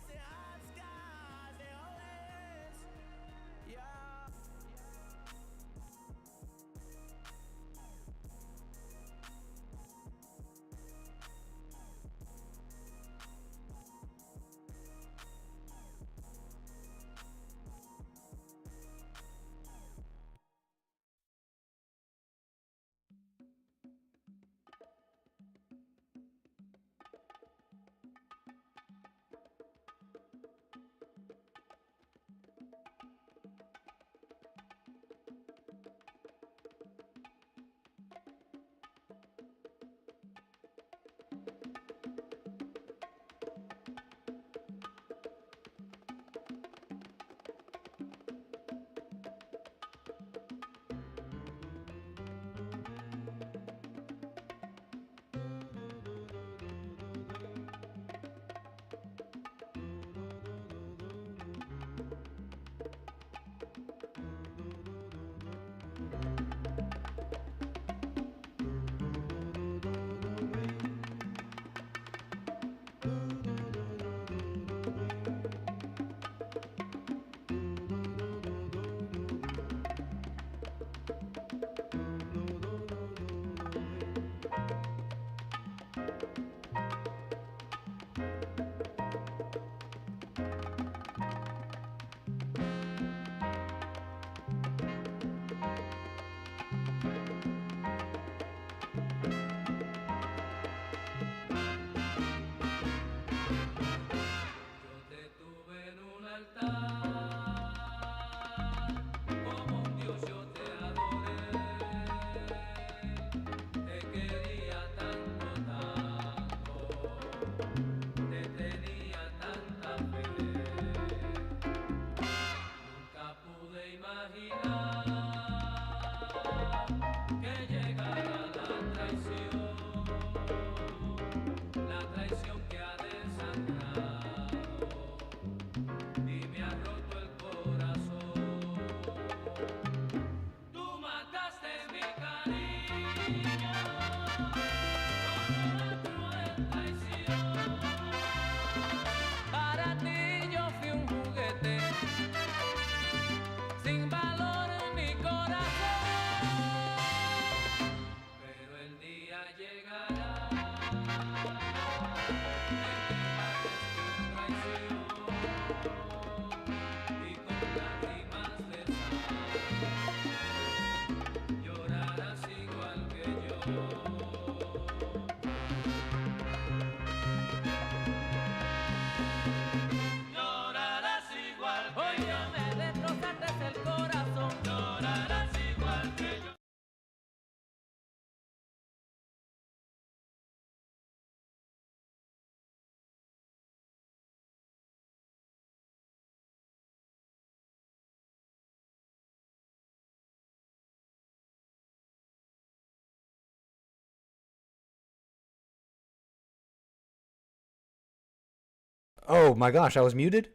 Speaker 1: Oh my gosh, I was muted?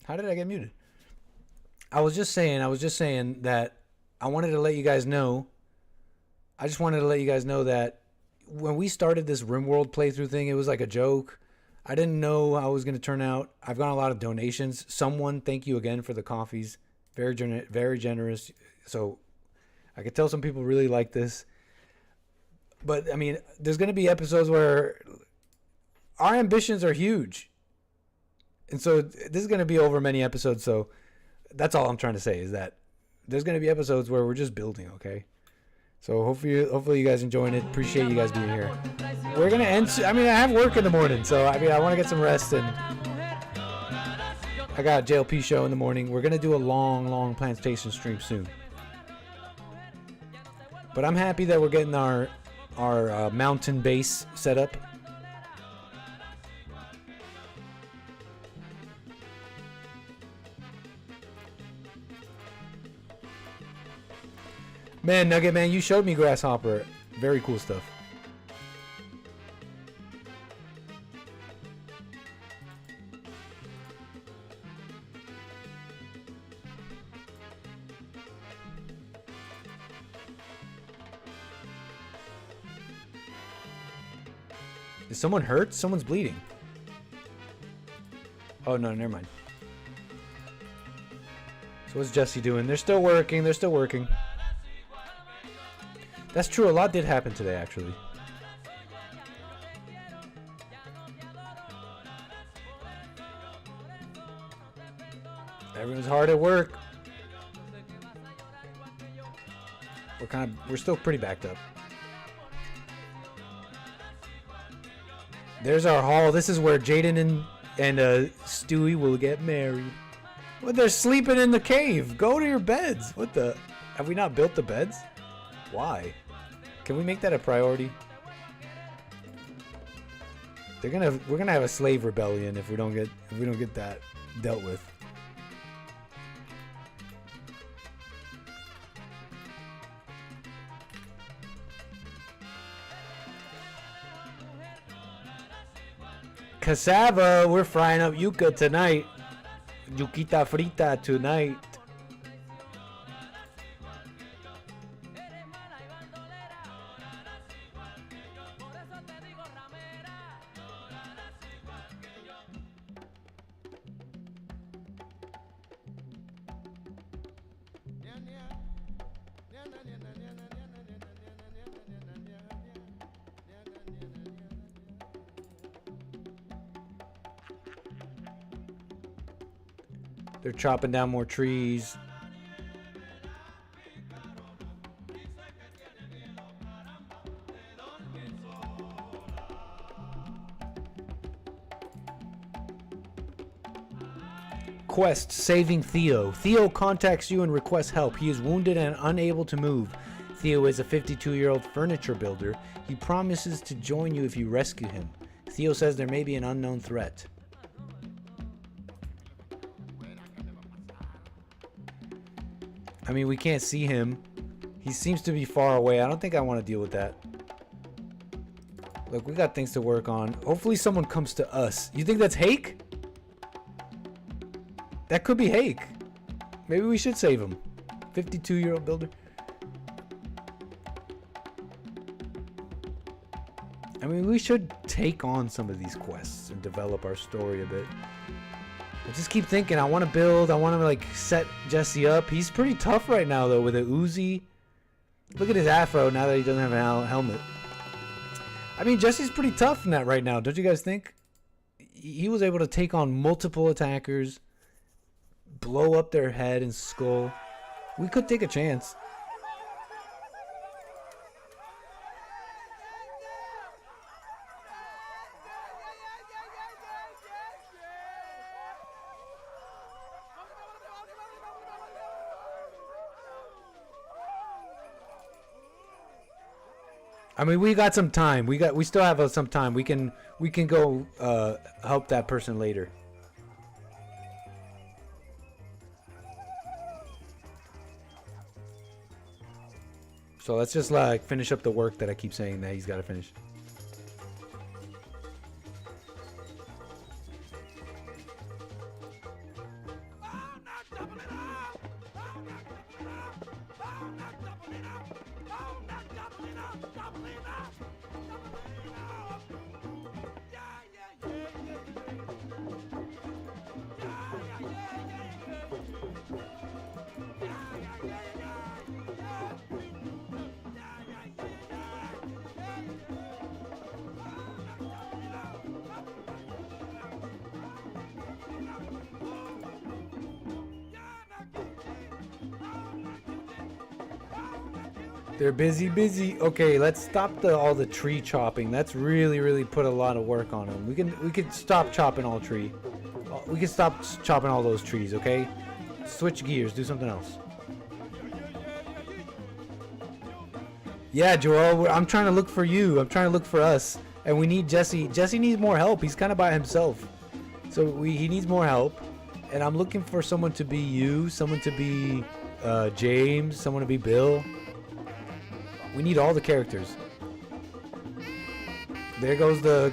Speaker 1: How did I get muted? I was just saying that I wanted to let you guys know. I just wanted to let you guys know that when we started this RimWorld playthrough thing, it was like a joke. I didn't know how it was going to turn out. I've gotten a lot of donations. Someone, thank you again for the coffees. Very generous. So I could tell some people really like this. But I mean, there's going to be episodes where our ambitions are huge. And so this is going to be over many episodes. So that's all I'm trying to say is that there's going to be episodes where we're just building, okay? So hopefully you guys enjoying it. Appreciate you guys being here. We're going to end. I mean, I have work in the morning. So, I mean, I want to get some rest. And I got a JLP show in the morning. We're going to do a long Plantation stream soon. But I'm happy that we're getting our mountain base set up. Man, Nugget Man, you showed me Grasshopper. Very cool stuff. Is someone hurt? Someone's bleeding. Oh, no, never mind. So what's Jesse doing? They're still working. They're still working. That's true. A lot did happen today, actually. Everyone's hard at work. We're still pretty backed up. There's our hall. This is where Jaden and Stewie will get married. Well, they're sleeping in the cave. Go to your beds. What the? Have we not built the beds? Why? Can we make that a priority? We're gonna have a slave rebellion if we don't get that dealt with. Cassava, we're frying up yuca tonight. Yuquita frita tonight. They're chopping down more trees. Quest, saving Theo. Theo contacts you and requests help. He is wounded and unable to move. Theo is a 52-year-old furniture builder. He promises to join you if you rescue him. Theo says there may be an unknown threat. I mean, we can't see him. He seems to be far away. I don't think I want to deal with that. Look, we got things to work on. Hopefully someone comes to us. You think that's Hake? That could be Hake. Maybe we should save him. 52-year-old builder. I mean, we should take on some of these quests and develop our story a bit. I just keep thinking, I want to build, I want to like set Jesse up. He's pretty tough right now though with a Uzi. Look at his afro now that he doesn't have a helmet. I mean, Jesse's pretty tough in that right now, don't you guys think? He was able to take on multiple attackers, blow up their head and skull. We could take a chance. I mean, we got some time. We still have some time. We can go help that person later. So let's just like finish up the work that I keep saying that he's got to finish. They're busy. Okay, let's stop all the tree chopping. That's really put a lot of work on them. We can stop chopping all tree. We can stop chopping all those trees, okay? Switch gears, do something else. Yeah, Joel, I'm trying to look for you. I'm trying to look for us. And we need Jesse. Jesse needs more help. He's kind of by himself. So he needs more help. And I'm looking for someone to be you, someone to be James, someone to be Bill. We need all the characters. There goes the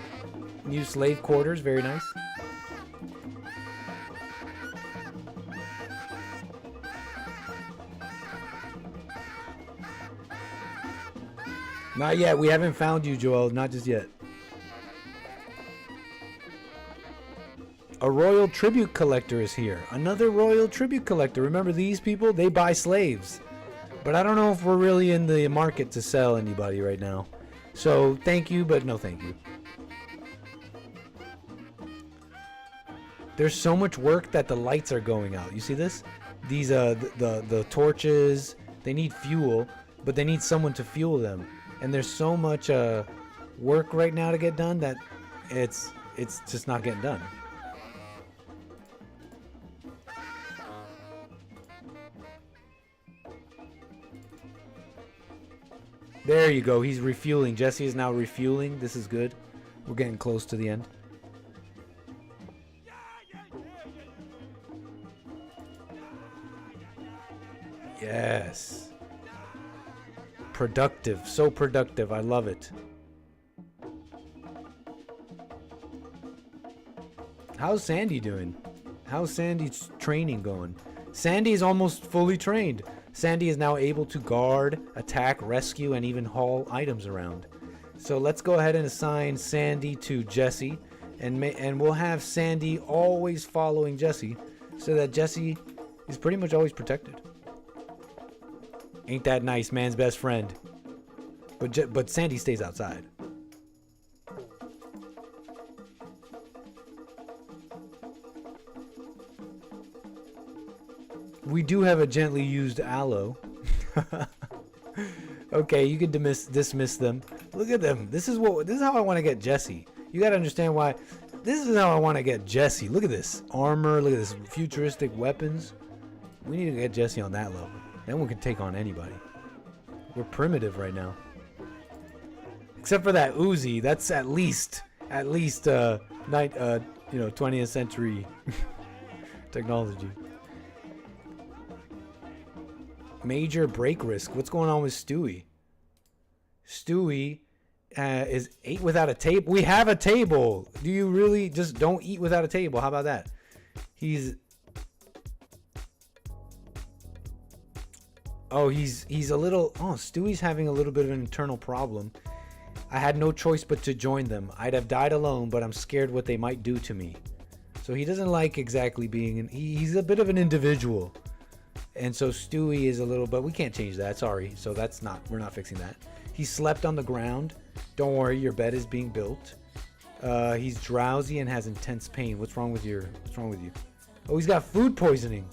Speaker 1: new slave quarters. Very nice. Not yet. We haven't found you, Joel. Not just yet. A royal tribute collector is here. Another royal tribute collector. Remember these people? They buy slaves. But I don't know if we're really in the market to sell anybody right now. So thank you, but no thank you. There's so much work that the lights are going out. You see this? These the torches, they need fuel, but they need someone to fuel them. And there's so much work right now to get done that it's just not getting done. There you go. He's refueling. Jesse is now refueling. This is good. We're getting close to the end. Yes. Productive. So productive. I love it. How's Sandy doing? How's Sandy's training going? Sandy is almost fully trained. Sandy is now able to guard, attack, rescue, and even haul items around. So let's go ahead and assign Sandy to Jesse, and we'll have Sandy always following Jesse, so that Jesse is pretty much always protected. Ain't that nice, man's best friend? But Sandy stays outside. We do have a gently used aloe. Okay, you can dismiss them. Look at them. This is how I want to get Jesse. You got to understand why. This is how I want to get Jesse. Look at this armor. Look at this futuristic weapons. We need to get Jesse on that level. Then we can take on anybody. We're primitive right now. Except for that Uzi. That's at least 20th century technology. Major break risk. What's going on with Stewie? Stewie is ate without a table. We have a table. Do you really just don't eat without a table? How about that? He's a little. Oh, Stewie's having a little bit of an internal problem. I had no choice but to join them. I'd have died alone, but I'm scared what they might do to me. So he doesn't like exactly being. He's a bit of an individual. And so Stewie is a little, but we can't change that. Sorry. So we're not fixing that. He slept on the ground. Don't worry, your bed is being built. He's drowsy and has intense pain. What's wrong with you? Oh, he's got food poisoning.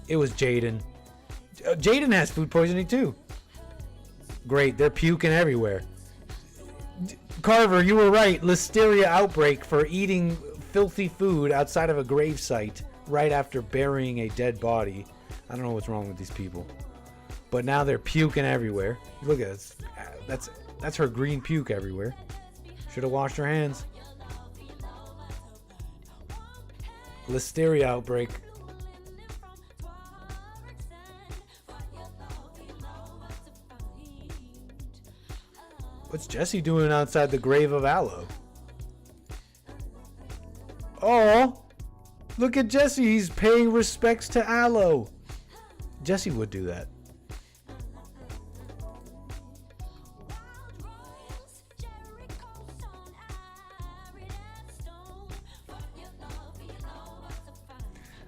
Speaker 1: It was Jaden. Jaden has food poisoning too. Great, they're puking everywhere. Carver, you were right. Listeria outbreak for eating filthy food outside of a gravesite right after burying a dead body. I don't know what's wrong with these people, but now they're puking everywhere. Look at this. That's her green puke everywhere. Should have washed her hands. Listeria outbreak. What's Jesse doing outside the grave of Aloe? Oh, look at Jesse. He's paying respects to Aloe. Jesse would do that.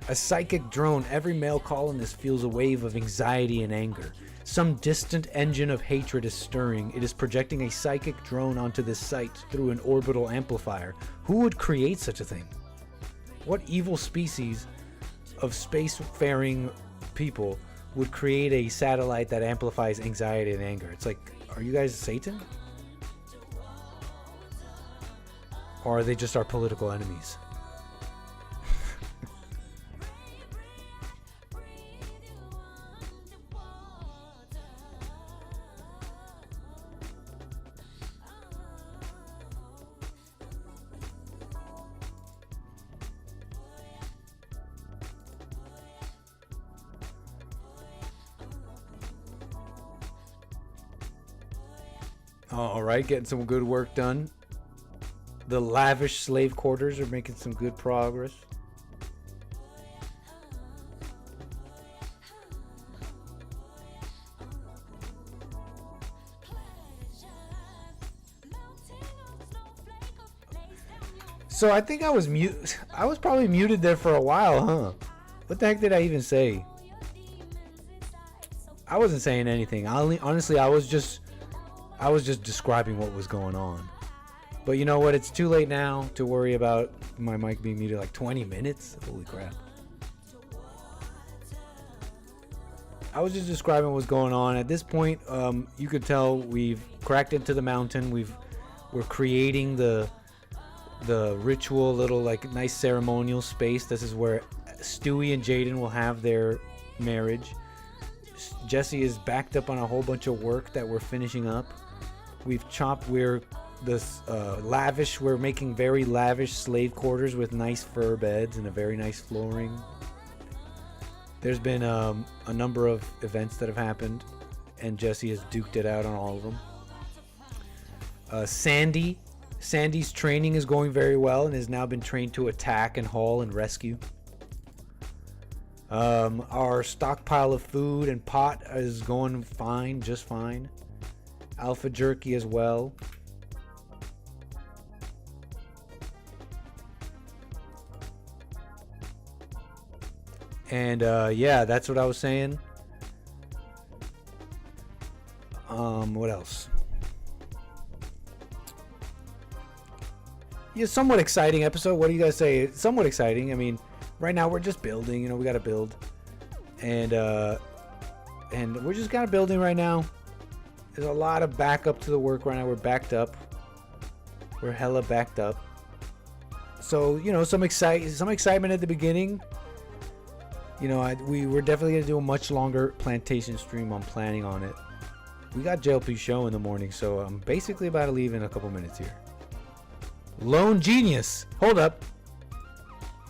Speaker 1: A psychic drone. Every male colonist feels a wave of anxiety and anger. Some distant engine of hatred is stirring. It is projecting a psychic drone onto this site through an orbital amplifier. Who would create such a thing? What evil species of spacefaring people would create a satellite that amplifies anxiety and anger. It's like, are you guys Satan? Or are they just our political enemies? All right, getting some good work done. The lavish slave quarters are making some good progress. So I think I was probably muted there for a while, huh? What the heck did I even say? I wasn't saying anything. Honestly, I was just describing what was going on. But you know what? It's too late now to worry about my mic being muted. Like 20 minutes? Holy crap. I was just describing what's going on. At this point, you could tell we've cracked into the mountain. We're creating the ritual, little like nice ceremonial space. This is where Stewie and Jaden will have their marriage. Jesse is backed up on a whole bunch of work that we're finishing up. We're making very lavish slave quarters with nice fur beds and a very nice flooring. There's been a number of events that have happened, and Jesse has duked it out on all of them. Sandy's training is going very well and has now been trained to attack and haul and rescue. Our stockpile of food and pot is going fine, just fine. Alpha jerky as well. And yeah, that's what I was saying. What else? Yeah, somewhat exciting episode. What do you guys say? It's somewhat exciting. I mean, right now we're just building. You know, we got to build, and we're just kind of building right now. There's a lot of backup to the work right now. We're backed up. We're hella backed up. So you know, some excitement at the beginning. You know, we're definitely gonna do a much longer Plantation stream. I'm planning on it. We got JLP show in the morning, so I'm basically about to leave in a couple minutes here. Lone genius. Hold up.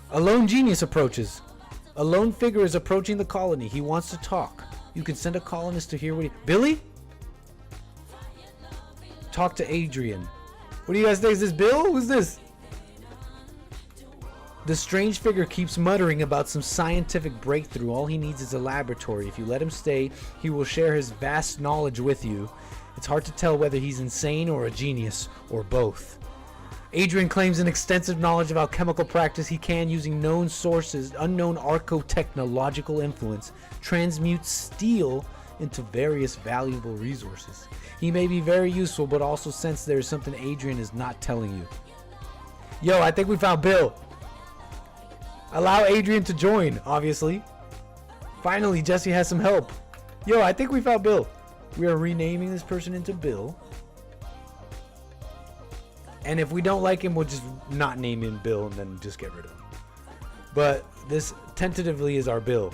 Speaker 1: A lone genius approaches. A lone figure is approaching the colony. He wants to talk. You can send a colonist to hear what Billy? Talk to Adrian. What do you guys think? Is this Bill? Who's this? The strange figure keeps muttering about some scientific breakthrough. All he needs is a laboratory. If you let him stay, he will share his vast knowledge with you. It's hard to tell whether he's insane or a genius, or both. Adrian claims an extensive knowledge of alchemical practice. He can, using known sources, unknown arco-technological influence, transmute steel into various valuable resources. He may be very useful, but also sense there is something Adrian is not telling you. Yo, I think we found Bill. Allow Adrian to join, obviously. Finally, Jesse has some help. Yo, I think we found Bill. We are renaming this person into Bill. And if we don't like him, we'll just not name him Bill and then just get rid of him. But this tentatively is our Bill.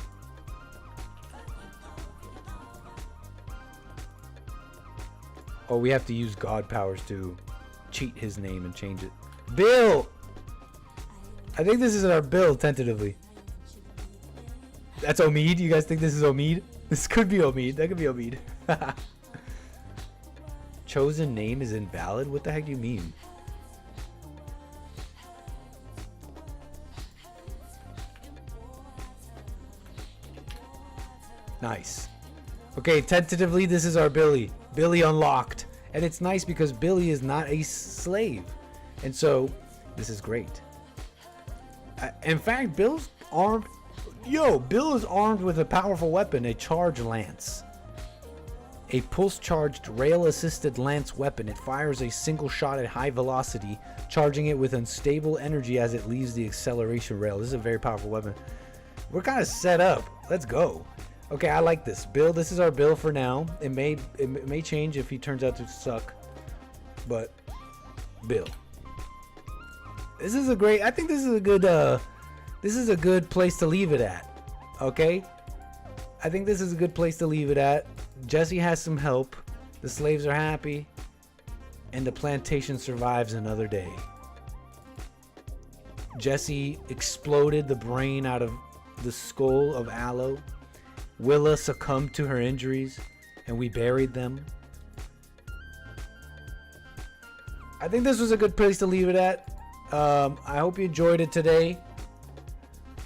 Speaker 1: Oh, we have to use God powers to cheat his name and change it. Bill! I think this is our Bill, tentatively. That's Omid? You guys think this is Omid? This could be Omid. That could be Omid. Chosen name is invalid? What the heck do you mean? Nice. Okay, tentatively, this is our Billy. Billy unlocked. And it's nice because Billy is not a slave. And so, this is great. In fact, Bill's armed. Yo, Bill is armed with a powerful weapon, a charge lance. A pulse-charged, rail-assisted lance weapon. It fires a single shot at high velocity, charging it with unstable energy as it leaves the acceleration rail. This is a very powerful weapon. We're kind of set up. Let's go. Okay, I like this. Bill, this is our Bill for now. It may change if he turns out to suck. But Bill. This is a great, I think this is a good place to leave it at. Okay? I think this is a good place to leave it at. Jesse has some help. The slaves are happy. And the plantation survives another day. Jesse exploded the brain out of the skull of Aloe. Willa succumbed to her injuries, and we buried them. I think this was a good place to leave it at. I hope you enjoyed it today.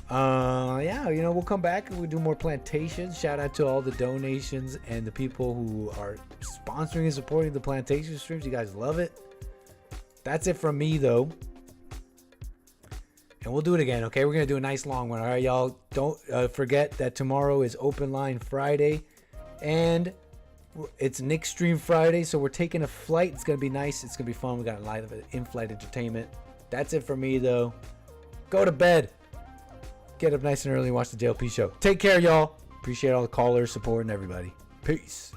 Speaker 1: Yeah, we'll come back and we'll do more plantations. Shout out to all the donations and the people who are sponsoring and supporting the plantation streams. You guys love it. That's it from me, though. And we'll do it again, okay? We're going to do a nice long one, all right, y'all? Don't forget that tomorrow is Open Line Friday. And it's Nick Stream Friday, so we're taking a flight. It's going to be nice. It's going to be fun. We got a lot of in-flight entertainment. That's it for me, though. Go to bed. Get up nice and early and watch the JLP show. Take care, y'all. Appreciate all the callers, support, and everybody. Peace.